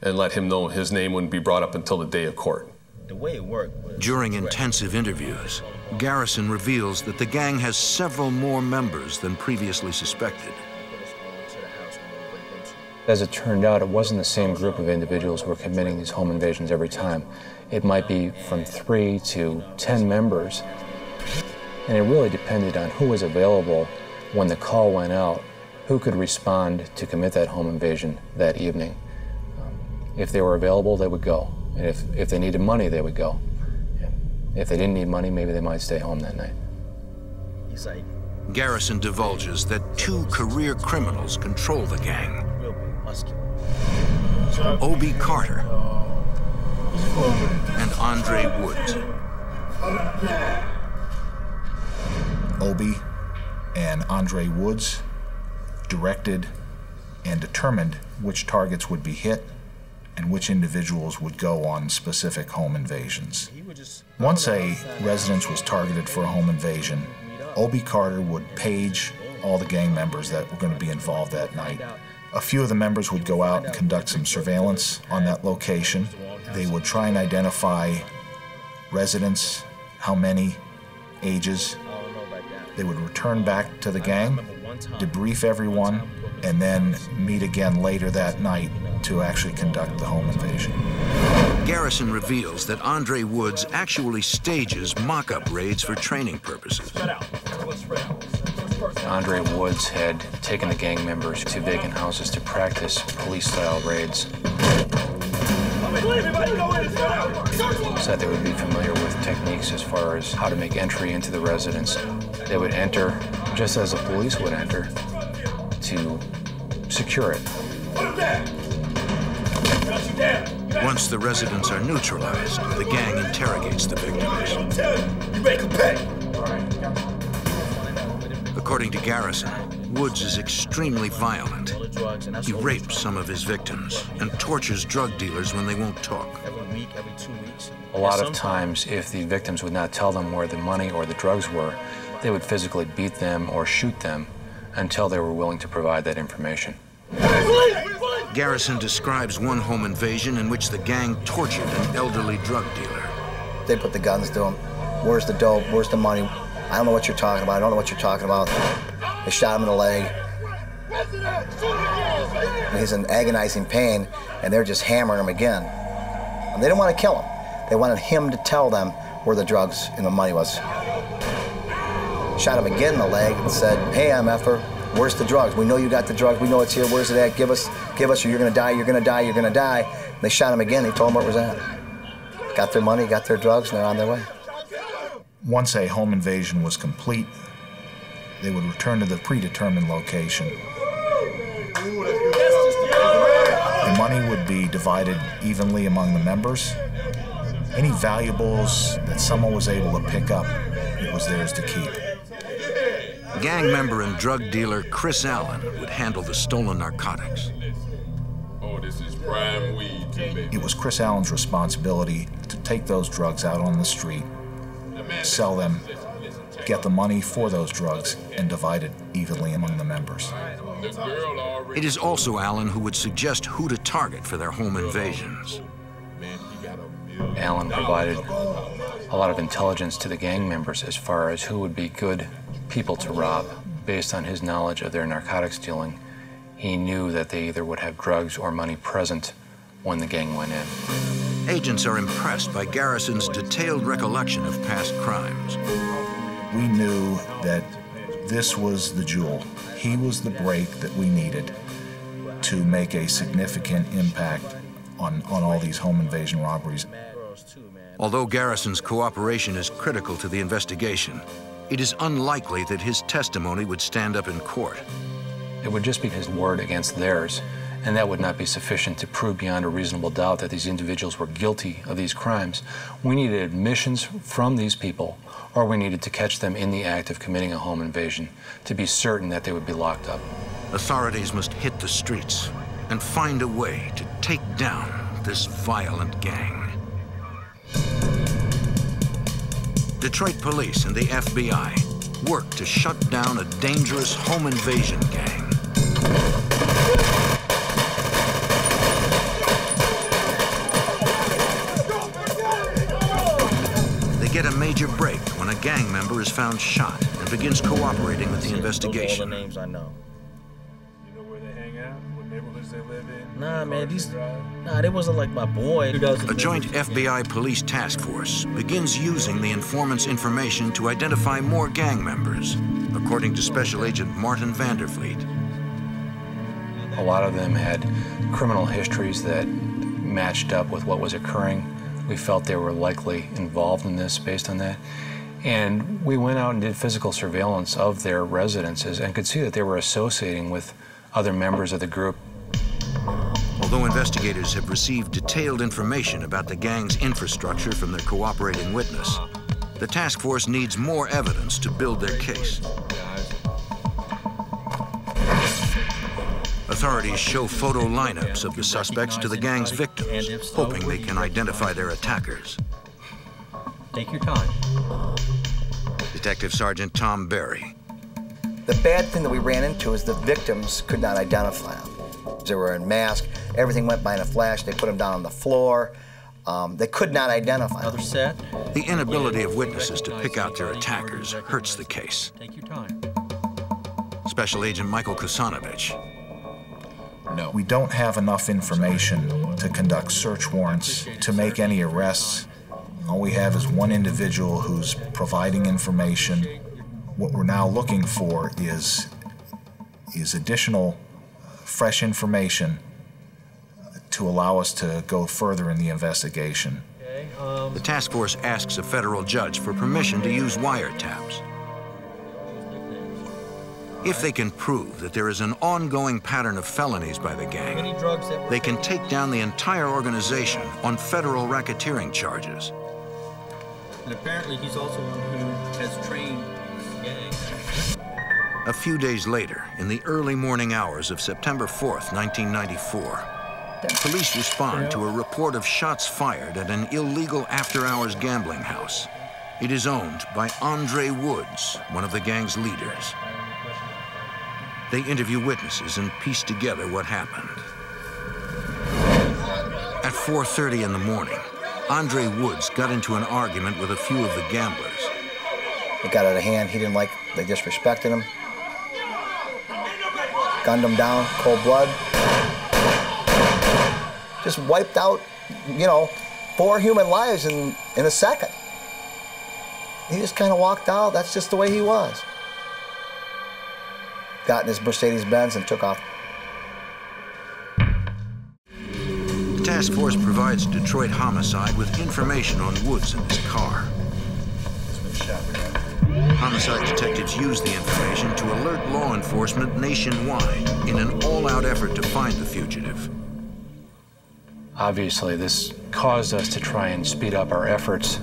and let him know his name wouldn't be brought up until the day of court. The way it worked was... During intensive interviews, Garrison reveals that the gang has several more members than previously suspected. As it turned out, it wasn't the same group of individuals who were committing these home invasions every time. It might be from 3 to 10 members. And it really depended on who was available when the call went out, who could respond to commit that home invasion that evening. If they were available, they would go. And if they needed money, they would go. If they didn't need money, maybe they might stay home that night. He's like... Garrison divulges that 2 career criminals control the gang. Obie Carter and Andre Woods. Obie and Andre Woods directed and determined which targets would be hit and which individuals would go on specific home invasions. Once a residence was targeted for a home invasion, Obie Carter would page all the gang members that were going to be involved that night. A few of the members would go out and conduct some surveillance on that location. They would try and identify residents, how many, ages. They would return back to the gang, debrief everyone, and then meet again later that night to actually conduct the home invasion. Garrison reveals that Andre Woods actually stages mock-up raids for training purposes. Andre Woods had taken the gang members to vacant houses to practice police-style raids. So that they would be familiar with techniques as far as how to make entry into the residence. They would enter just as the police would enter to secure it. Once the residents are neutralized, the gang interrogates the victims. You make them pay. According to Garrison, Woods is extremely violent. He rapes some of his victims and tortures drug dealers when they won't talk. A lot of times, if the victims would not tell them where the money or the drugs were, they would physically beat them or shoot them until they were willing to provide that information. Garrison describes one home invasion in which the gang tortured an elderly drug dealer. They put the guns to him. Where's the dope? Where's the money? I don't know what you're talking about. I don't know what you're talking about. They shot him in the leg. And he's in agonizing pain, and they're just hammering him again. And they didn't want to kill him. They wanted him to tell them where the drugs and the money was. Shot him again in the leg and said, "Hey, MFer, where's the drugs? We know you got the drugs. We know it's here. Where's it at? Give us, or you're gonna die, you're gonna die, you're gonna die." And they shot him again. He told them where it was at. Got their money, got their drugs, and they're on their way. Once a home invasion was complete, they would return to the predetermined location. The money would be divided evenly among the members. Any valuables that someone was able to pick up, it was theirs to keep. Gang member and drug dealer Chris Allen would handle the stolen narcotics. Oh, this is prime weed. It was Chris Allen's responsibility to take those drugs out on the street, sell them, get the money for those drugs, and divide it evenly among the members. It is also Allen who would suggest who to target for their home invasions. Allen provided a lot of intelligence to the gang members as far as who would be good people to rob. Based on his knowledge of their narcotics dealing, he knew that they either would have drugs or money present when the gang went in. Agents are impressed by Garrison's detailed recollection of past crimes. We knew that this was the jewel. He was the break that we needed to make a significant impact on all these home invasion robberies. Although Garrison's cooperation is critical to the investigation, it is unlikely that his testimony would stand up in court. It would just be his word against theirs, and that would not be sufficient to prove beyond a reasonable doubt that these individuals were guilty of these crimes. We needed admissions from these people, or we needed to catch them in the act of committing a home invasion to be certain that they would be locked up. Authorities must hit the streets and find a way to take down this violent gang. Detroit police and the FBI worked to shut down a dangerous home invasion gang. They get a major break when a gang member is found shot and begins cooperating with the investigation. Those are all the names I know. You know where they hang out? What neighborhoods they live in? Nah, man, they wasn't like my boy. A joint FBI police task force begins using the informant's information to identify more gang members, according to Special Agent Martin Vandervliet. A lot of them had criminal histories that matched up with what was occurring. We felt they were likely involved in this based on that. And we went out and did physical surveillance of their residences and could see that they were associating with other members of the group. Although investigators have received detailed information about the gang's infrastructure from their cooperating witness, the task force needs more evidence to build their case. Authorities show photo lineups of the suspects to the gang's victims, hoping they can identify their attackers. Take your time. Detective Sergeant Tom Berry. The bad thing that we ran into is the victims could not identify them. They were in masks, everything went by in a flash, they put them down on the floor. They could not identify them. Another set. The inability of witnesses to pick out their attackers hurts the case. Take your time. Special Agent Michael Kusanovich. No. We don't have enough information to conduct search warrants, to make any arrests. All we have is one individual who's providing information. What we're now looking for is additional fresh information to allow us to go further in the investigation. The task force asks a federal judge for permission to use wiretaps. If they can prove that there is an ongoing pattern of felonies by the gang, they can take down the entire organization on federal racketeering charges. And apparently he's also one who has trained the gang. A few days later, in the early morning hours of September 4th, 1994, police respond to a report of shots fired at an illegal after-hours gambling house. It is owned by Andre Woods, one of the gang's leaders. They interview witnesses and piece together what happened. At 4:30 in the morning, Andre Woods got into an argument with a few of the gamblers. It got out of hand, he didn't like, they disrespected him. Gunned him down, cold blood. Just wiped out, 4 human lives in a second. He just kind of walked out, that's just the way he was. Got in his Mercedes-Benz and took off. The task force provides Detroit Homicide with information on Woods and his car. Homicide detectives use the information to alert law enforcement nationwide in an all-out effort to find the fugitive. Obviously, this caused us to try and speed up our efforts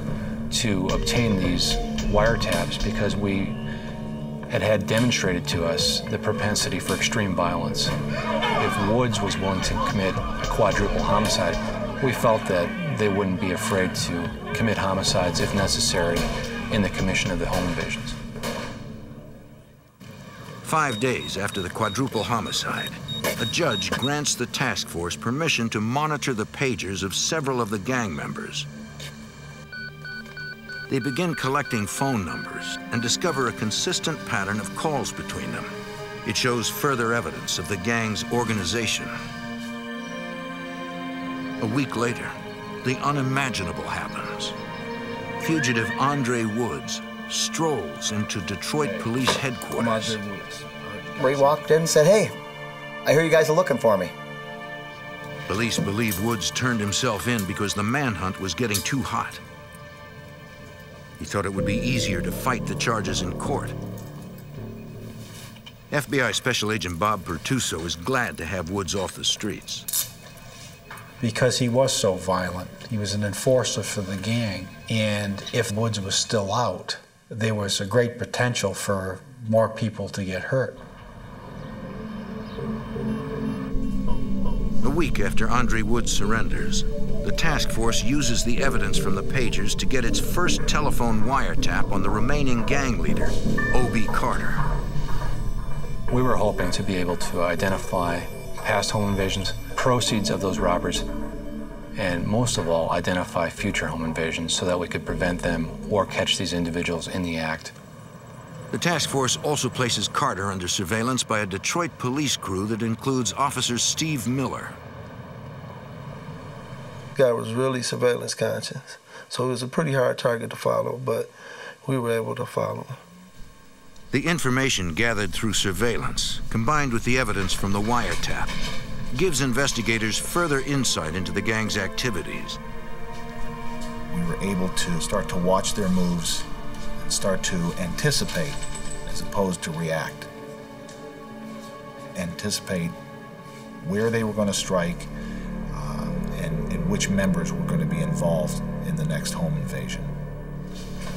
to obtain these wiretaps because we had demonstrated to us the propensity for extreme violence. If Woods was willing to commit a quadruple homicide, we felt that they wouldn't be afraid to commit homicides if necessary in the commission of the home invasions. 5 days after the quadruple homicide, a judge grants the task force permission to monitor the pagers of several of the gang members. They begin collecting phone numbers and discover a consistent pattern of calls between them. It shows further evidence of the gang's organization. A week later, the unimaginable happens. Fugitive Andre Woods strolls into Detroit Police Headquarters. Ray walked in and said, "Hey, I hear you guys are looking for me." Police believe Woods turned himself in because the manhunt was getting too hot. He thought it would be easier to fight the charges in court. FBI Special Agent Bob Pertuso is glad to have Woods off the streets. Because he was so violent. He was an enforcer for the gang. And if Woods was still out, there was a great potential for more people to get hurt. A week after Andre Woods surrenders, the task force uses the evidence from the pagers to get its first telephone wiretap on the remaining gang leader, O.B. Carter. We were hoping to be able to identify past home invasions, proceeds of those robberies, and most of all, identify future home invasions so that we could prevent them or catch these individuals in the act. The task force also places Carter under surveillance by a Detroit police crew that includes Officer Steve Miller. The guy was really surveillance conscious, so it was a pretty hard target to follow, but we were able to follow him. The information gathered through surveillance, combined with the evidence from the wiretap, gives investigators further insight into the gang's activities. We were able to start to watch their moves and start to anticipate as opposed to react. Anticipate where they were going to strike and which members were going to be involved in the next home invasion.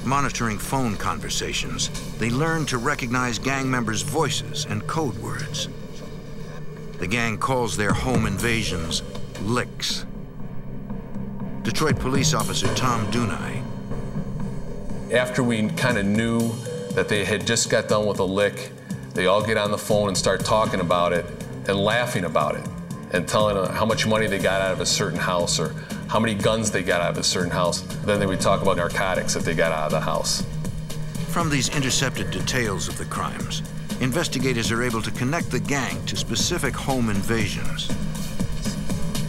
Monitoring phone conversations, they learned to recognize gang members' voices and code words. The gang calls their home invasions licks. Detroit police officer Tom Dunai. After we kind of knew that they had just got done with a lick, they all get on the phone and start talking about it and laughing about it and telling how much money they got out of a certain house or how many guns they got out of a certain house. Then they would talk about narcotics that they got out of the house. From these intercepted details of the crimes, investigators are able to connect the gang to specific home invasions.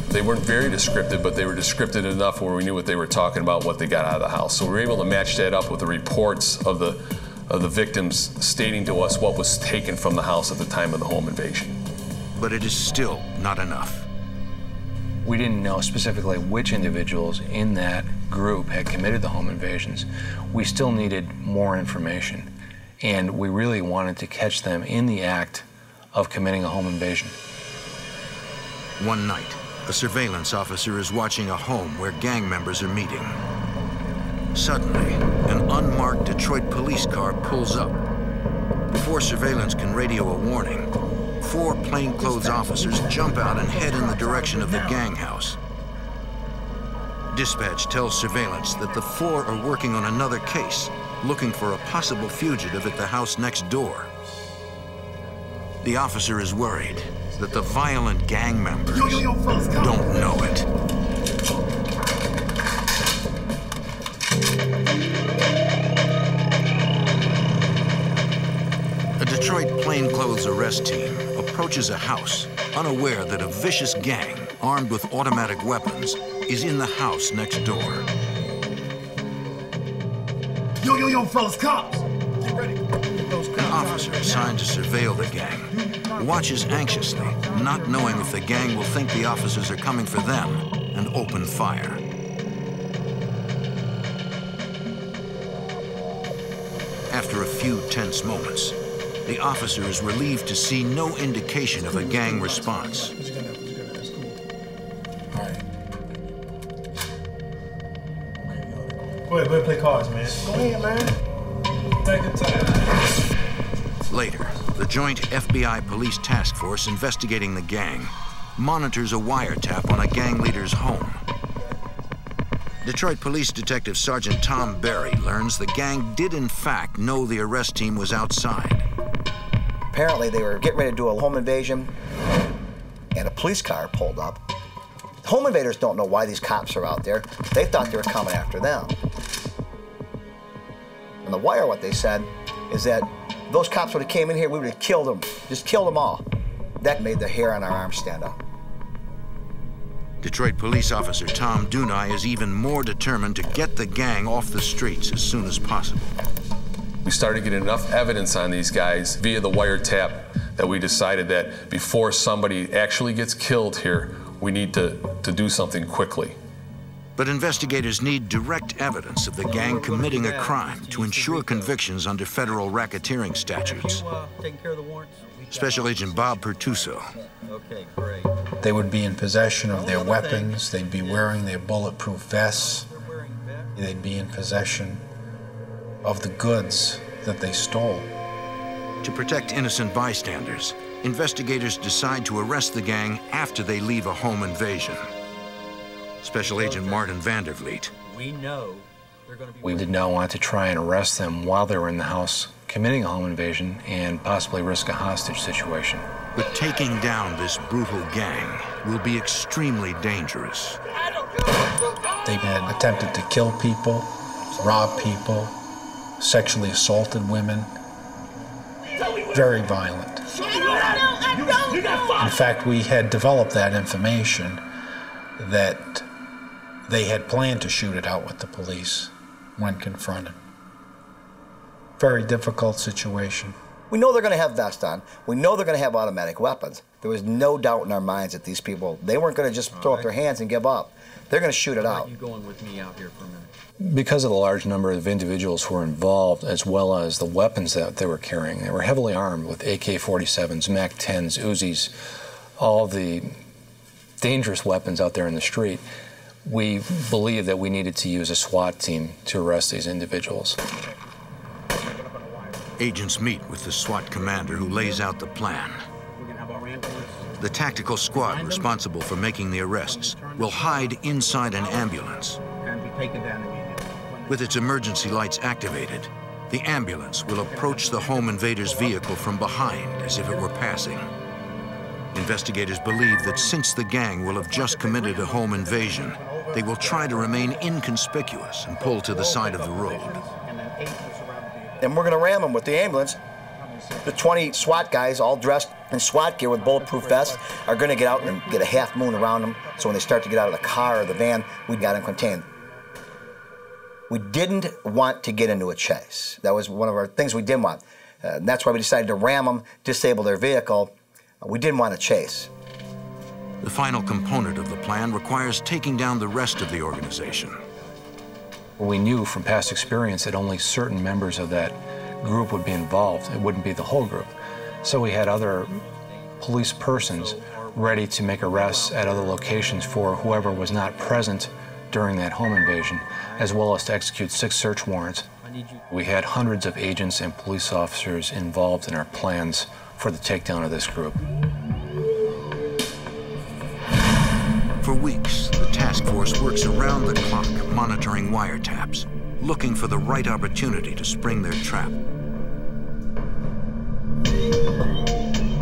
They weren't very descriptive, but they were descriptive enough where we knew what they were talking about, what they got out of the house. So we were able to match that up with the reports of the victims stating to us what was taken from the house at the time of the home invasion. But it is still not enough. We didn't know specifically which individuals in that group had committed the home invasions. We still needed more information, and we really wanted to catch them in the act of committing a home invasion. One night, a surveillance officer is watching a home where gang members are meeting. Suddenly, an unmarked Detroit police car pulls up. Before surveillance can radio a warning, 4 plainclothes officers jump out and head in the direction of the gang house. Dispatch tells surveillance that the 4 are working on another case, looking for a possible fugitive at the house next door. The officer is worried that the violent gang members don't know it. A Detroit plainclothes arrest team approaches a house, unaware that a vicious gang, armed with automatic weapons, is in the house next door. Yo, fellas, cops! Get ready. An officer assigned to surveil the gang watches anxiously, not knowing if the gang will think the officers are coming for them and open fire. After a few tense moments, the officer is relieved to see no indication of a gang response. Go ahead, play cards, man. Go ahead, man. Take your time. Later, the joint FBI police task force investigating the gang monitors a wiretap on a gang leader's home. Detroit Police Detective Sergeant Tom Berry learns the gang did in fact know the arrest team was outside. Apparently they were getting ready to do a home invasion and a police car pulled up. Home invaders don't know why these cops are out there. They thought they were coming after them. On the wire, what they said is that those cops would have came in here, we would have killed them, just killed them all. That made the hair on our arms stand up. Detroit police officer Tom Dunai is even more determined to get the gang off the streets as soon as possible. We started getting enough evidence on these guys via the wiretap that we decided that before somebody actually gets killed here, we need to do something quickly. But investigators need direct evidence of the gang committing a crime to ensure convictions under federal racketeering statutes. Taking care of the warrants? We Special Agent Bob Pertuso. Okay, great. They would be in possession of their weapons, they'd be wearing their bulletproof vests, they'd be in possession of the goods that they stole. To protect innocent bystanders, investigators decide to arrest the gang after they leave a home invasion. Special Agent Martin Vandervliet. We know they're going to be... We did not want to try and arrest them while they were in the house committing a home invasion and possibly risk a hostage situation. But taking down this brutal gang will be extremely dangerous. They had attempted to kill people, rob people, sexually assaulted women. Very violent. In fact, we had developed that information that they had planned to shoot it out with the police when confronted. Very difficult situation. We know they're going to have vests on. We know they're going to have automatic weapons. There was no doubt in our minds that these people, they weren't going to just throw up their hands and give up. They're going to shoot it out. You going with me out here for a minute? Because of the large number of individuals who were involved, as well as the weapons that they were carrying, they were heavily armed with AK-47s, MAC-10s, Uzis, all the dangerous weapons out there in the street. We believed that we needed to use a SWAT team to arrest these individuals. Agents meet with the SWAT commander who lays out the plan. The tactical squad responsible for making the arrests will hide inside an ambulance. And be taken down immediately. With its emergency lights activated, the ambulance will approach the home invader's vehicle from behind as if it were passing. Investigators believe that since the gang will have just committed a home invasion, they will try to remain inconspicuous and pull to the side of the road. And we're going to ram them with the ambulance. The 20 SWAT guys, all dressed in SWAT gear with bulletproof vests, are going to get out and get a half moon around them. So when they start to get out of the car or the van, we got them contained. We didn't want to get into a chase. That was one of our things we didn't want. And that's why we decided to ram them, disable their vehicle. We didn't want to chase. The final component of the plan requires taking down the rest of the organization. We knew from past experience that only certain members of that group would be involved. It wouldn't be the whole group. So we had other police persons ready to make arrests at other locations for whoever was not present during that home invasion, as well as to execute 6 search warrants. We had hundreds of agents and police officers involved in our plans for the takedown of this group. For weeks, the task force works around the clock, monitoring wiretaps, looking for the right opportunity to spring their trap.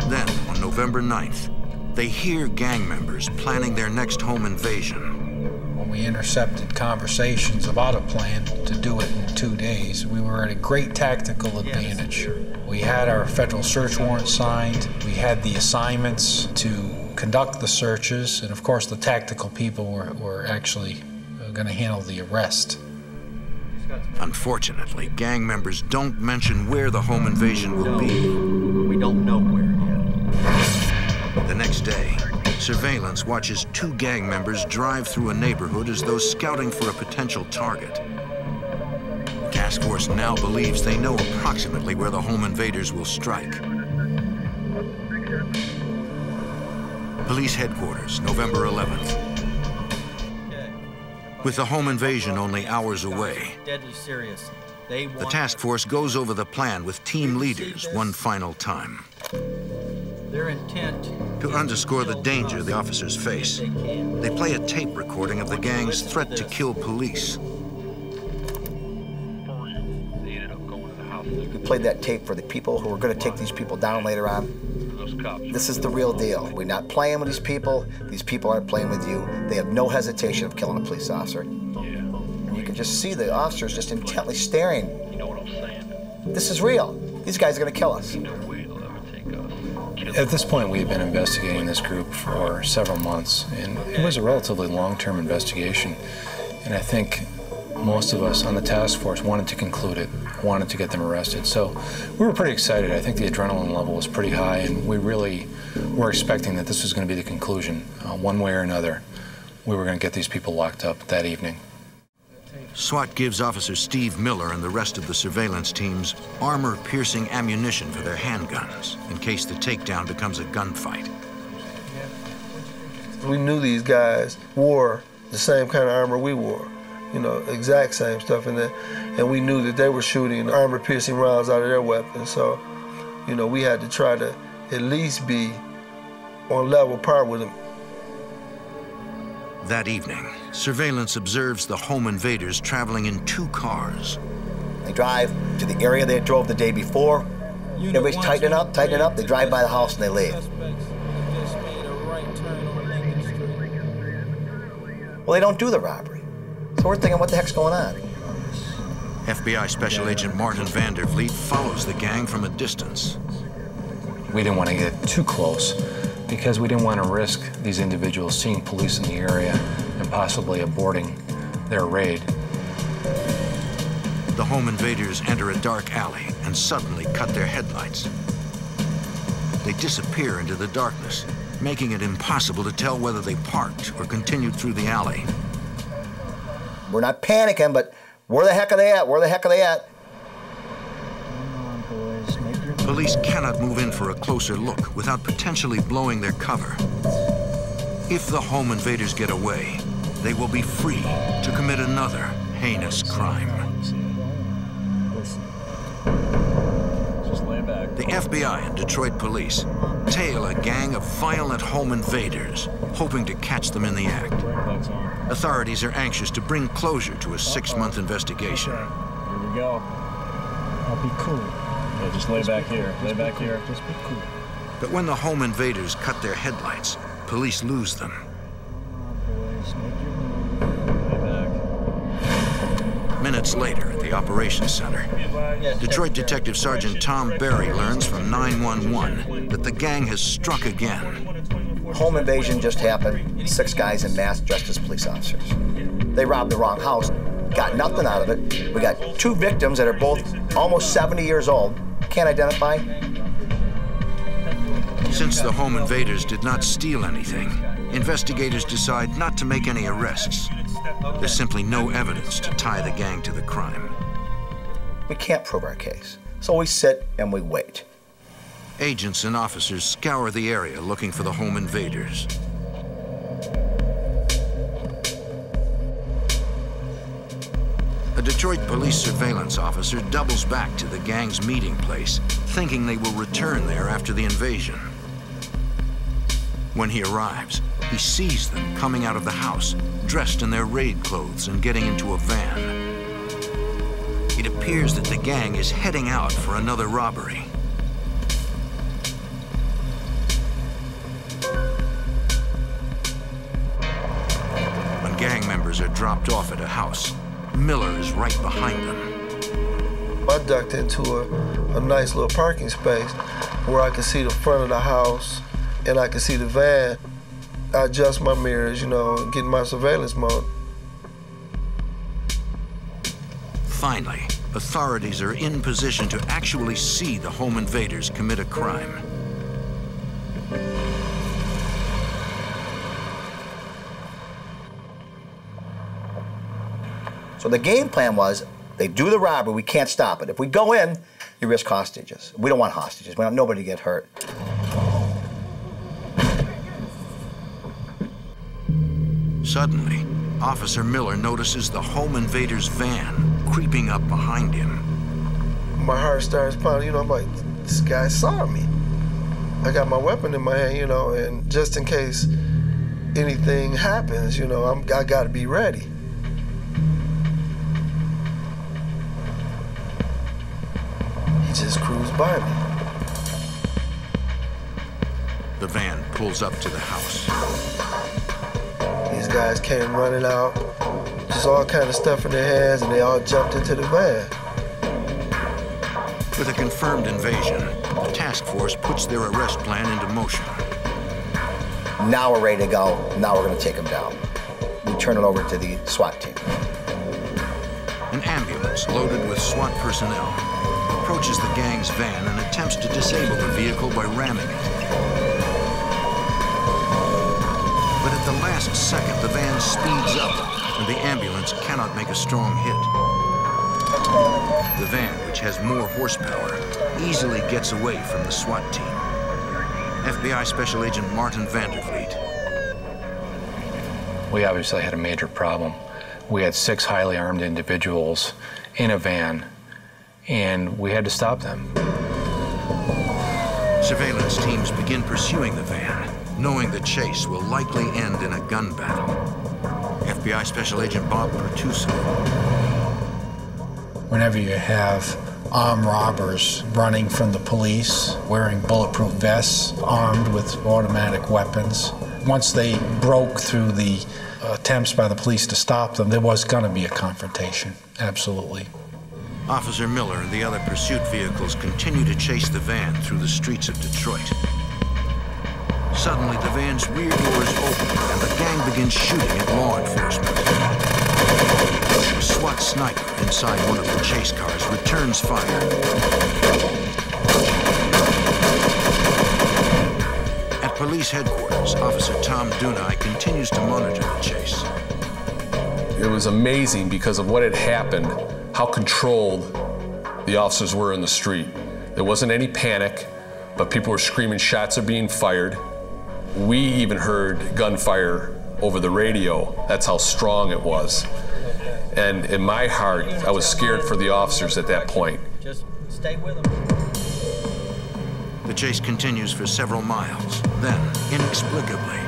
Then, on November 9th, they hear gang members planning their next home invasion. When we intercepted conversations about a plan to do it in 2 days, we were at a great tactical advantage. We had our federal search warrant signed, we had the assignments to conduct the searches, and of course the tactical people were actually going to handle the arrest. Unfortunately, gang members don't mention where the home invasion will be. We don't know where yet. The next day, surveillance watches 2 gang members drive through a neighborhood as though scouting for a potential target. The task force now believes they know approximately where the home invaders will strike. Police headquarters, November 11th. With the home invasion only hours away, Deadly serious. the task force goes over the plan with team leaders one final time. Their intent To underscore the danger the officers face, they play a tape recording of the gang's threat to kill police. We played that tape for the people who were going to take these people down later on. This is the real deal. We're not playing with these people. These people aren't playing with you. They have no hesitation of killing a police officer. And you can just see the officers just intently staring. You know what I'm saying? This is real. These guys are going to kill us. At this point, we had been investigating this group for several months, and it was a relatively long-term investigation. And I think most of us on the task force wanted to conclude it, wanted to get them arrested. So we were pretty excited. I think the adrenaline level was pretty high, and we really were expecting that this was going to be the conclusion. One way or another, we were going to get these people locked up that evening. SWAT gives Officer Steve Miller and the rest of the surveillance teams armor-piercing ammunition for their handguns in case the takedown becomes a gunfight. We knew these guys wore the same kind of armor we wore, you know, exact same stuff in there, and we knew that they were shooting armor-piercing rounds out of their weapons, so, you know, we had to try to at least be on level par with them. That evening, surveillance observes the home invaders traveling in 2 cars. They drive to the area they drove the day before. Everybody's tightening up. They drive by the house and they leave. Well, they don't do the robbery. So we're thinking, what the heck's going on? FBI Special Agent Martin Vandervliet follows the gang from a distance. We didn't want to get too close because we didn't want to risk these individuals seeing police in the area and possibly aborting their raid. The home invaders enter a dark alley and suddenly cut their headlights. They disappear into the darkness, making it impossible to tell whether they parked or continued through the alley. We're not panicking, but where the heck are they at? Where the heck are they at? Police cannot move in for a closer look without potentially blowing their cover. If the home invaders get away, they will be free to commit another heinous crime. The FBI and Detroit police tail a gang of violent home invaders, hoping to catch them in the act. Authorities are anxious to bring closure to a 6-month investigation. Here we go. I'll be cool. Yeah, just lay back here. Lay back here. Just be cool. But when the home invaders cut their headlights, police lose them. Minutes later at the operations center, Detroit Detective Sergeant Tom Berry learns from 911 that the gang has struck again. Home invasion just happened. 6 guys in masks dressed as police officers. They robbed the wrong house, got nothing out of it. We got 2 victims that are both almost 70 years old. Can't identify. Since the home invaders did not steal anything, investigators decide not to make any arrests. There's simply no evidence to tie the gang to the crime. We can't prove our case, so we sit and we wait. Agents and officers scour the area looking for the home invaders. A Detroit police surveillance officer doubles back to the gang's meeting place, thinking they will return there after the invasion. When he arrives, he sees them coming out of the house, dressed in their raid clothes and getting into a van. It appears that the gang is heading out for another robbery. When gang members are dropped off at a house, Miller is right behind them. I ducked into a nice little parking space where I could see the front of the house and I could see the van. I adjust my mirrors, you know, and get in my surveillance mode. Finally, authorities are in position to actually see the home invaders commit a crime. So the game plan was, they do the robbery, we can't stop it. If we go in, you risk hostages. We don't want hostages. We want nobody to get hurt. Suddenly, Officer Miller notices the home invader's van creeping up behind him. My heart starts pounding, you know, I'm like, this guy saw me. I got my weapon in my hand, you know, and just in case anything happens, you know, I gotta be ready. He just cruised by me. The van pulls up to the house. These guys came running out, just all kind of stuff in their hands, and they all jumped into the van. With a confirmed invasion, the task force puts their arrest plan into motion. Now we're ready to go. Now we're going to take them down. We turn it over to the SWAT team. An ambulance loaded with SWAT personnel approaches the gang's van and attempts to disable the vehicle by ramming it. But at the last second, the van speeds up and the ambulance cannot make a strong hit. The van, which has more horsepower, easily gets away from the SWAT team. FBI Special Agent Martin Vandervliet. We obviously had a major problem. We had 6 highly armed individuals in a van, and we had to stop them. Surveillance teams begin pursuing the van, knowing the chase will likely end in a gun battle. FBI Special Agent Bob Pertuso. Whenever you have armed robbers running from the police, wearing bulletproof vests, armed with automatic weapons, once they broke through the attempts by the police to stop them, there was going to be a confrontation, absolutely. Officer Miller and the other pursuit vehicles continue to chase the van through the streets of Detroit. Suddenly, the van's rear doors open and the gang begins shooting at law enforcement. A SWAT sniper inside one of the chase cars returns fire. At police headquarters, Officer Tom Dunai continues to monitor the chase. It was amazing because of what had happened, how controlled the officers were in the street. There wasn't any panic, but people were screaming shots are being fired. We even heard gunfire over the radio. That's how strong it was. And in my heart, I was scared for the officers at that point. Just stay with them. The chase continues for several miles. Then, inexplicably,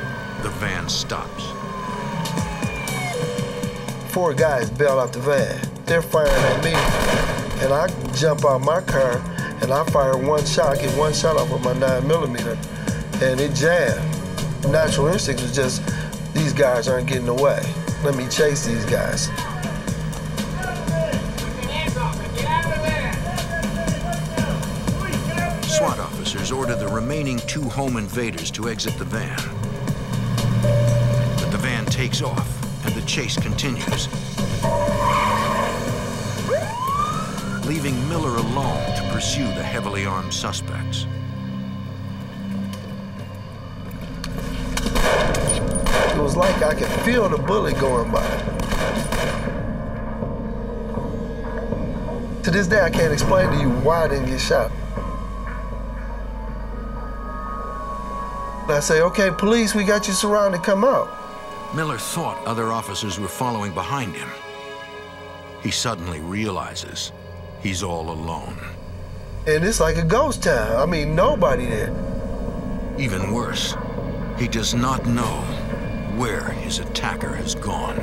the van stops. 4 guys bail out the van. They're firing at me, and I jump out my car, and I fire one shot. I get one shot off with my 9mm, and it jammed. Natural instinct was just, these guys aren't getting away. Let me chase these guys. SWAT officers order the remaining 2 home invaders to exit the van. But the van takes off, and the chase continues, leaving Miller alone to pursue the heavily armed suspects. It was like I could feel the bullet going by. To this day, I can't explain to you why I didn't get shot. I say, okay, police, we got you surrounded, come out. Miller thought other officers were following behind him. He suddenly realizes he's all alone. And it's like a ghost town. I mean, nobody there. Even worse, he does not know where his attacker has gone.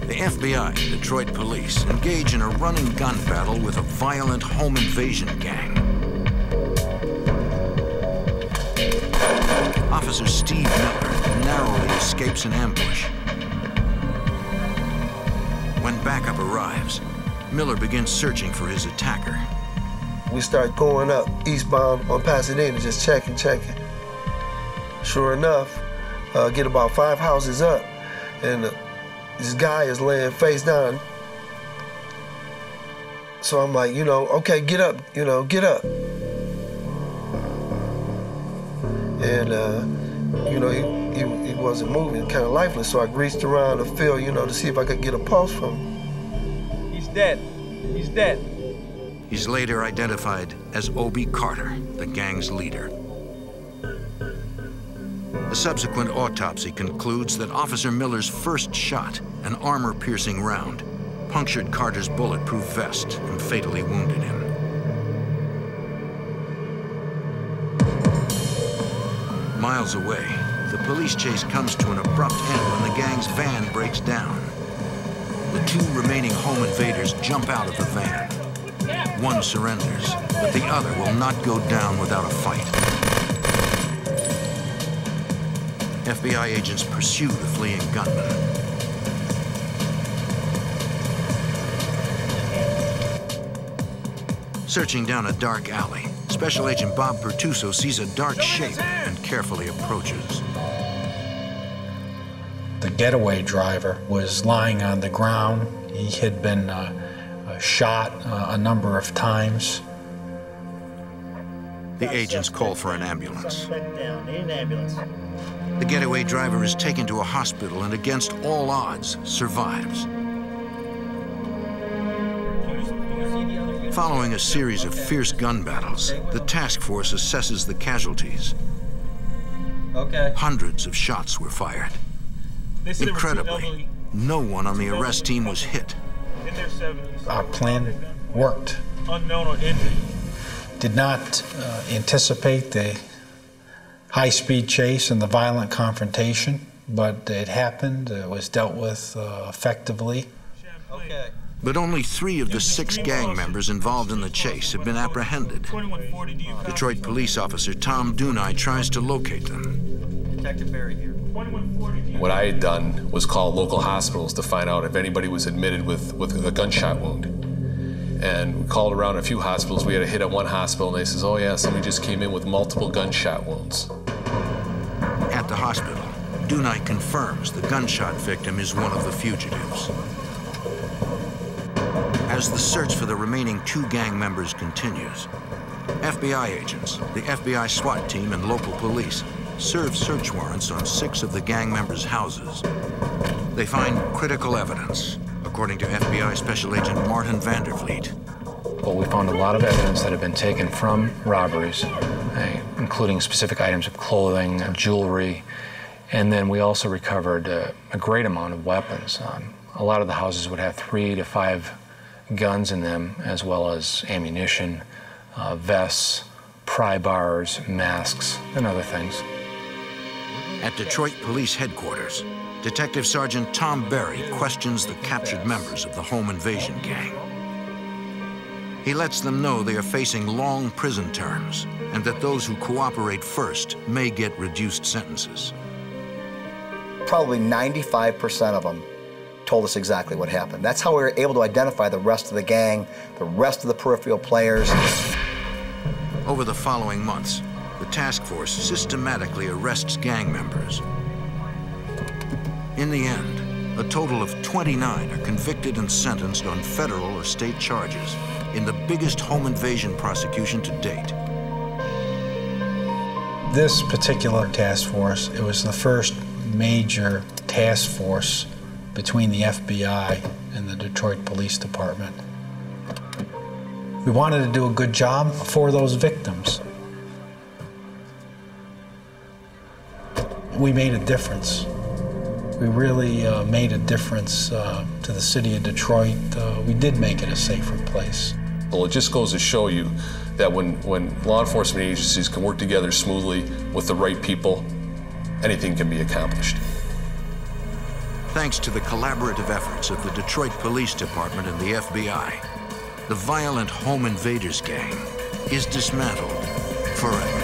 The FBI and Detroit police engage in a running gun battle with a violent home invasion gang. Officer Steve Miller narrowly escapes an ambush. When backup arrives, Miller begins searching for his attacker. We start going up eastbound on Pasadena, just checking. Sure enough, get about 5 houses up, and this guy is laying face down. So I'm like, okay, get up, get up. And, he wasn't moving, kind of lifeless, so I reached around the field, to see if I could get a pulse from him. He's dead. He's dead. He's later identified as Obie Carter, the gang's leader. The subsequent autopsy concludes that Officer Miller's first shot, an armor-piercing round, punctured Carter's bulletproof vest and fatally wounded him. Miles away, the police chase comes to an abrupt end when the gang's van breaks down. The 2 remaining home invaders jump out of the van. One surrenders, but the other will not go down without a fight. FBI agents pursue the fleeing gunman. Searching down a dark alley, Special Agent Bob Pertuso sees a dark shape and carefully approaches. The getaway driver was lying on the ground. He had been shot a number of times. The The agents call for an ambulance. Down. Need an ambulance. The getaway driver is taken to a hospital and, against all odds, survives. Following a series of fierce gun battles, the task force assesses the casualties. Okay. Hundreds of shots were fired. Incredibly, no one on the arrest team was hit. In their 70s. Our plan worked. Unknown or injured. Did not anticipate the high-speed chase and the violent confrontation, but it happened. It was dealt with effectively. Okay. But only 3 of the 6 gang members involved in the chase have been apprehended. Detroit police officer Tom Dunai tries to locate them. Detective Barry here. What I had done was call local hospitals to find out if anybody was admitted with a gunshot wound. And we called around a few hospitals. We had a hit at one hospital, and they says, oh yeah, somebody just came in with multiple gunshot wounds. At the hospital, Dunai confirms the gunshot victim is one of the fugitives. As the search for the remaining 2 gang members continues, FBI agents, the FBI SWAT team, and local police serve search warrants on 6 of the gang members' houses. They find critical evidence, according to FBI Special Agent Martin Vandervliet. Well, we found a lot of evidence that had been taken from robberies, including specific items of clothing, jewelry, and then we also recovered a great amount of weapons. A lot of the houses would have 3 to 5 guns in them, as well as ammunition, vests, pry bars, masks, and other things. At Detroit Police Headquarters, Detective Sergeant Tom Berry questions the captured members of the home invasion gang. He lets them know they are facing long prison terms and that those who cooperate first may get reduced sentences. Probably 95% of them told us exactly what happened. That's how we were able to identify the rest of the gang, the rest of the peripheral players. Over the following months, the task force systematically arrests gang members. In the end, a total of 29 are convicted and sentenced on federal or state charges in the biggest home invasion prosecution to date. This particular task force, it was the first major task force between the FBI and the Detroit Police Department. We wanted to do a good job for those victims. We made a difference. We really made a difference to the city of Detroit. We did make it a safer place. Well, it just goes to show you that when law enforcement agencies can work together smoothly with the right people, anything can be accomplished. Thanks to the collaborative efforts of the Detroit Police Department and the FBI, the violent home invaders gang is dismantled forever.